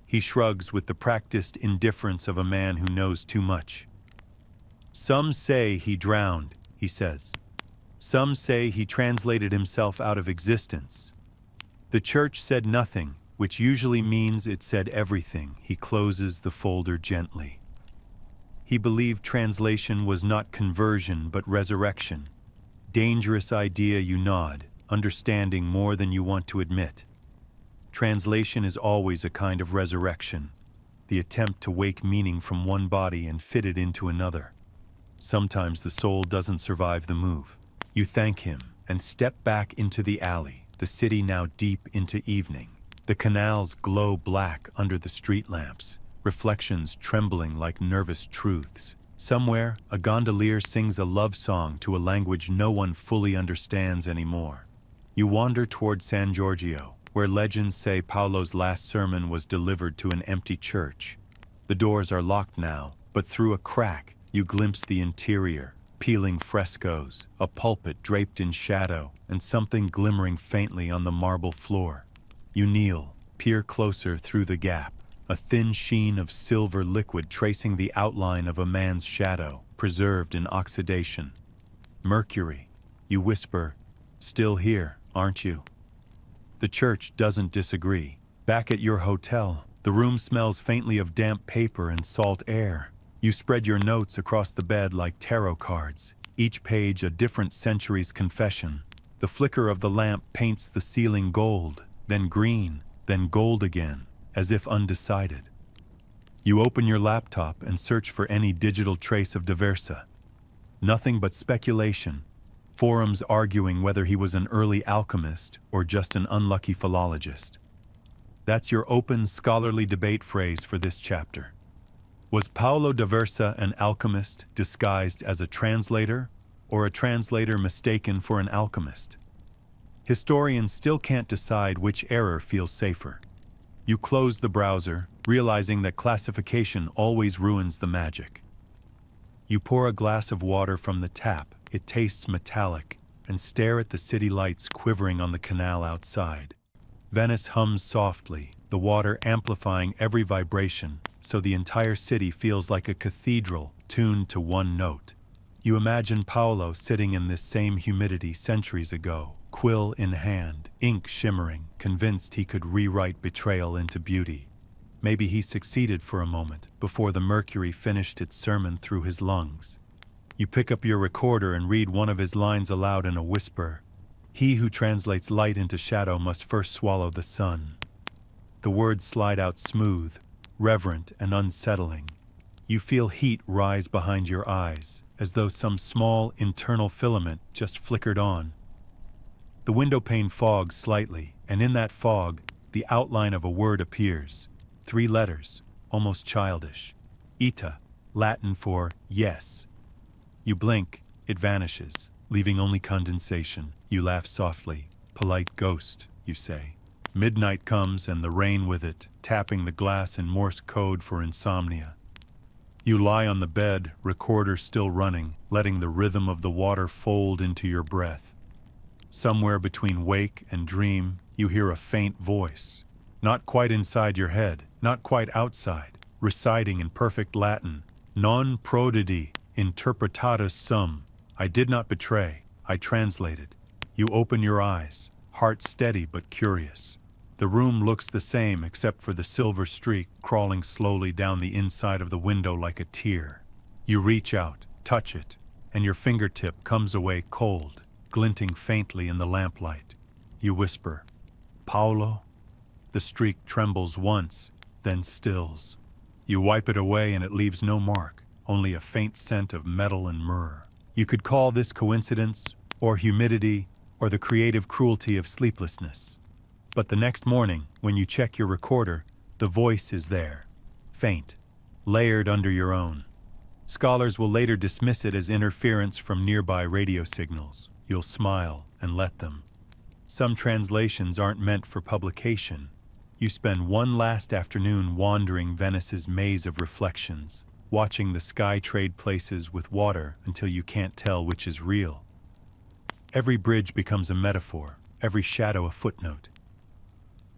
He shrugs with the practiced indifference of a man who knows too much. Some say he drowned, he says. Some say he translated himself out of existence. The church said nothing, which usually means it said everything. He closes the folder gently. He believed translation was not conversion but resurrection. Dangerous idea, you nod, understanding more than you want to admit. Translation is always a kind of resurrection, the attempt to wake meaning from one body and fit it into another. Sometimes the soul doesn't survive the move. You thank him and step back into the alley, the city now deep into evening. The canals glow black under the street lamps, reflections trembling like nervous truths. Somewhere, a gondolier sings a love song to a language no one fully understands anymore. You wander toward San Giorgio, where legends say Paolo's last sermon was delivered to an empty church. The doors are locked now, but through a crack, you glimpse the interior, peeling frescoes, a pulpit draped in shadow, and something glimmering faintly on the marble floor. You kneel, peer closer through the gap, a thin sheen of silver liquid tracing the outline of a man's shadow, preserved in oxidation. Mercury, you whisper, still here, aren't you? The church doesn't disagree. Back at your hotel, the room smells faintly of damp paper and salt air. You spread your notes across the bed like tarot cards, each page a different century's confession. The flicker of the lamp paints the ceiling gold, then green, then gold again, as if undecided. You open your laptop and search for any digital trace of D'Aversa. Nothing but speculation, forums arguing whether he was an early alchemist or just an unlucky philologist. That's your open scholarly debate phrase for this chapter. Was Paolo D'Aversa an alchemist disguised as a translator, or a translator mistaken for an alchemist? Historians still can't decide which error feels safer. You close the browser, realizing that classification always ruins the magic. You pour a glass of water from the tap, it tastes metallic, and stare at the city lights quivering on the canal outside. Venice hums softly, the water amplifying every vibration, so the entire city feels like a cathedral tuned to one note. You imagine Paolo sitting in this same humidity centuries ago, quill in hand, ink shimmering, convinced he could rewrite betrayal into beauty. Maybe he succeeded for a moment, before the mercury finished its sermon through his lungs. You pick up your recorder and read one of his lines aloud in a whisper. He who translates light into shadow must first swallow the sun. The words slide out smooth, reverent and unsettling. You feel heat rise behind your eyes, as though some small internal filament just flickered on. The window pane fogs slightly, and in that fog, the outline of a word appears. 3 letters, almost childish. Ita, Latin for yes. You blink, it vanishes, leaving only condensation. You laugh softly. Polite ghost, you say. Midnight comes and the rain with it, tapping the glass in Morse code for insomnia. You lie on the bed, recorder still running, letting the rhythm of the water fold into your breath. Somewhere between wake and dream, you hear a faint voice. Not quite inside your head, not quite outside, reciting in perfect Latin, non prodidi interpretatus sum. I did not betray, I translated. You open your eyes, heart steady but curious. The room looks the same except for the silver streak crawling slowly down the inside of the window like a tear. You reach out, touch it, and your fingertip comes away cold, glinting faintly in the lamplight. You whisper, Paolo? The streak trembles once, then stills. You wipe it away and it leaves no mark, only a faint scent of metal and myrrh. You could call this coincidence, or humidity, or the creative cruelty of sleeplessness. But the next morning, when you check your recorder, the voice is there, faint, layered under your own. Scholars will later dismiss it as interference from nearby radio signals. You'll smile and let them. Some translations aren't meant for publication. You spend one last afternoon wandering Venice's maze of reflections, watching the sky trade places with water until you can't tell which is real. Every bridge becomes a metaphor, every shadow a footnote.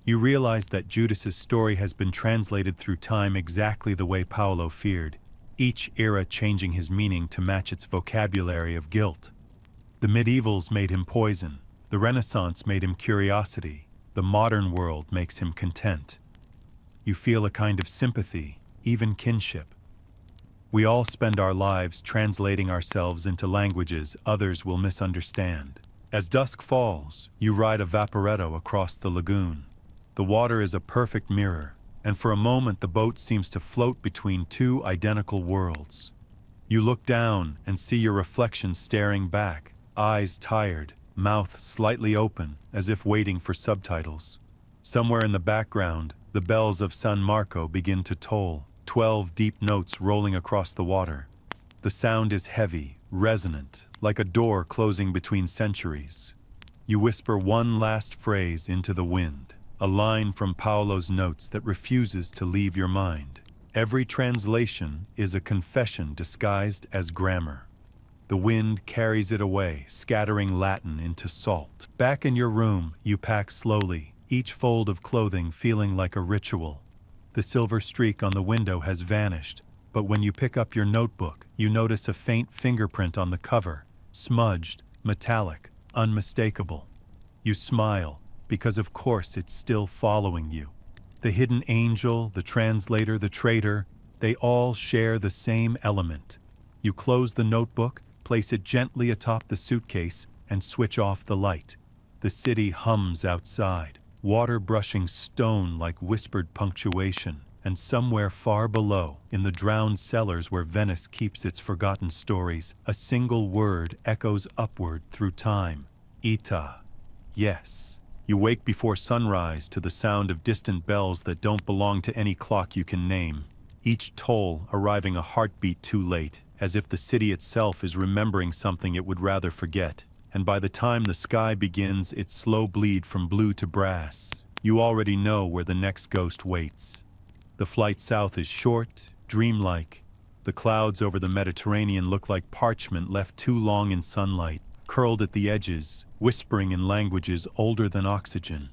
You realize that Judas's story has been translated through time exactly the way Paolo feared, each era changing his meaning to match its vocabulary of guilt. The medievals made him poison, the Renaissance made him curiosity, the modern world makes him content. You feel a kind of sympathy, even kinship. We all spend our lives translating ourselves into languages others will misunderstand. As dusk falls, you ride a vaporetto across the lagoon. The water is a perfect mirror, and for a moment the boat seems to float between two identical worlds. You look down and see your reflection staring back, eyes tired, mouth slightly open, as if waiting for subtitles. Somewhere in the background, the bells of San Marco begin to toll, 12 deep notes rolling across the water. The sound is heavy, resonant, like a door closing between centuries. You whisper one last phrase into the wind, a line from Paolo's notes that refuses to leave your mind. Every translation is a confession disguised as grammar. The wind carries it away, scattering Latin into salt. Back in your room, you pack slowly, each fold of clothing feeling like a ritual. The silver streak on the window has vanished, but when you pick up your notebook, you notice a faint fingerprint on the cover, smudged, metallic, unmistakable. You smile, because of course it's still following you. The hidden angel, the translator, the traitor, they all share the same element. You close the notebook, place it gently atop the suitcase, and switch off the light. The city hums outside, water brushing stone like whispered punctuation, and somewhere far below, in the drowned cellars where Venice keeps its forgotten stories, a single word echoes upward through time. Ita. Yes. You wake before sunrise to the sound of distant bells that don't belong to any clock you can name, each toll arriving a heartbeat too late, as if the city itself is remembering something it would rather forget. And by the time the sky begins its slow bleed from blue to brass, you already know where the next ghost waits. The flight south is short, dreamlike. The clouds over the Mediterranean look like parchment left too long in sunlight, curled at the edges, whispering in languages older than oxygen.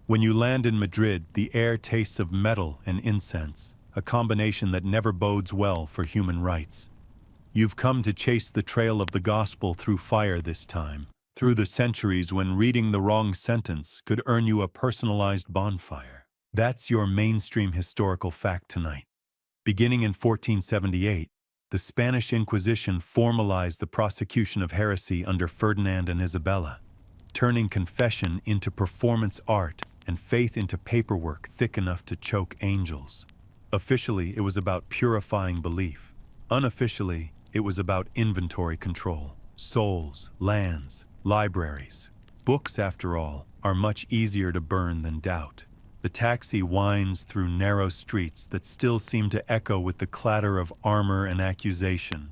When you land in Madrid, the air tastes of metal and incense, a combination that never bodes well for human rights. You've come to chase the trail of the gospel through fire this time, through the centuries when reading the wrong sentence could earn you a personalized bonfire. That's your mainstream historical fact tonight. Beginning in 1478, the Spanish Inquisition formalized the prosecution of heresy under Ferdinand and Isabella, turning confession into performance art and faith into paperwork thick enough to choke angels. Officially, it was about purifying belief. Unofficially, it was about inventory control, souls, lands, libraries. Books, after all, are much easier to burn than doubt. The taxi winds through narrow streets that still seem to echo with the clatter of armor and accusation.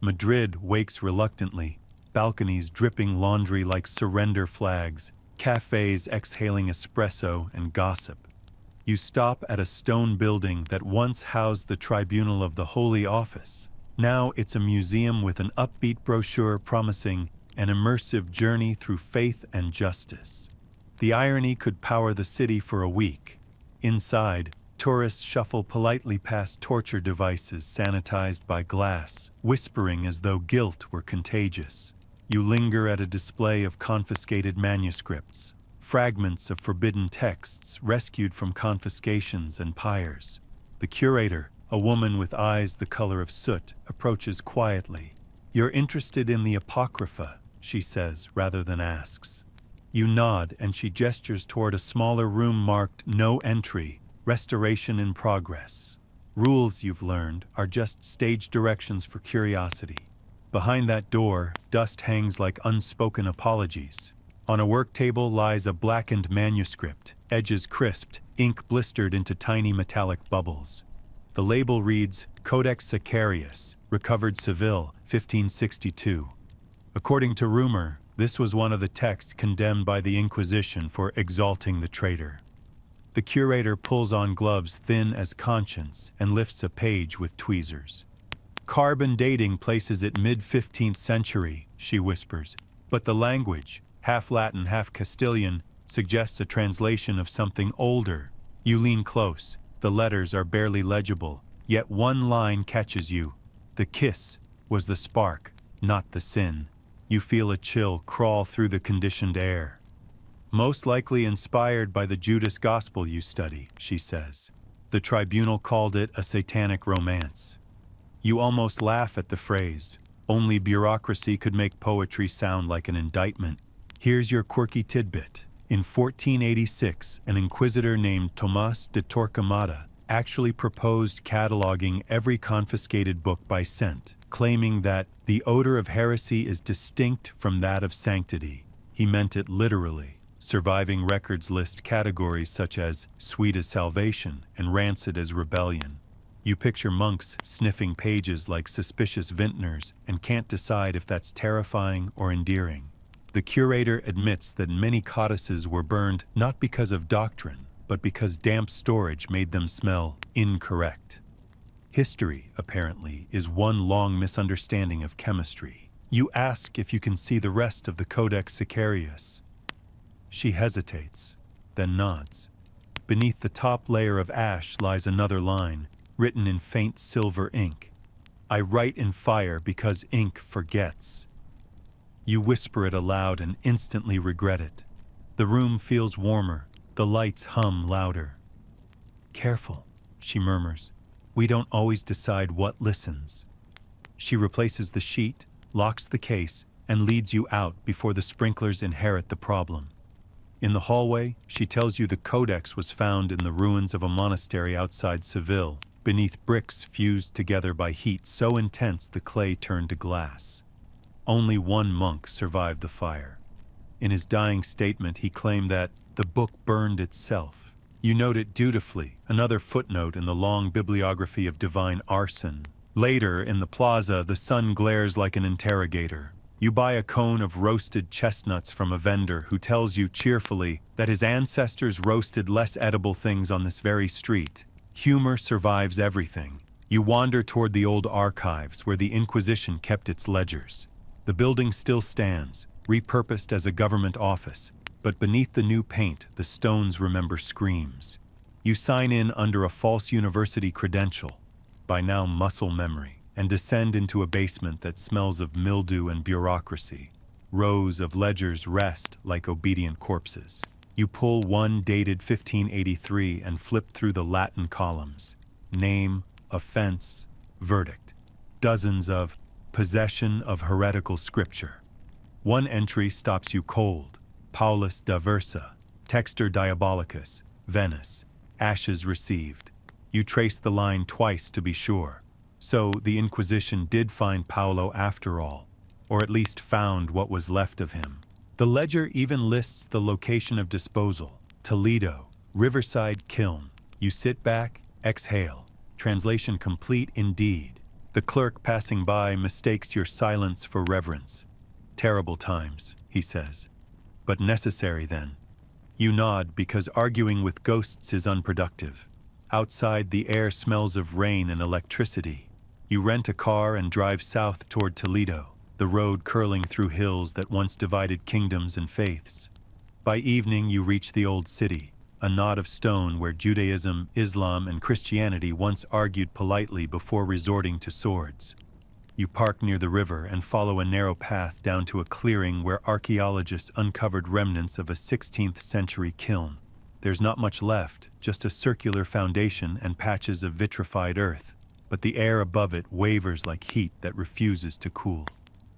Madrid wakes reluctantly, balconies dripping laundry like surrender flags, cafes exhaling espresso and gossip. You stop at a stone building that once housed the Tribunal of the Holy Office. Now it's a museum with an upbeat brochure promising an immersive journey through faith and justice. The irony could power the city for a week. Inside, tourists shuffle politely past torture devices sanitized by glass, whispering as though guilt were contagious. You linger at a display of confiscated manuscripts, fragments of forbidden texts rescued from confiscations and pyres. The curator, a woman with eyes the color of soot, approaches quietly. "You're interested in the Apocrypha," she says, rather than asks. You nod, and she gestures toward a smaller room marked "No Entry, Restoration in Progress." Rules, you've learned, are just stage directions for curiosity. Behind that door, dust hangs like unspoken apologies. On a work table lies a blackened manuscript, edges crisped, ink blistered into tiny metallic bubbles. The label reads, Codex Secrets, recovered Seville, 1562. According to rumor, this was one of the texts condemned by the Inquisition for exalting the traitor. The curator pulls on gloves thin as conscience and lifts a page with tweezers. Carbon dating places it mid-15th century, she whispers, but the language, half Latin, half Castilian, suggests a translation of something older. You lean close. The letters are barely legible, yet one line catches you. The kiss was the spark, not the sin. You feel a chill crawl through the conditioned air. Most likely inspired by the Judas Gospel you study, she says. The tribunal called it a satanic romance. You almost laugh at the phrase. Only bureaucracy could make poetry sound like an indictment. Here's your quirky tidbit. In 1486, an inquisitor named Tomás de Torquemada actually proposed cataloging every confiscated book by scent, claiming that the odor of heresy is distinct from that of sanctity. He meant it literally. Surviving records list categories such as sweet as salvation and rancid as rebellion. You picture monks sniffing pages like suspicious vintners and can't decide if that's terrifying or endearing. The curator admits that many codices were burned not because of doctrine, but because damp storage made them smell incorrect. History, apparently, is one long misunderstanding of chemistry. You ask if you can see the rest of the Codex Secrets. She hesitates, then nods. Beneath the top layer of ash lies another line, written in faint silver ink. I write in fire because ink forgets. You whisper it aloud and instantly regret it. The room feels warmer. The lights hum louder. Careful, she murmurs. We don't always decide what listens. She replaces the sheet, locks the case, and leads you out before the sprinklers inherit the problem. In the hallway, she tells you the codex was found in the ruins of a monastery outside Seville, beneath bricks fused together by heat so intense the clay turned to glass. Only one monk survived the fire. In his dying statement, he claimed that the book burned itself. You note it dutifully, another footnote in the long bibliography of divine arson. Later, in the plaza, the sun glares like an interrogator. You buy a cone of roasted chestnuts from a vendor who tells you cheerfully that his ancestors roasted less edible things on this very street. Humor survives everything. You wander toward the old archives where the Inquisition kept its ledgers. The building still stands, repurposed as a government office, but beneath the new paint, the stones remember screams. You sign in under a false university credential, by now muscle memory, and descend into a basement that smells of mildew and bureaucracy. Rows of ledgers rest like obedient corpses. You pull one dated 1583 and flip through the Latin columns. Name, offense, verdict. Dozens of possession of heretical scripture. One entry stops you cold. Paulus Diversa, Textor Diabolicus, Venice, ashes received. You trace the line twice to be sure. So the Inquisition did find Paolo after all, or at least found what was left of him. The ledger even lists the location of disposal, Toledo, Riverside Kiln. You sit back, exhale. Translation complete indeed. The clerk passing by mistakes your silence for reverence. Terrible times, he says. But necessary then. You nod because arguing with ghosts is unproductive. Outside, the air smells of rain and electricity. You rent a car and drive south toward Toledo, the road curling through hills that once divided kingdoms and faiths. By evening, you reach the old city, a knot of stone where Judaism, Islam, and Christianity once argued politely before resorting to swords. You park near the river and follow a narrow path down to a clearing where archaeologists uncovered remnants of a 16th century kiln. There's not much left, just a circular foundation and patches of vitrified earth, but the air above it wavers like heat that refuses to cool.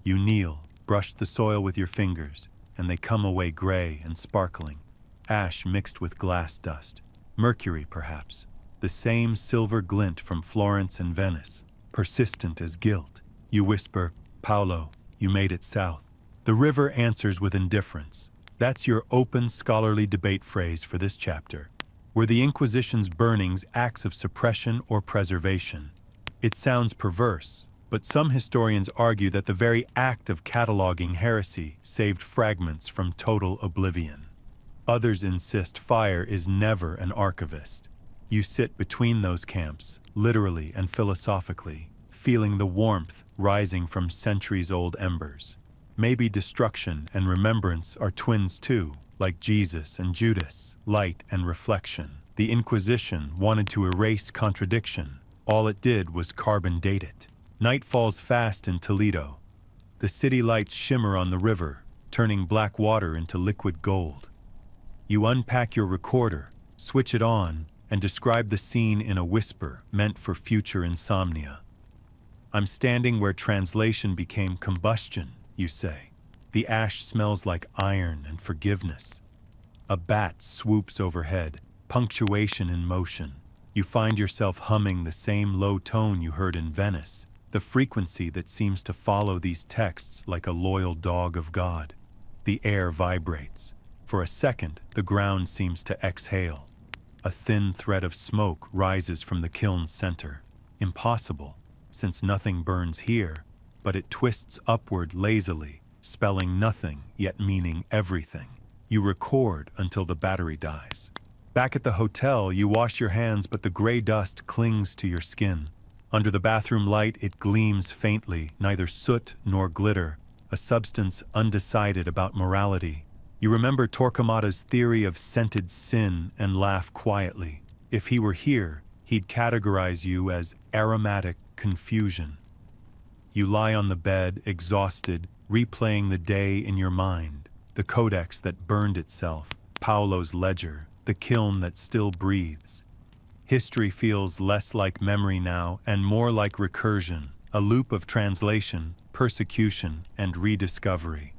You kneel, brush the soil with your fingers, and they come away gray and sparkling. Ash mixed with glass dust. Mercury, perhaps. The same silver glint from Florence and Venice, persistent as guilt. You whisper, Paolo, you made it south. The river answers with indifference. That's your open scholarly debate phrase for this chapter. Were the Inquisition's burnings acts of suppression or preservation? It sounds perverse, but some historians argue that the very act of cataloging heresy saved fragments from total oblivion. Others insist fire is never an archivist. You sit between those camps, literally and philosophically, feeling the warmth rising from centuries-old embers. Maybe destruction and remembrance are twins too, like Jesus and Judas, light and reflection. The Inquisition wanted to erase contradiction. All it did was carbon date it. Night falls fast in Toledo. The city lights shimmer on the river, turning black water into liquid gold. You unpack your recorder, switch it on, and describe the scene in a whisper meant for future insomnia. I'm standing where translation became combustion, you say. The ash smells like iron and forgiveness. A bat swoops overhead, punctuation in motion. You find yourself humming the same low tone you heard in Venice, the frequency that seems to follow these texts like a loyal dog of God. The air vibrates. For a second, the ground seems to exhale. A thin thread of smoke rises from the kiln's center. Impossible, since nothing burns here, but it twists upward lazily, spelling nothing yet meaning everything. You record until the battery dies. Back at the hotel, you wash your hands, but the gray dust clings to your skin. Under the bathroom light, it gleams faintly, neither soot nor glitter, a substance undecided about morality. You remember Torquemada's theory of scented sin and laugh quietly. If he were here, he'd categorize you as aromatic confusion. You lie on the bed, exhausted, replaying the day in your mind, the codex that burned itself, Paolo's ledger, the kiln that still breathes. History feels less like memory now and more like recursion, a loop of translation, persecution, and rediscovery.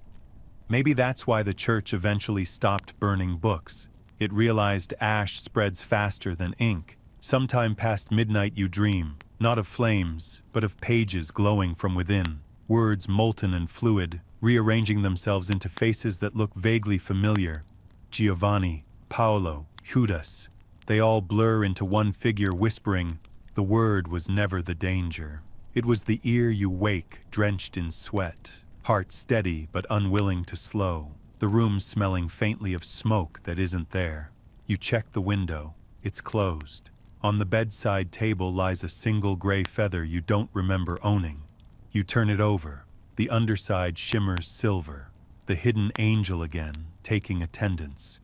Maybe that's why the church eventually stopped burning books. It realized ash spreads faster than ink. Sometime past midnight you dream, not of flames, but of pages glowing from within, words molten and fluid, rearranging themselves into faces that look vaguely familiar. Giovanni, Paolo, Judas, they all blur into one figure whispering, "The word was never the danger." It was the ear you wake, drenched in sweat, heart steady but unwilling to slow, the room smelling faintly of smoke that isn't there. You check the window. It's closed. On the bedside table lies a single gray feather you don't remember owning. You turn it over. The underside shimmers silver. The hidden angel again, taking attendance.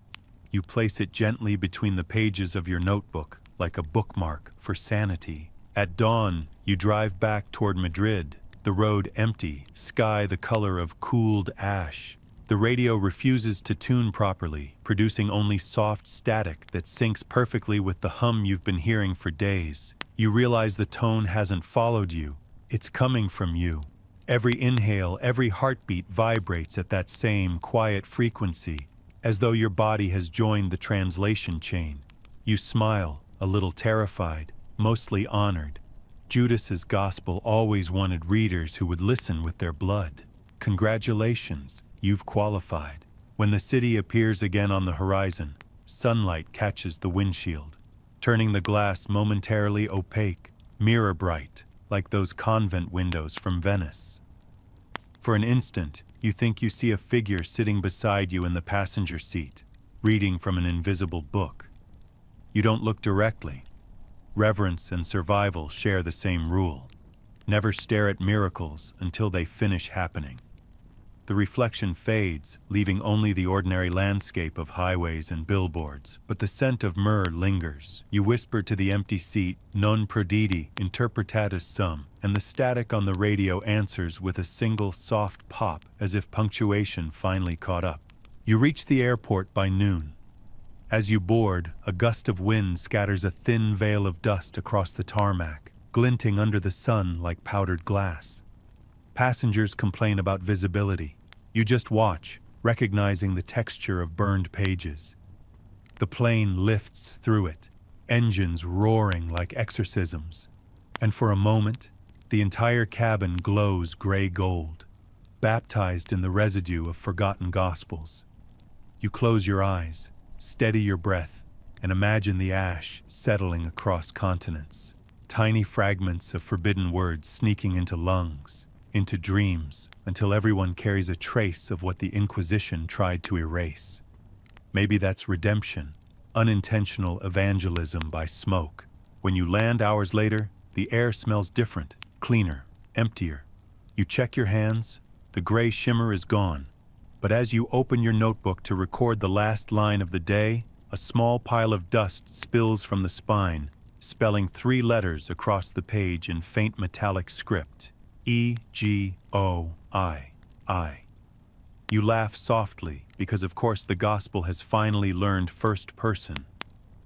You place it gently between the pages of your notebook, like a bookmark for sanity. At dawn, you drive back toward Madrid, the road empty, sky the color of cooled ash. The radio refuses to tune properly, producing only soft static that syncs perfectly with the hum you've been hearing for days. You realize the tone hasn't followed you. It's coming from you. Every inhale, every heartbeat vibrates at that same quiet frequency, as though your body has joined the translation chain. You smile, a little terrified, mostly honored. Judas's gospel always wanted readers who would listen with their blood. Congratulations, you've qualified. When the city appears again on the horizon, sunlight catches the windshield, turning the glass momentarily opaque, mirror bright, like those convent windows from Venice. For an instant, you think you see a figure sitting beside you in the passenger seat, reading from an invisible book. You don't look directly. Reverence and survival share the same rule. Never stare at miracles until they finish happening. The reflection fades, leaving only the ordinary landscape of highways and billboards, but the scent of myrrh lingers. You whisper to the empty seat, "Non prodidi, interpretatus sum," and the static on the radio answers with a single soft pop, as if punctuation finally caught up. You reach the airport by noon. As you board, a gust of wind scatters a thin veil of dust across the tarmac, glinting under the sun like powdered glass. Passengers complain about visibility. You just watch, recognizing the texture of burned pages. The plane lifts through it, engines roaring like exorcisms. And for a moment, the entire cabin glows gray gold, baptized in the residue of forgotten gospels. You close your eyes, steady your breath, and imagine the ash settling across continents. Tiny fragments of forbidden words sneaking into lungs, into dreams, until everyone carries a trace of what the Inquisition tried to erase. Maybe that's redemption, unintentional evangelism by smoke. When you land hours later, the air smells different, cleaner, emptier. You check your hands, the gray shimmer is gone. But as you open your notebook to record the last line of the day, a small pile of dust spills from the spine, spelling 3 letters across the page in faint metallic script. E-G-O-I-I. You laugh softly because of course the gospel has finally learned first person.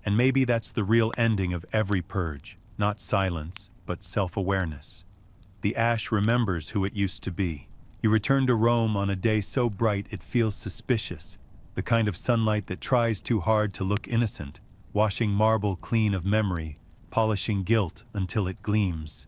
And maybe that's the real ending of every purge, not silence, but self-awareness. The ash remembers who it used to be. You return to Rome on a day so bright it feels suspicious, the kind of sunlight that tries too hard to look innocent, washing marble clean of memory, polishing guilt until it gleams.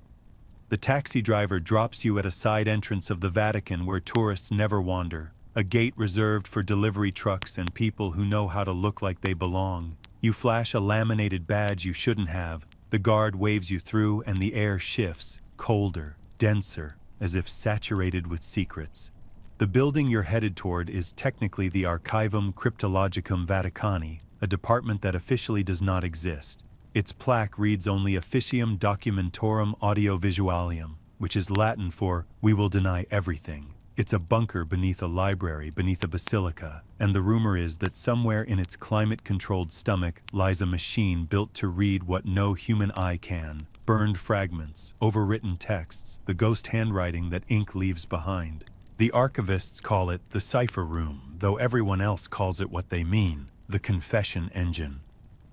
The taxi driver drops you at a side entrance of the Vatican where tourists never wander, a gate reserved for delivery trucks and people who know how to look like they belong. You flash a laminated badge you shouldn't have, the guard waves you through and the air shifts, colder, denser, as if saturated with secrets. The building you're headed toward is technically the Archivum Cryptologicum Vaticani, a department that officially does not exist. Its plaque reads only Officium Documentorum Audiovisualium, which is Latin for "we will deny everything." It's a bunker beneath a library, beneath a basilica, and the rumor is that somewhere in its climate-controlled stomach lies a machine built to read what no human eye can: burned fragments, overwritten texts, the ghost handwriting that ink leaves behind. The archivists call it the cipher room, though everyone else calls it what they mean: the confession engine.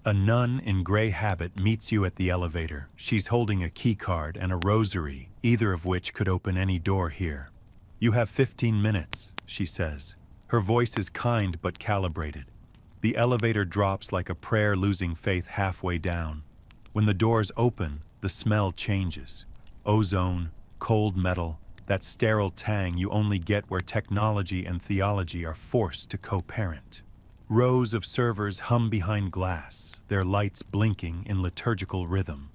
A nun in gray habit meets you at the elevator. She's holding a key card and a rosary, either of which could open any door here. "You have 15 minutes, she says. Her voice is kind but calibrated. The elevator drops like a prayer losing faith halfway down. When the doors open, the smell changes. Ozone, cold metal, that sterile tang you only get where technology and theology are forced to co-parent. Rows of servers hum behind glass, their lights blinking in liturgical rhythm.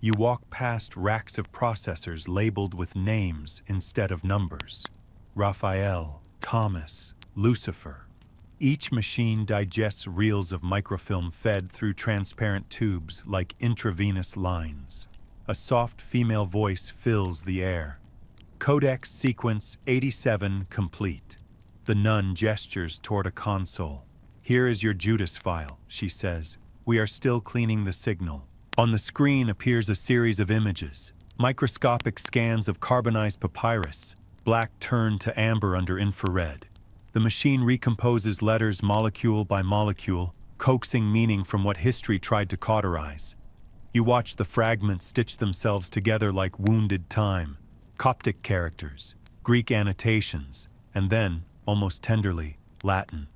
You walk past racks of processors labeled with names instead of numbers. Raphael, Thomas, Lucifer. Each machine digests reels of microfilm fed through transparent tubes like intravenous lines. A soft female voice fills the air. Codex sequence 87 complete. The nun gestures toward a console. "Here is your Judas file," she says. "We are still cleaning the signal." On the screen appears a series of images, microscopic scans of carbonized papyrus, black turned to amber under infrared. The machine recomposes letters molecule by molecule, coaxing meaning from what history tried to cauterize. You watch the fragments stitch themselves together like wounded time, Coptic characters, Greek annotations, and then, almost tenderly, Latin.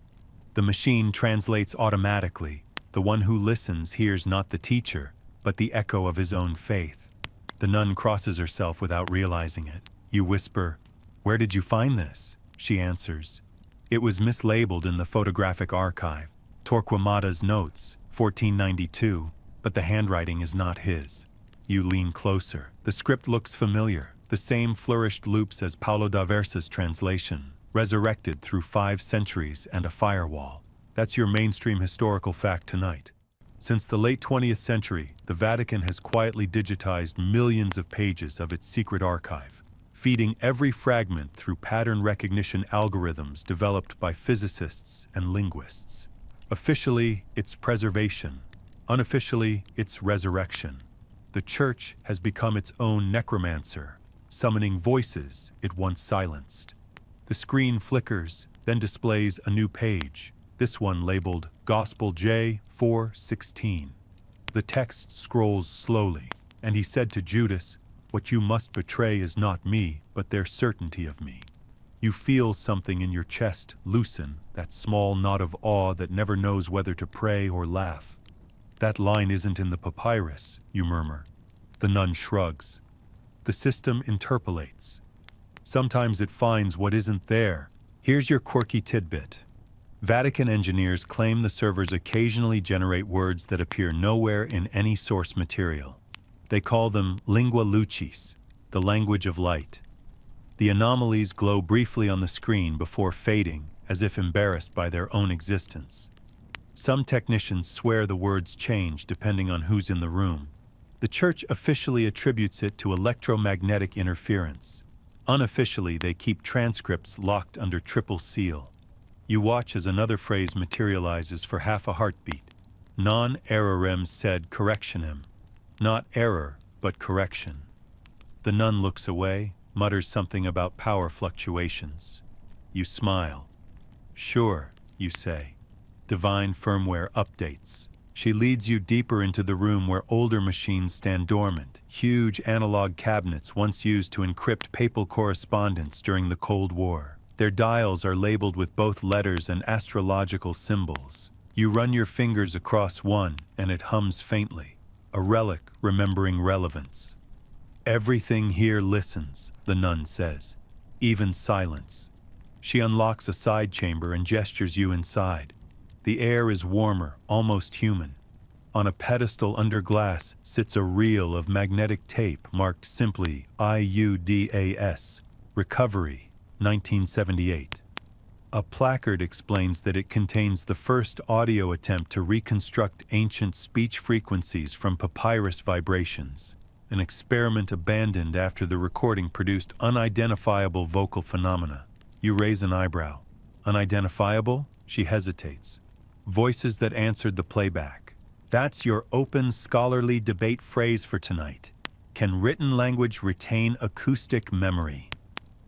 The machine translates automatically. The one who listens hears not the teacher, but the echo of his own faith. The nun crosses herself without realizing it. You whisper, "Where did you find this?" She answers, "It was mislabeled in the photographic archive. Torquemada's notes, 1492, but the handwriting is not his." You lean closer. The script looks familiar, the same flourished loops as Paulo da Versa's translation, resurrected through 5 centuries and a firewall. That's your mainstream historical fact tonight. Since the late 20th century, the Vatican has quietly digitized millions of pages of its secret archive, feeding every fragment through pattern recognition algorithms developed by physicists and linguists. Officially, it's preservation. Unofficially, it's resurrection. The Church has become its own necromancer, summoning voices it once silenced. The screen flickers, then displays a new page, this one labeled Gospel J 4:16. The text scrolls slowly, and he said to Judas, "What you must betray is not me, but their certainty of me." You feel something in your chest loosen, that small knot of awe that never knows whether to pray or laugh. "That line isn't in the papyrus," you murmur. The nun shrugs. The system interpolates. Sometimes it finds what isn't there. Here's your quirky tidbit. Vatican engineers claim the servers occasionally generate words that appear nowhere in any source material. They call them lingua lucis, the language of light. The anomalies glow briefly on the screen before fading, as if embarrassed by their own existence. Some technicians swear the words change depending on who's in the room. The Church officially attributes it to electromagnetic interference. Unofficially, they keep transcripts locked under triple seal. You watch as another phrase materializes for half a heartbeat. Non errorem sed correctionem. Not error, but correction. The nun looks away, mutters something about power fluctuations. You smile. Sure, you say. Divine firmware updates. She leads you deeper into the room where older machines stand dormant, huge analog cabinets once used to encrypt papal correspondence during the Cold War. Their dials are labeled with both letters and astrological symbols. You run your fingers across one, and it hums faintly, a relic remembering relevance. Everything here listens, the nun says, even silence. She unlocks a side chamber and gestures you inside. The air is warmer, almost human. On a pedestal under glass sits a reel of magnetic tape marked simply IUDAS, Recovery, 1978. A placard explains that it contains the first audio attempt to reconstruct ancient speech frequencies from papyrus vibrations, an experiment abandoned after the recording produced unidentifiable vocal phenomena. You raise an eyebrow. Unidentifiable? She hesitates. Voices that answered the playback. That's your open scholarly debate phrase for tonight. Can written language retain acoustic memory?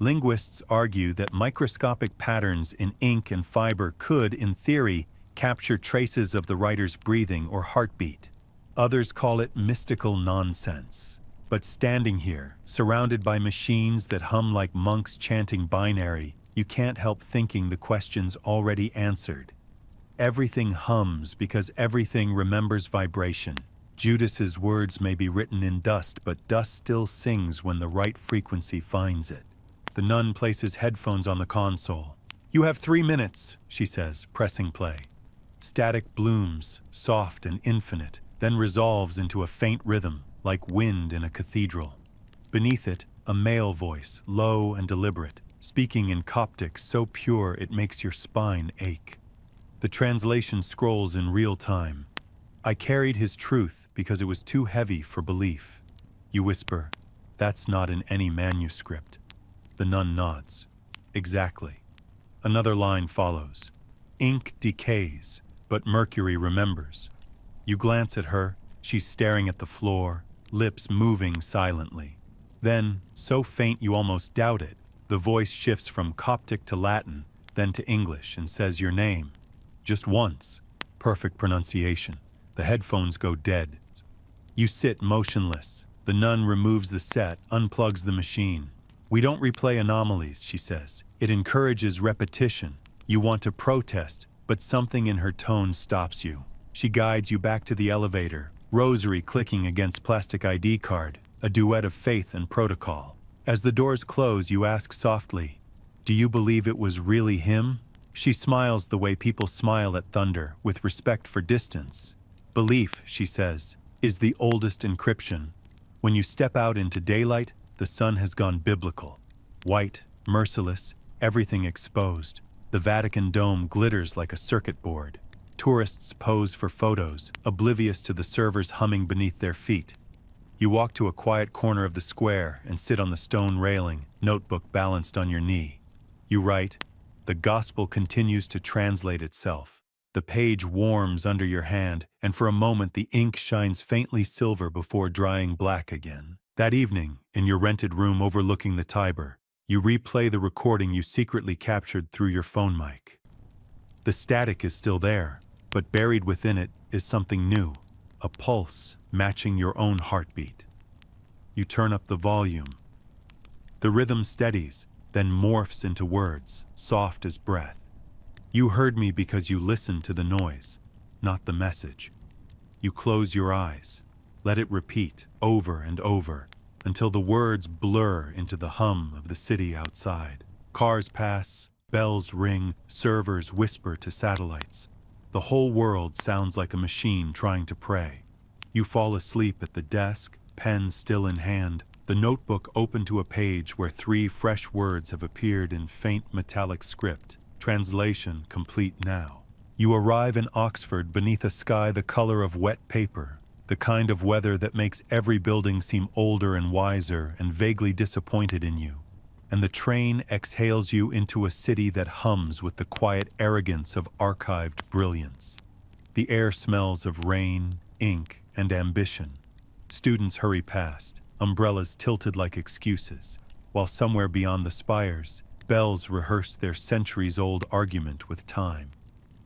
Linguists argue that microscopic patterns in ink and fiber could, in theory, capture traces of the writer's breathing or heartbeat. Others call it mystical nonsense. But standing here, surrounded by machines that hum like monks chanting binary, you can't help thinking the question's already answered. Everything hums because everything remembers vibration. Judas's words may be written in dust, but dust still sings when the right frequency finds it. The nun places headphones on the console. You have 3 minutes, she says, pressing play. Static blooms, soft and infinite, then resolves into a faint rhythm, like wind in a cathedral. Beneath it, a male voice, low and deliberate, speaking in Coptic so pure it makes your spine ache. The translation scrolls in real time. I carried his truth because it was too heavy for belief. You whisper, that's not in any manuscript. The nun nods. Exactly. Another line follows. Ink decays, but mercury remembers. You glance at her. She's staring at the floor, lips moving silently. Then, so faint you almost doubt it, the voice shifts from Coptic to Latin, then to English, and says your name. Just once. Perfect pronunciation. The headphones go dead. You sit motionless. The nun removes the set, unplugs the machine. We don't replay anomalies, she says. It encourages repetition. You want to protest, but something in her tone stops you. She guides you back to the elevator, rosary clicking against plastic ID card, a duet of faith and protocol. As the doors close, you ask softly, do you believe it was really him? She smiles the way people smile at thunder, with respect for distance. Belief, she says, is the oldest encryption. When you step out into daylight, the sun has gone biblical. White, merciless, everything exposed. The Vatican dome glitters like a circuit board. Tourists pose for photos, oblivious to the servers humming beneath their feet. You walk to a quiet corner of the square and sit on the stone railing, notebook balanced on your knee. You write, the gospel continues to translate itself. The page warms under your hand, and for a moment the ink shines faintly silver before drying black again. That evening, in your rented room overlooking the Tiber, you replay the recording you secretly captured through your phone mic. The static is still there, but buried within it is something new, a pulse matching your own heartbeat. You turn up the volume. The rhythm steadies, then morphs into words, soft as breath. You heard me because you listened to the noise, not the message. You close your eyes. Let it repeat over and over until the words blur into the hum of the city outside. Cars pass, Bells ring, servers whisper to satellites. The whole world sounds like a machine trying to pray. You fall asleep at the desk, pen still in hand, the notebook open to a page where 3 fresh words have appeared in faint metallic script. Translation complete now. You arrive in Oxford beneath a sky the color of wet paper, the kind of weather that makes every building seem older and wiser and vaguely disappointed in you. And the train exhales you into a city that hums with the quiet arrogance of archived brilliance. The air smells of rain, ink, and ambition. Students hurry past, umbrellas tilted like excuses, while somewhere beyond the spires, bells rehearse their centuries-old argument with time.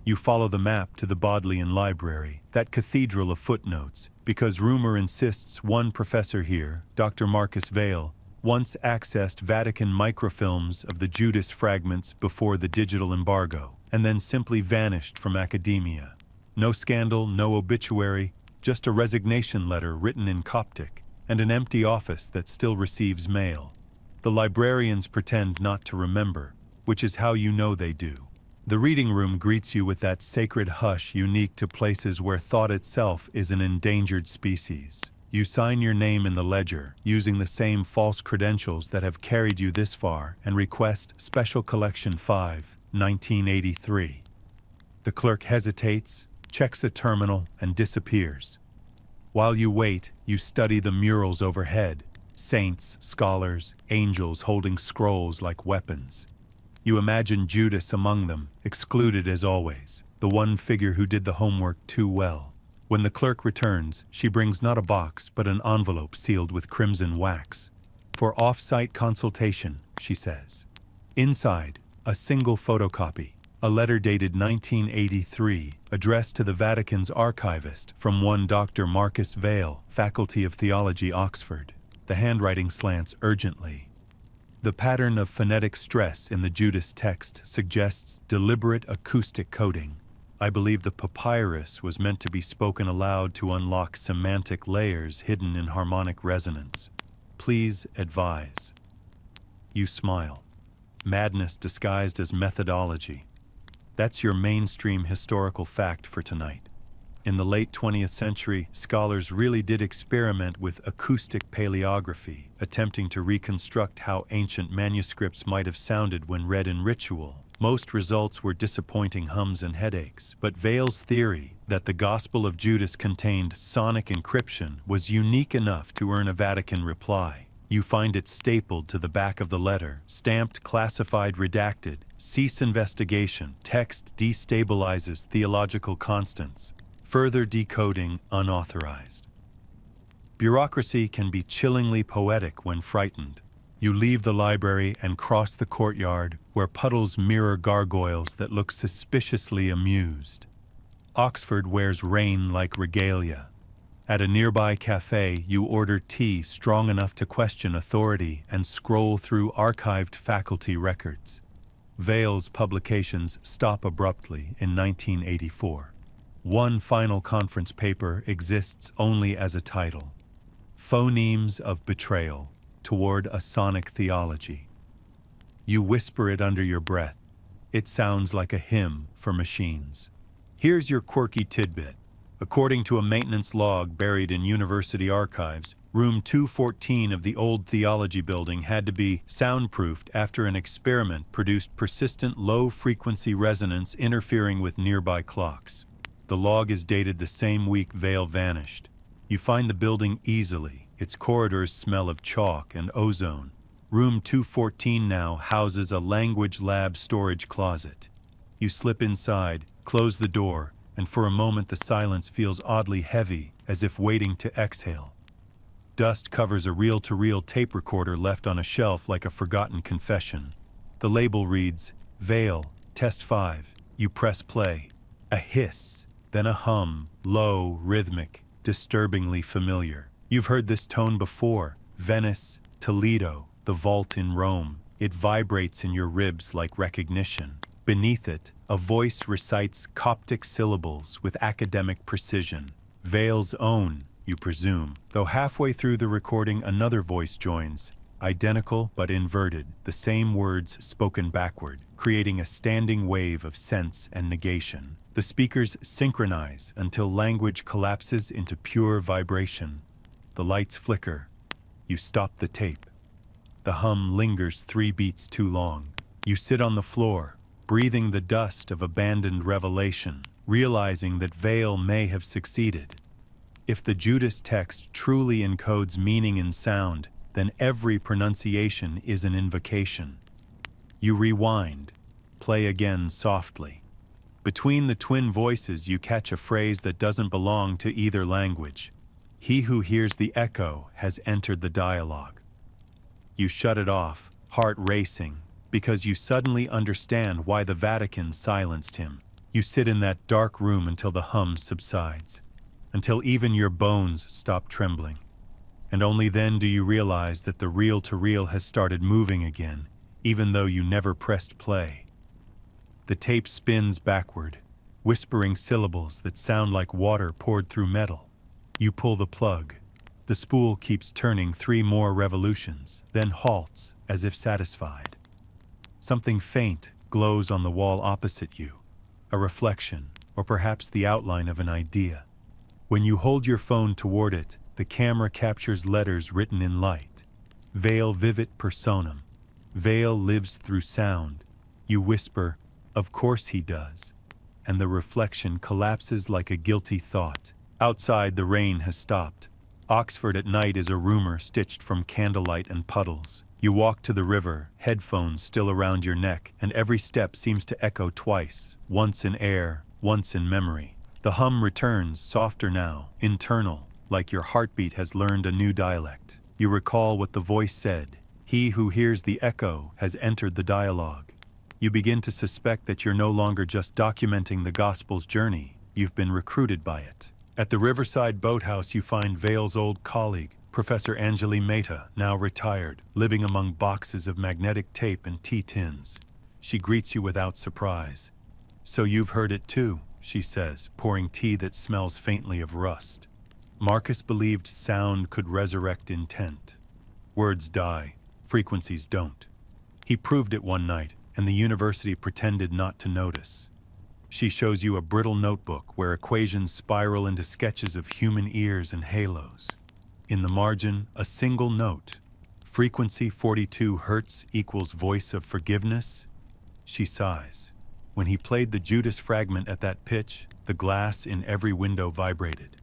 You follow the map to the Bodleian Library, that cathedral of footnotes, because rumor insists one professor here, Dr. Marcus Vale, once accessed Vatican microfilms of the Judas fragments before the digital embargo, and then simply vanished from academia. No scandal, no obituary, just a resignation letter written in Coptic, and an empty office that still receives mail. The librarians pretend not to remember, which is how you know they do. The reading room greets you with that sacred hush unique to places where thought itself is an endangered species. You sign your name in the ledger, using the same false credentials that have carried you this far, and request Special Collection 5, 1983. The clerk hesitates, checks a terminal, and disappears. While you wait, you study the murals overhead, saints, scholars, angels holding scrolls like weapons. You imagine Judas among them, excluded as always, the one figure who did the homework too well. When the clerk returns, she brings not a box, but an envelope sealed with crimson wax. For off-site consultation, she says. Inside, a single photocopy, a letter dated 1983, addressed to the Vatican's archivist from one Dr. Marcus Vale, Faculty of Theology, Oxford. The handwriting slants urgently. The pattern of phonetic stress in the Judas text suggests deliberate acoustic coding. I believe the papyrus was meant to be spoken aloud to unlock semantic layers hidden in harmonic resonance. Please advise. You smile. Madness disguised as methodology. That's your mainstream historical fact for tonight. In the late 20th century, scholars really did experiment with acoustic paleography, attempting to reconstruct how ancient manuscripts might have sounded when read in ritual. Most results were disappointing hums and headaches, but Vale's theory that the Gospel of Judas contained sonic encryption was unique enough to earn a Vatican reply. You find it stapled to the back of the letter, stamped classified redacted, cease investigation, text destabilizes theological constants. Further decoding unauthorized. Bureaucracy can be chillingly poetic when frightened. You leave the library and cross the courtyard where puddles mirror gargoyles that look suspiciously amused. Oxford wears rain like regalia. At a nearby cafe, you order tea strong enough to question authority and scroll through archived faculty records. Vale's publications stop abruptly in 1984. One final conference paper exists only as a title. Phonemes of Betrayal Toward a Sonic Theology. You whisper it under your breath. It sounds like a hymn for machines. Here's your quirky tidbit. According to a maintenance log buried in university archives, room 214 of the old theology building had to be soundproofed after an experiment produced persistent low-frequency resonance interfering with nearby clocks. The log is dated the same week Vale vanished. You find the building easily. Its corridors smell of chalk and ozone. Room 214 now houses a language lab storage closet. You slip inside, close the door, and for a moment the silence feels oddly heavy, as if waiting to exhale. Dust covers a reel-to-reel tape recorder left on a shelf like a forgotten confession. The label reads, Vale, Test 5. You press play. A hiss. Then a hum, low, rhythmic, disturbingly familiar. You've heard this tone before. Venice, Toledo, the vault in Rome. It vibrates in your ribs like recognition. Beneath it, a voice recites Coptic syllables with academic precision. Vale's own, you presume. Though halfway through the recording another voice joins. identical but inverted, the same words spoken backward, creating a standing wave of sense and negation. The speakers synchronize until language collapses into pure vibration. The lights flicker. You stop the tape. The hum lingers 3 beats too long. You sit on the floor, breathing the dust of abandoned revelation, realizing that veil may have succeeded. If the Judas text truly encodes meaning in sound, then every pronunciation is an invocation. You rewind, play again softly. Between the twin voices you catch a phrase that doesn't belong to either language. He who hears the echo has entered the dialogue. You shut it off, heart racing, because you suddenly understand why the Vatican silenced him. You sit in that dark room until the hum subsides, until even your bones stop trembling. And only then do you realize that the reel-to-reel has started moving again, even though you never pressed play. The tape spins backward, whispering syllables that sound like water poured through metal. You pull the plug. The spool keeps turning 3 more revolutions, then halts as if satisfied. Something faint glows on the wall opposite you, a reflection, or perhaps the outline of an idea. When you hold your phone toward it, the camera captures letters written in light. Veil vivit personam. Veil lives through sound. You whisper, "Of course he does." And the reflection collapses like a guilty thought. Outside, the rain has stopped. Oxford at night is a rumor stitched from candlelight and puddles. You walk to the river, headphones still around your neck, and every step seems to echo twice, once in air, once in memory. The hum returns, softer now, internal, like your heartbeat has learned a new dialect. You recall what the voice said. He who hears the echo has entered the dialogue. You begin to suspect that you're no longer just documenting the gospel's journey, you've been recruited by it. At the Riverside Boathouse you find Vale's old colleague, Professor Angeli Mehta, now retired, living among boxes of magnetic tape and tea tins. She greets you without surprise. "So you've heard it too," she says, pouring tea that smells faintly of rust. Marcus believed sound could resurrect intent. Words die, frequencies don't. He proved it one night, and the university pretended not to notice. She shows you a brittle notebook where equations spiral into sketches of human ears and halos. In the margin, a single note. Frequency 42 Hertz equals voice of forgiveness. She sighs. When he played the Judas fragment at that pitch, the glass in every window vibrated.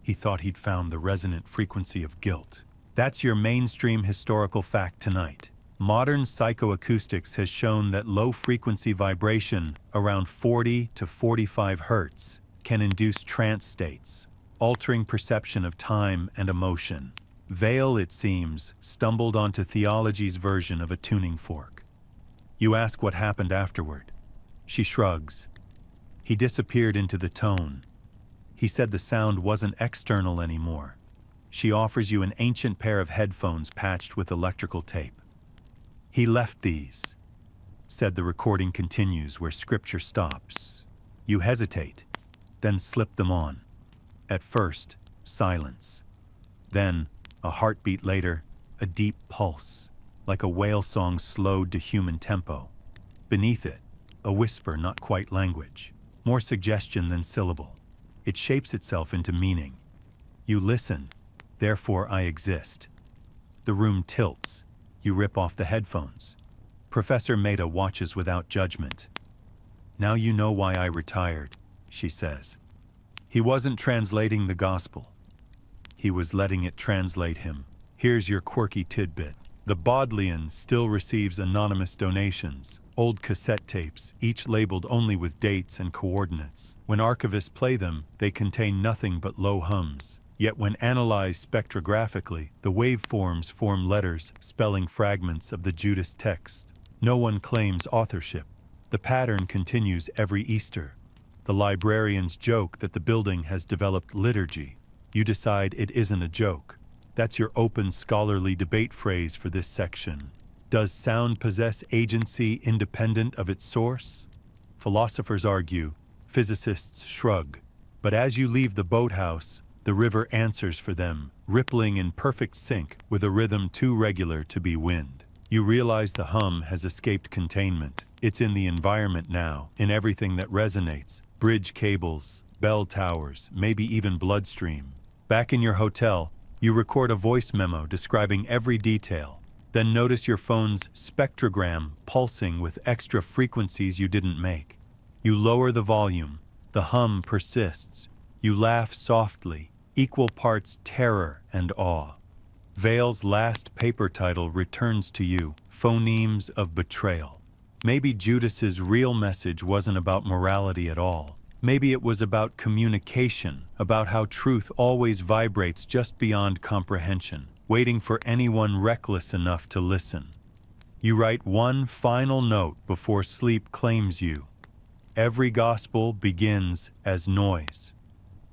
He thought he'd found the resonant frequency of guilt. That's your mainstream historical fact tonight. Modern psychoacoustics has shown that low-frequency vibration, around 40 to 45 Hertz, can induce trance states, altering perception of time and emotion. Vale, it seems, stumbled onto theology's version of a tuning fork. You ask what happened afterward. She shrugs. He disappeared into the tone. He said the sound wasn't external anymore. She offers you an ancient pair of headphones patched with electrical tape. "He left these," said the recording continues where scripture stops. You hesitate, then slip them on. At first, silence. Then, a heartbeat later, a deep pulse, like a whale song slowed to human tempo. Beneath it, a whisper not quite language, more suggestion than syllable. It shapes itself into meaning. You listen, therefore I exist. The room tilts. You rip off the headphones. Professor Mehta watches without judgment. "Now you know why I retired," she says. He wasn't translating the gospel. He was letting it translate him. Here's your quirky tidbit. The Bodleian still receives anonymous donations, old cassette tapes, each labeled only with dates and coordinates. When archivists play them, they contain nothing but low hums. Yet when analyzed spectrographically, the waveforms form letters spelling fragments of the Judas text. No one claims authorship. The pattern continues every Easter. The librarians joke that the building has developed liturgy. You decide it isn't a joke. That's your open scholarly debate phrase for this section. Does sound possess agency independent of its source? Philosophers argue, physicists shrug. But as you leave the boathouse, The river answers for them, rippling in perfect sync with a rhythm too regular to be wind. You realize the hum has escaped containment. It's in the environment now, in everything that resonates. Bridge cables, bell towers, maybe even bloodstream. Back in your hotel, you record a voice memo describing every detail. Then notice your phone's spectrogram pulsing with extra frequencies you didn't make. You lower the volume. The hum persists. You laugh softly, equal parts terror and awe. Vale's last paper title returns to you, Phonemes of Betrayal. Maybe Judas's real message wasn't about morality at all. Maybe it was about communication, about how truth always vibrates just beyond comprehension, waiting for anyone reckless enough to listen. You write one final note before sleep claims you. Every gospel begins as noise.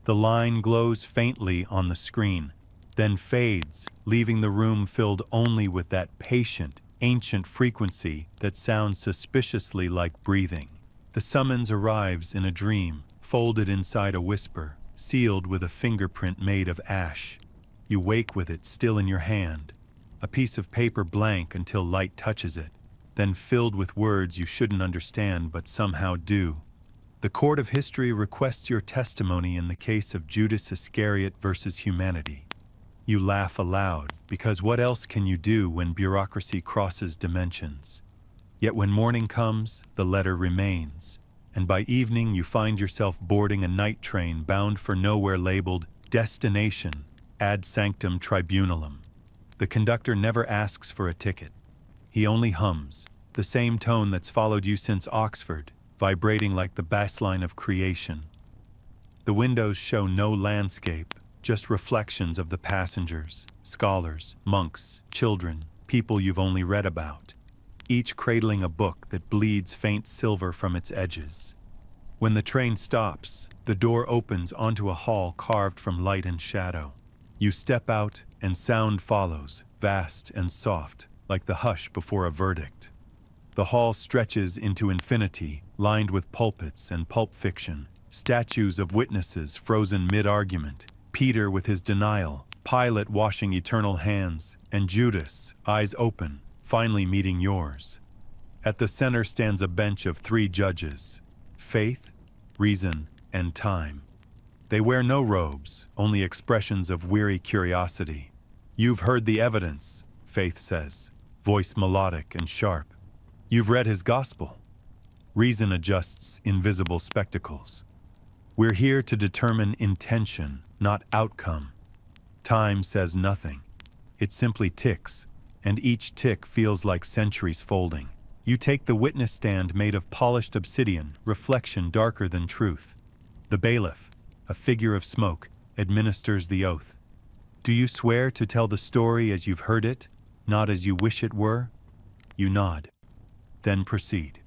The line glows faintly on the screen, then fades, leaving the room filled only with that patient, ancient frequency that sounds suspiciously like breathing. The summons arrives in a dream, folded inside a whisper, sealed with a fingerprint made of ash. You wake with it still in your hand, a piece of paper blank until light touches it, then filled with words you shouldn't understand but somehow do. The court of history requests your testimony in the case of Judas Iscariot versus humanity. You laugh aloud, because what else can you do when bureaucracy crosses dimensions? Yet when morning comes, the letter remains, and by evening you find yourself boarding a night train bound for nowhere labeled Destination Ad Sanctum Tribunalum. The conductor never asks for a ticket. He only hums, the same tone that's followed you since Oxford, vibrating like the bassline of creation. The windows show no landscape, just reflections of the passengers, scholars, monks, children, people you've only read about, each cradling a book that bleeds faint silver from its edges. When the train stops, the door opens onto a hall carved from light and shadow. You step out, and sound follows, vast and soft, like the hush before a verdict. The hall stretches into infinity, lined with pulpits and pulp fiction, statues of witnesses frozen mid-argument, Peter with his denial, Pilate washing eternal hands, and Judas, eyes open, finally meeting yours. At the center stands a bench of 3 judges: faith, reason, and time. They wear no robes, only expressions of weary curiosity. You've heard the evidence, faith says, voice melodic and sharp. You've read his gospel. Reason adjusts invisible spectacles. We're here to determine intention, not outcome. Time says nothing. It simply ticks, and each tick feels like centuries folding. You take the witness stand made of polished obsidian, reflection darker than truth. The bailiff, a figure of smoke, administers the oath. Do you swear to tell the story as you've heard it, not as you wish it were? You nod. Then proceed.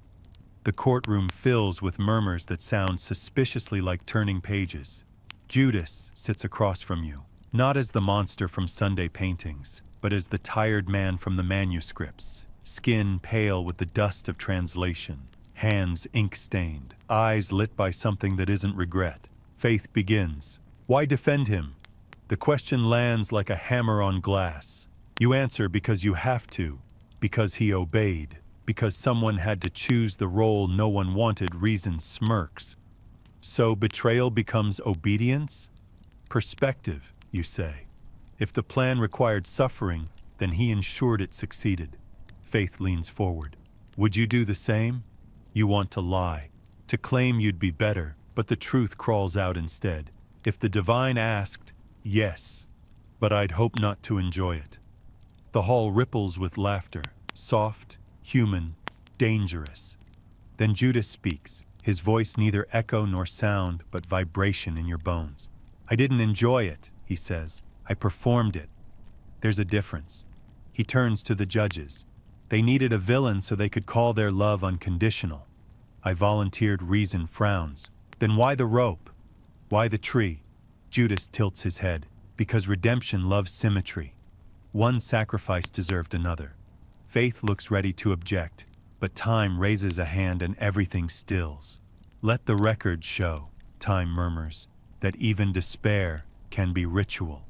The courtroom fills with murmurs that sound suspiciously like turning pages. Judas sits across from you, not as the monster from Sunday paintings, but as the tired man from the manuscripts, skin pale with the dust of translation, hands ink-stained, eyes lit by something that isn't regret. Faith begins. Why defend him? The question lands like a hammer on glass. You answer because you have to, because he obeyed, because someone had to choose the role no one wanted. Reason smirks. So betrayal becomes obedience? Perspective, you say. If the plan required suffering, then he ensured it succeeded. Faith leans forward. Would you do the same? You want to lie, to claim you'd be better, but the truth crawls out instead. If the divine asked, yes, but I'd hope not to enjoy it. The hall ripples with laughter, soft, human, dangerous. Then Judas speaks, his voice neither echo nor sound, but vibration in your bones. I didn't enjoy it, he says. I performed it. There's a difference. He turns to the judges. They needed a villain so they could call their love unconditional. I volunteered. Reason frowns. Then why the rope? Why the tree? Judas tilts his head. Because redemption loves symmetry. One sacrifice deserved another. Faith looks ready to object, but time raises a hand and everything stills. Let the record show, time murmurs, that even despair, can be ritual.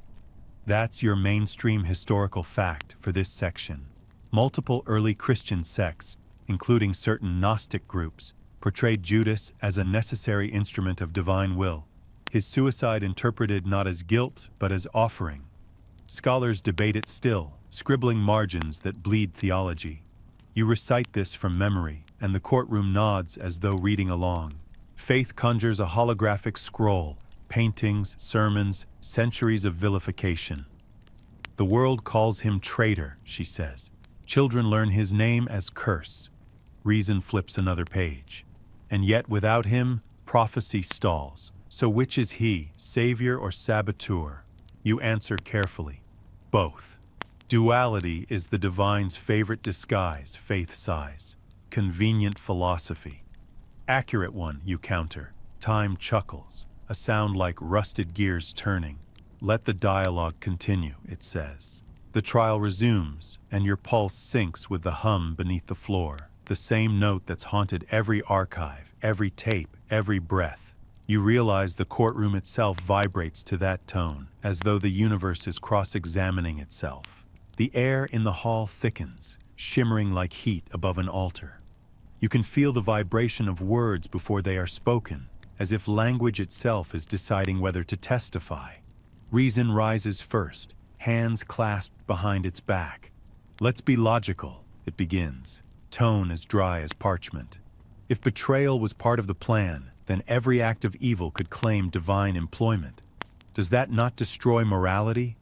That's your mainstream historical fact for this section. Multiple early Christian sects, including certain Gnostic groups, portrayed Judas as a necessary instrument of divine will, his suicide interpreted not as guilt but as offering. Scholars debate it still, scribbling margins that bleed theology. You recite this from memory, and the courtroom nods as though reading along. Faith conjures a holographic scroll, paintings, sermons, centuries of vilification. The world calls him traitor, she says. Children learn his name as curse. Reason flips another page. And yet without him, prophecy stalls. So which is he, savior or saboteur? You answer carefully. Both. Duality is the divine's favorite disguise, faith sighs. Convenient philosophy. Accurate one, you counter. Time chuckles, a sound like rusted gears turning. Let the dialogue continue, it says. The trial resumes, and your pulse sinks with the hum beneath the floor, the same note that's haunted every archive, every tape, every breath. You realize the courtroom itself vibrates to that tone, as though the universe is cross-examining itself. The air in the hall thickens, shimmering like heat above an altar. You can feel the vibration of words before they are spoken, as if language itself is deciding whether to testify. Reason rises first, hands clasped behind its back. Let's be logical, it begins, tone as dry as parchment. If betrayal was part of the plan, then every act of evil could claim divine employment. Does that not destroy morality?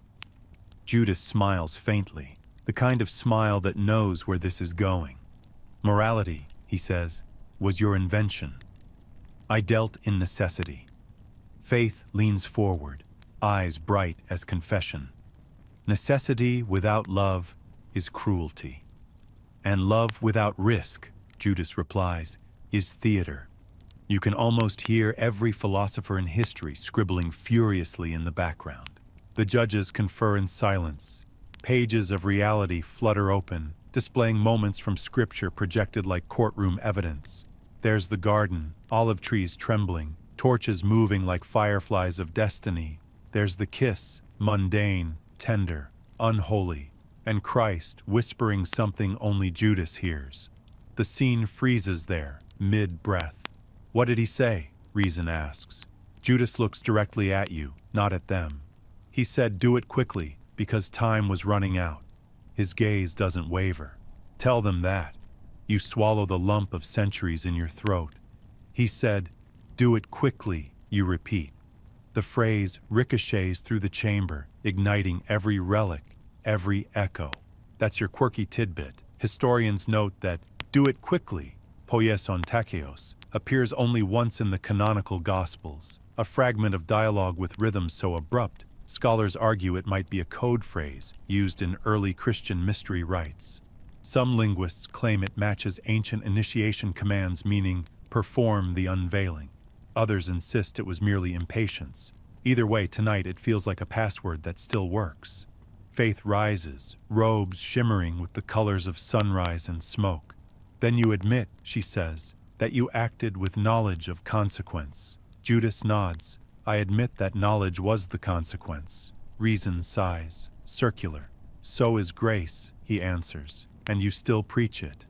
Judas smiles faintly, the kind of smile that knows where this is going. Morality, he says, was your invention. I dealt in necessity. Faith leans forward, eyes bright as confession. Necessity without love is cruelty. And love without risk, Judas replies, is theater. You can almost hear every philosopher in history scribbling furiously in the background. The judges confer in silence. Pages of reality flutter open, displaying moments from scripture projected like courtroom evidence. There's the garden, olive trees trembling, torches moving like fireflies of destiny. There's the kiss, mundane, tender, unholy, and Christ whispering something only Judas hears. The scene freezes there, mid-breath. What did he say? Reason asks. Judas looks directly at you, not at them. He said, do it quickly, because time was running out. His gaze doesn't waver. Tell them that. You swallow the lump of centuries in your throat. He said, do it quickly, you repeat. The phrase ricochets through the chamber, igniting every relic, every echo. That's your quirky tidbit. Historians note that do it quickly, poieson takeos, appears only once in the canonical Gospels, a fragment of dialogue with rhythm so abrupt, scholars argue it might be a code phrase used in early Christian mystery rites. Some linguists claim it matches ancient initiation commands meaning, perform the unveiling. Others insist it was merely impatience. Either way, tonight it feels like a password that still works. Faith rises, robes shimmering with the colors of sunrise and smoke. Then you admit, she says, that you acted with knowledge of consequence. Judas nods. I admit that knowledge was the consequence. Reason sighs, circular. So is grace, he answers, and you still preach it.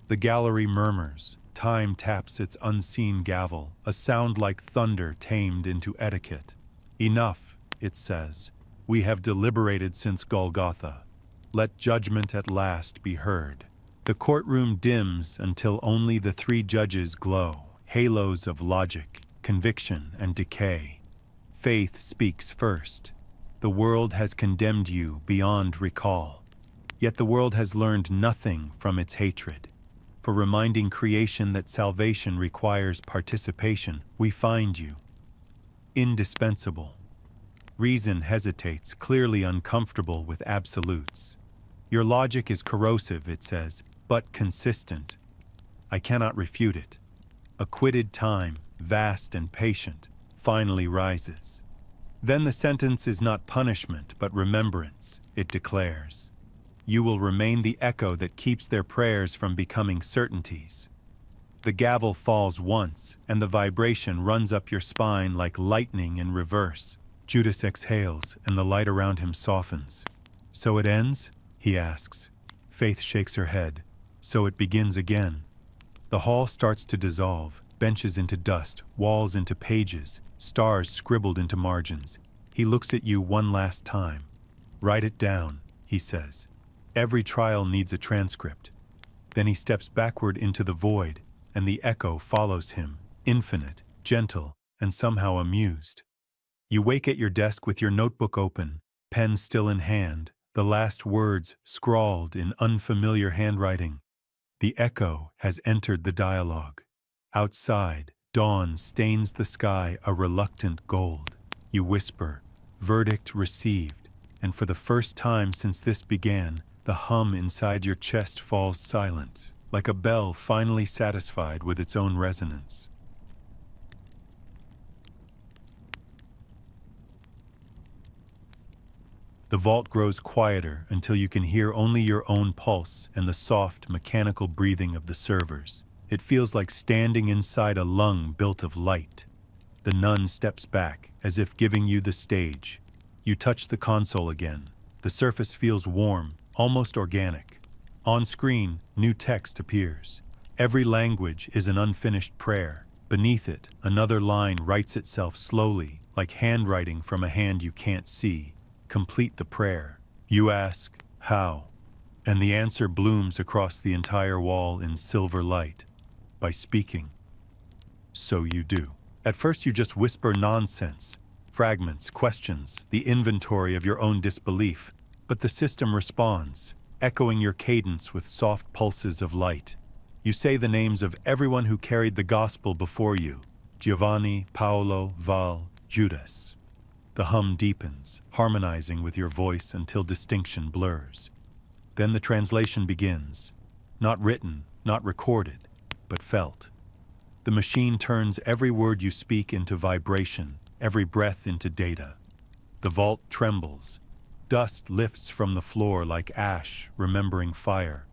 The gallery murmurs. Time taps its unseen gavel, a sound like thunder tamed into etiquette. Enough, it says. We have deliberated since Golgotha. Let judgment at last be heard. The courtroom dims until only the three judges glow, halos of logic, conviction, and decay. Faith speaks first. The world has condemned you beyond recall. Yet the world has learned nothing from its hatred. For reminding creation that salvation requires participation, we find you indispensable. Reason hesitates, clearly uncomfortable with absolutes. Your logic is corrosive, it says, but consistent. I cannot refute it. Acquitted time, vast and patient, finally rises. Then the sentence is not punishment, but remembrance, it declares. You will remain the echo that keeps their prayers from becoming certainties. The gavel falls once, and the vibration runs up your spine like lightning in reverse. Judas exhales, and the light around him softens. So it ends? He asks. Faith shakes her head. So it begins again. The hall starts to dissolve, benches into dust, walls into pages, stars scribbled into margins. He looks at you one last time. Write it down, he says. Every trial needs a transcript. Then he steps backward into the void, and the echo follows him, infinite, gentle, and somehow amused. You wake at your desk with your notebook open, pen still in hand, the last words scrawled in unfamiliar handwriting. The echo has entered the dialogue. Outside, dawn stains the sky a reluctant gold. You whisper, verdict received, and for the first time since this began, the hum inside your chest falls silent, like a bell finally satisfied with its own resonance. The vault grows quieter until you can hear only your own pulse and the soft, mechanical breathing of the servers. It feels like standing inside a lung built of light. The nun steps back, as if giving you the stage. You touch the console again. The surface feels warm, almost organic. On screen, new text appears. Every language is an unfinished prayer. Beneath it, another line writes itself slowly, like handwriting from a hand you can't see. Complete the prayer. You ask, how? And the answer blooms across the entire wall in silver light. By speaking. So you do. At first you just whisper nonsense, fragments, questions, the inventory of your own disbelief. But the system responds, echoing your cadence with soft pulses of light. You say the names of everyone who carried the gospel before you. Giovanni, Paolo, Val, Judas. The hum deepens, harmonizing with your voice until distinction blurs. Then the translation begins. Not written, not recorded, but felt. The machine turns every word you speak into vibration, every breath into data. The vault trembles. Dust lifts from the floor like ash, remembering fire.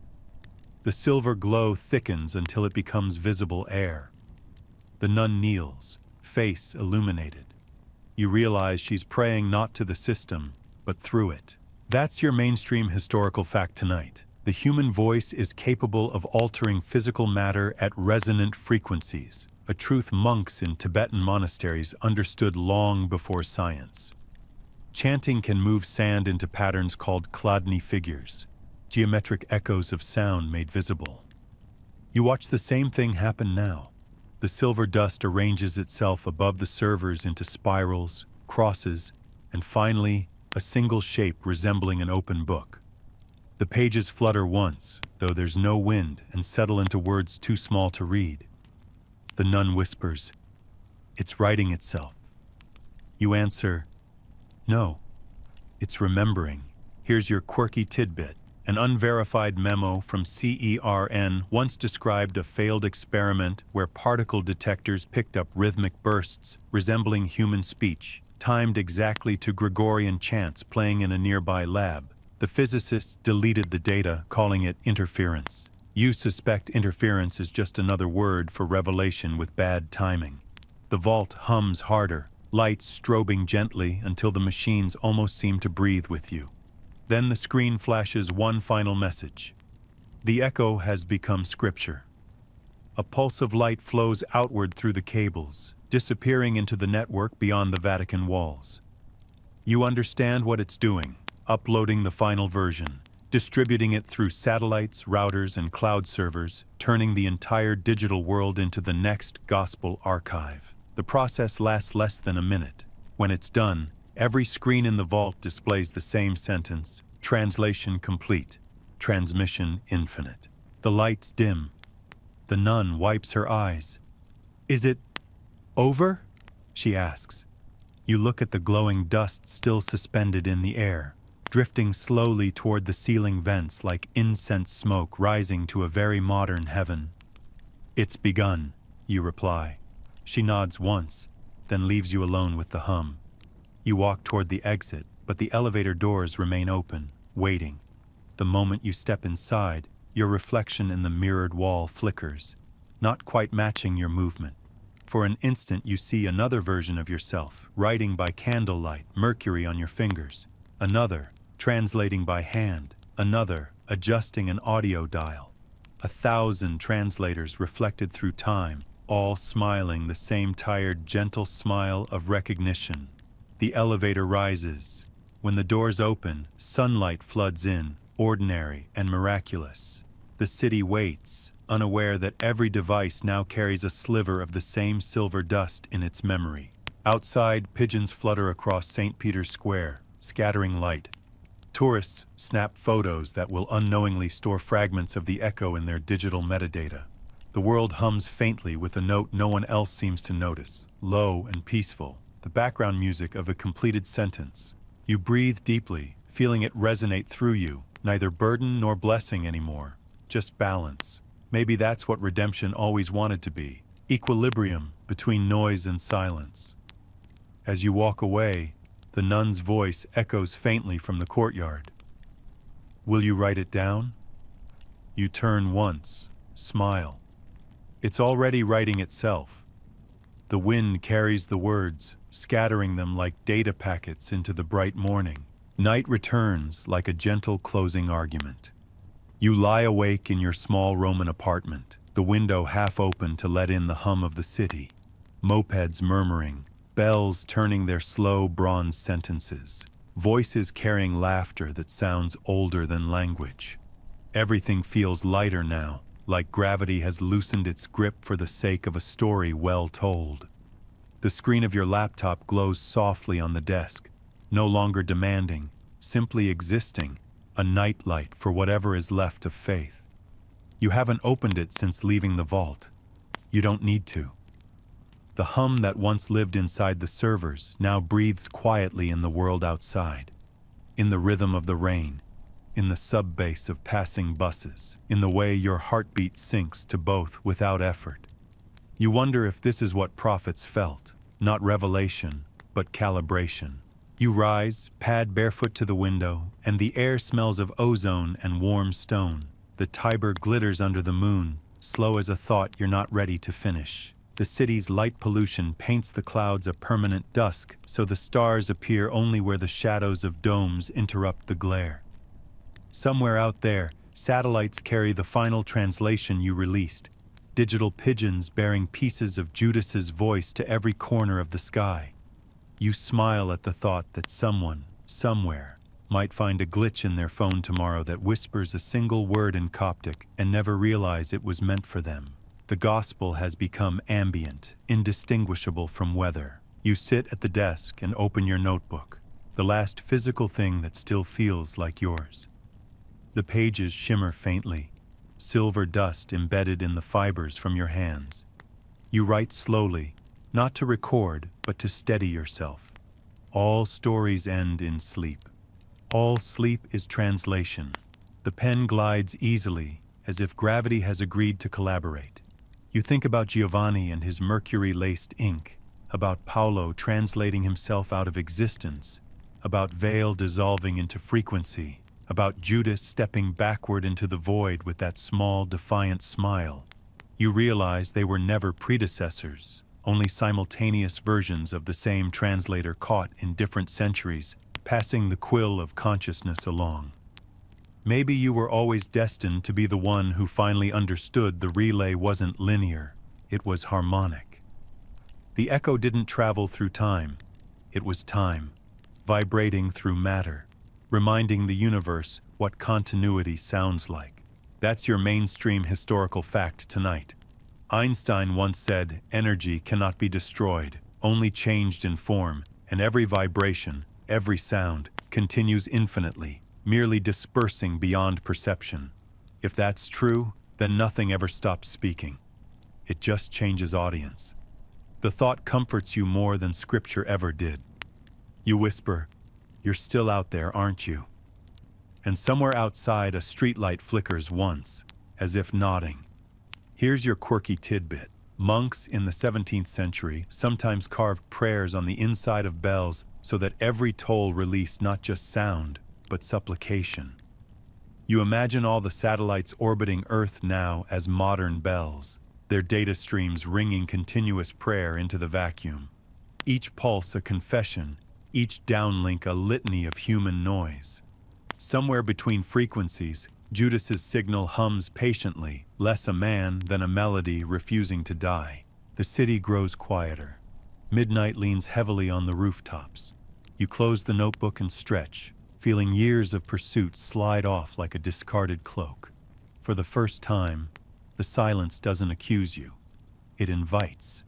The silver glow thickens until it becomes visible air. The nun kneels, face illuminated. You realize she's praying not to the system, but through it. That's your mainstream historical fact tonight. The human voice is capable of altering physical matter at resonant frequencies, a truth monks in Tibetan monasteries understood long before science. Chanting can move sand into patterns called kladni figures, geometric echoes of sound made visible. You watch the same thing happen now. The silver dust arranges itself above the servers into spirals, crosses, and finally, a single shape resembling an open book. The pages flutter once, though there's no wind, and settle into words too small to read. The nun whispers, "It's writing itself." You answer, "No, it's remembering." Here's your quirky tidbit. An unverified memo from CERN once described a failed experiment where particle detectors picked up rhythmic bursts resembling human speech, timed exactly to Gregorian chants playing in a nearby lab. The physicists deleted the data, calling it interference. You suspect interference is just another word for revelation with bad timing. The vault hums harder, lights strobing gently until the machines almost seem to breathe with you. Then the screen flashes one final message. The echo has become scripture. A pulse of light flows outward through the cables, disappearing into the network beyond the Vatican walls. You understand what it's doing, uploading the final version, distributing it through satellites, routers, and cloud servers, turning the entire digital world into the next gospel archive. The process lasts less than a minute. When it's done, every screen in the vault displays the same sentence: translation complete, transmission infinite. The lights dim. The nun wipes her eyes. "Is it over?" she asks. You look at the glowing dust still suspended in the air, drifting slowly toward the ceiling vents like incense smoke rising to a very modern heaven. "It's begun," you reply. She nods once, then leaves you alone with the hum. You walk toward the exit, but the elevator doors remain open, waiting. The moment you step inside, your reflection in the mirrored wall flickers, not quite matching your movement. For an instant you see another version of yourself, writing by candlelight, mercury on your fingers. Another, translating by hand. Another, adjusting an audio dial. 1,000 translators reflected through time, all smiling the same tired, gentle smile of recognition. The elevator rises. When the doors open, sunlight floods in, ordinary and miraculous. The city waits, unaware that every device now carries a sliver of the same silver dust in its memory. Outside, pigeons flutter across St. Peter's Square, scattering light. Tourists snap photos that will unknowingly store fragments of the echo in their digital metadata. The world hums faintly with a note no one else seems to notice, low and peaceful, the background music of a completed sentence. You breathe deeply, feeling it resonate through you, neither burden nor blessing anymore, just balance. Maybe that's what redemption always wanted to be, equilibrium between noise and silence. As you walk away, the nun's voice echoes faintly from the courtyard. Will you write it down? You turn once, smile. It's already writing itself. The wind carries the words, scattering them like data packets into the bright morning. Night returns like a gentle closing argument. You lie awake in your small Roman apartment, the window half open to let in the hum of the city. Mopeds murmuring, bells turning their slow bronze sentences, voices carrying laughter that sounds older than language. Everything feels lighter now, like gravity has loosened its grip for the sake of a story well told. The screen of your laptop glows softly on the desk, no longer demanding, simply existing, a nightlight for whatever is left of faith. You haven't opened it since leaving the vault. You don't need to. The hum that once lived inside the servers now breathes quietly in the world outside, in the rhythm of the rain, in the sub-bass of passing buses, in the way your heartbeat sinks to both without effort. You wonder if this is what prophets felt, not revelation, but calibration. You rise, pad barefoot to the window, and the air smells of ozone and warm stone. The Tiber glitters under the moon, slow as a thought you're not ready to finish. The city's light pollution paints the clouds a permanent dusk, so the stars appear only where the shadows of domes interrupt the glare. Somewhere out there, satellites carry the final translation you released, digital pigeons bearing pieces of Judas's voice to every corner of the sky. You smile at the thought that someone, somewhere, might find a glitch in their phone tomorrow that whispers a single word in Coptic and never realize it was meant for them. The gospel has become ambient, indistinguishable from weather. You sit at the desk and open your notebook, the last physical thing that still feels like yours. The pages shimmer faintly, silver dust embedded in the fibers from your hands. You write slowly, not to record, but to steady yourself. All stories end in sleep. All sleep is translation. The pen glides easily, as if gravity has agreed to collaborate. You think about Giovanni and his mercury-laced ink, about Paolo translating himself out of existence, about veil dissolving into frequency, about Judas stepping backward into the void with that small, defiant smile. You realize they were never predecessors, only simultaneous versions of the same translator caught in different centuries, passing the quill of consciousness along. Maybe you were always destined to be the one who finally understood the relay wasn't linear, it was harmonic. The echo didn't travel through time, it was time, vibrating through matter, reminding the universe what continuity sounds like. That's your mainstream historical fact tonight. Einstein once said, energy cannot be destroyed, only changed in form, and every vibration, every sound, continues infinitely, merely dispersing beyond perception. If that's true, then nothing ever stops speaking. It just changes audience. The thought comforts you more than scripture ever did. You whisper, "You're still out there, aren't you?" And somewhere outside a streetlight flickers once, as if nodding. Here's your quirky tidbit. Monks in the 17th century sometimes carved prayers on the inside of bells so that every toll released not just sound, but supplication. You imagine all the satellites orbiting Earth now as modern bells. their data streams ringing continuous prayer into the vacuum. Each pulse a confession, each downlink a litany of human noise. Somewhere between frequencies, Judas's signal hums patiently, less a man than a melody refusing to die. The city grows quieter. Midnight leans heavily on the rooftops. You close the notebook and stretch, feeling years of pursuit slide off like a discarded cloak. For the first time, the silence doesn't accuse you. It invites.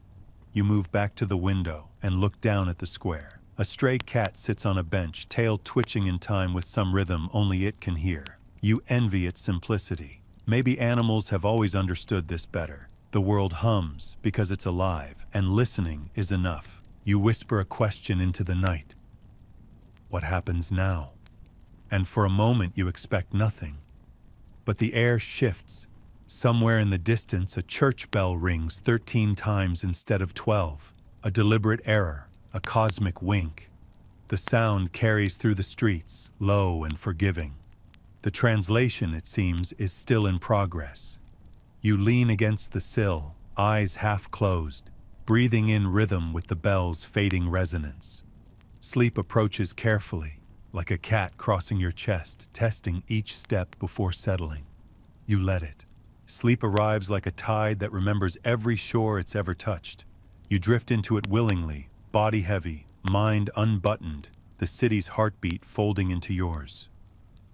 You move back to the window and look down at the square. A stray cat sits on a bench, tail twitching in time with some rhythm only it can hear. You envy its simplicity. Maybe animals have always understood this better. The world hums because it's alive, and listening is enough. You whisper a question into the night. What happens now? And for a moment you expect nothing. But the air shifts. Somewhere in the distance, a church bell rings 13 times instead of 12. A deliberate error, a cosmic wink. The sound carries through the streets, low and forgiving. The translation, it seems, is still in progress. You lean against the sill, eyes half closed, breathing in rhythm with the bell's fading resonance. Sleep approaches carefully, like a cat crossing your chest, testing each step before settling. You let it. Sleep arrives like a tide that remembers every shore it's ever touched. You drift into it willingly, body heavy, mind unbuttoned, the city's heartbeat folding into yours.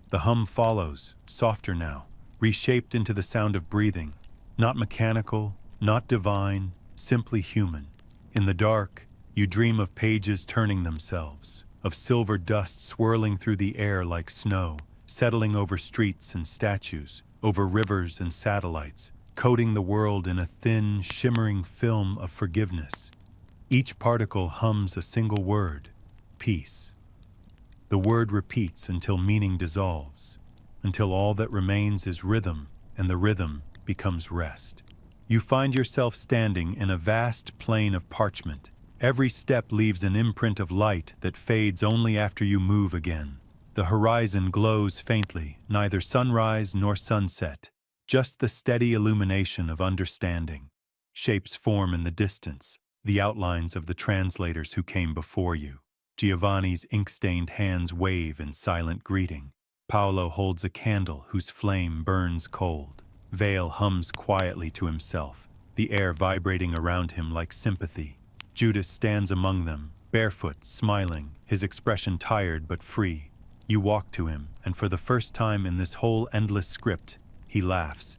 The hum follows, softer now, reshaped into the sound of breathing, not mechanical, not divine, simply human. In the dark, you dream of pages turning themselves, of silver dust swirling through the air like snow, settling over streets and statues, over rivers and satellites, coating the world in a thin, shimmering film of forgiveness. Each particle hums a single word, peace. The word repeats until meaning dissolves, until all that remains is rhythm, and the rhythm becomes rest. You find yourself standing in a vast plain of parchment. Every step leaves an imprint of light that fades only after you move again. The horizon glows faintly, neither sunrise nor sunset, just the steady illumination of understanding. Shapes form in the distance, the outlines of the translators who came before you. Giovanni's ink-stained hands wave in silent greeting. Paolo holds a candle whose flame burns cold. Vale hums quietly to himself, the air vibrating around him like sympathy. Judas stands among them, barefoot, smiling, his expression tired but free. You walk to him, and for the first time in this whole endless script, he laughs.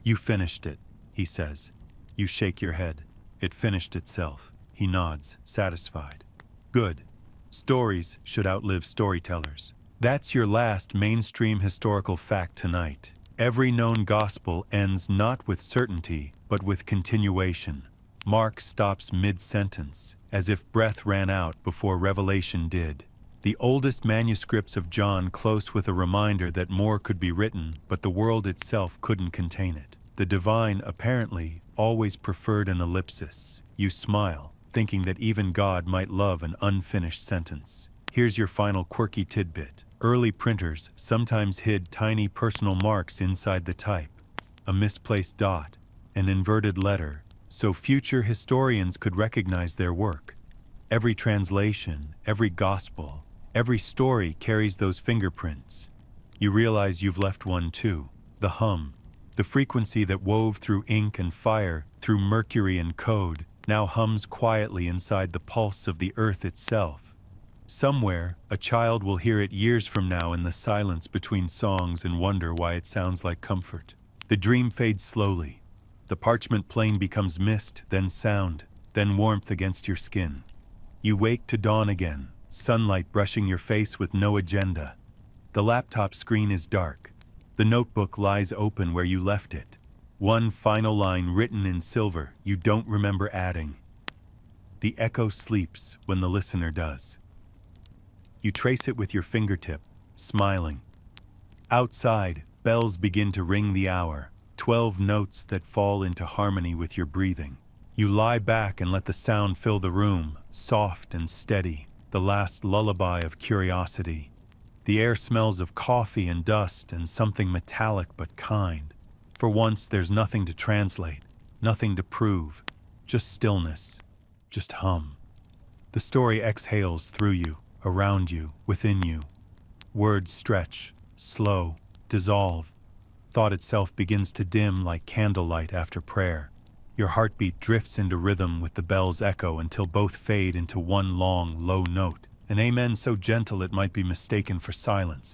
You finished it, he says. You shake your head. It finished itself. He nods, satisfied. Good. Stories should outlive storytellers. That's your last mainstream historical fact tonight. Every known gospel ends not with certainty, but with continuation. Mark stops mid-sentence, as if breath ran out before Revelation did. The oldest manuscripts of John close with a reminder that more could be written, but the world itself couldn't contain it. The divine, apparently, always preferred an ellipsis. You smile, thinking that even God might love an unfinished sentence. Here's your final quirky tidbit. Early printers sometimes hid tiny personal marks inside the type. A misplaced dot, an inverted letter, so future historians could recognize their work. Every translation, every gospel, every story carries those fingerprints. You realize you've left one too. The hum, the frequency that wove through ink and fire, through mercury and code, now hums quietly inside the pulse of the earth itself. Somewhere, a child will hear it years from now in the silence between songs and wonder why it sounds like comfort. The dream fades slowly. The parchment plane becomes mist, then sound, then warmth against your skin. You wake to dawn again, sunlight brushing your face with no agenda. The laptop screen is dark. The notebook lies open where you left it. One final line written in silver you don't remember adding. The echo sleeps when the listener does. You trace it with your fingertip, smiling. Outside, bells begin to ring the hour, 12 notes that fall into harmony with your breathing. You lie back and let the sound fill the room, soft and steady, the last lullaby of curiosity. The air smells of coffee and dust and something metallic but kind. For once, there's nothing to translate. Nothing to prove, just stillness, just hum. The story exhales through you, around you, within you. Words stretch, slow, dissolve. Thought itself begins to dim like candlelight after prayer. Your heartbeat drifts into rhythm with the bell's echo until both fade into one long, low note, an amen so gentle it might be mistaken for silence.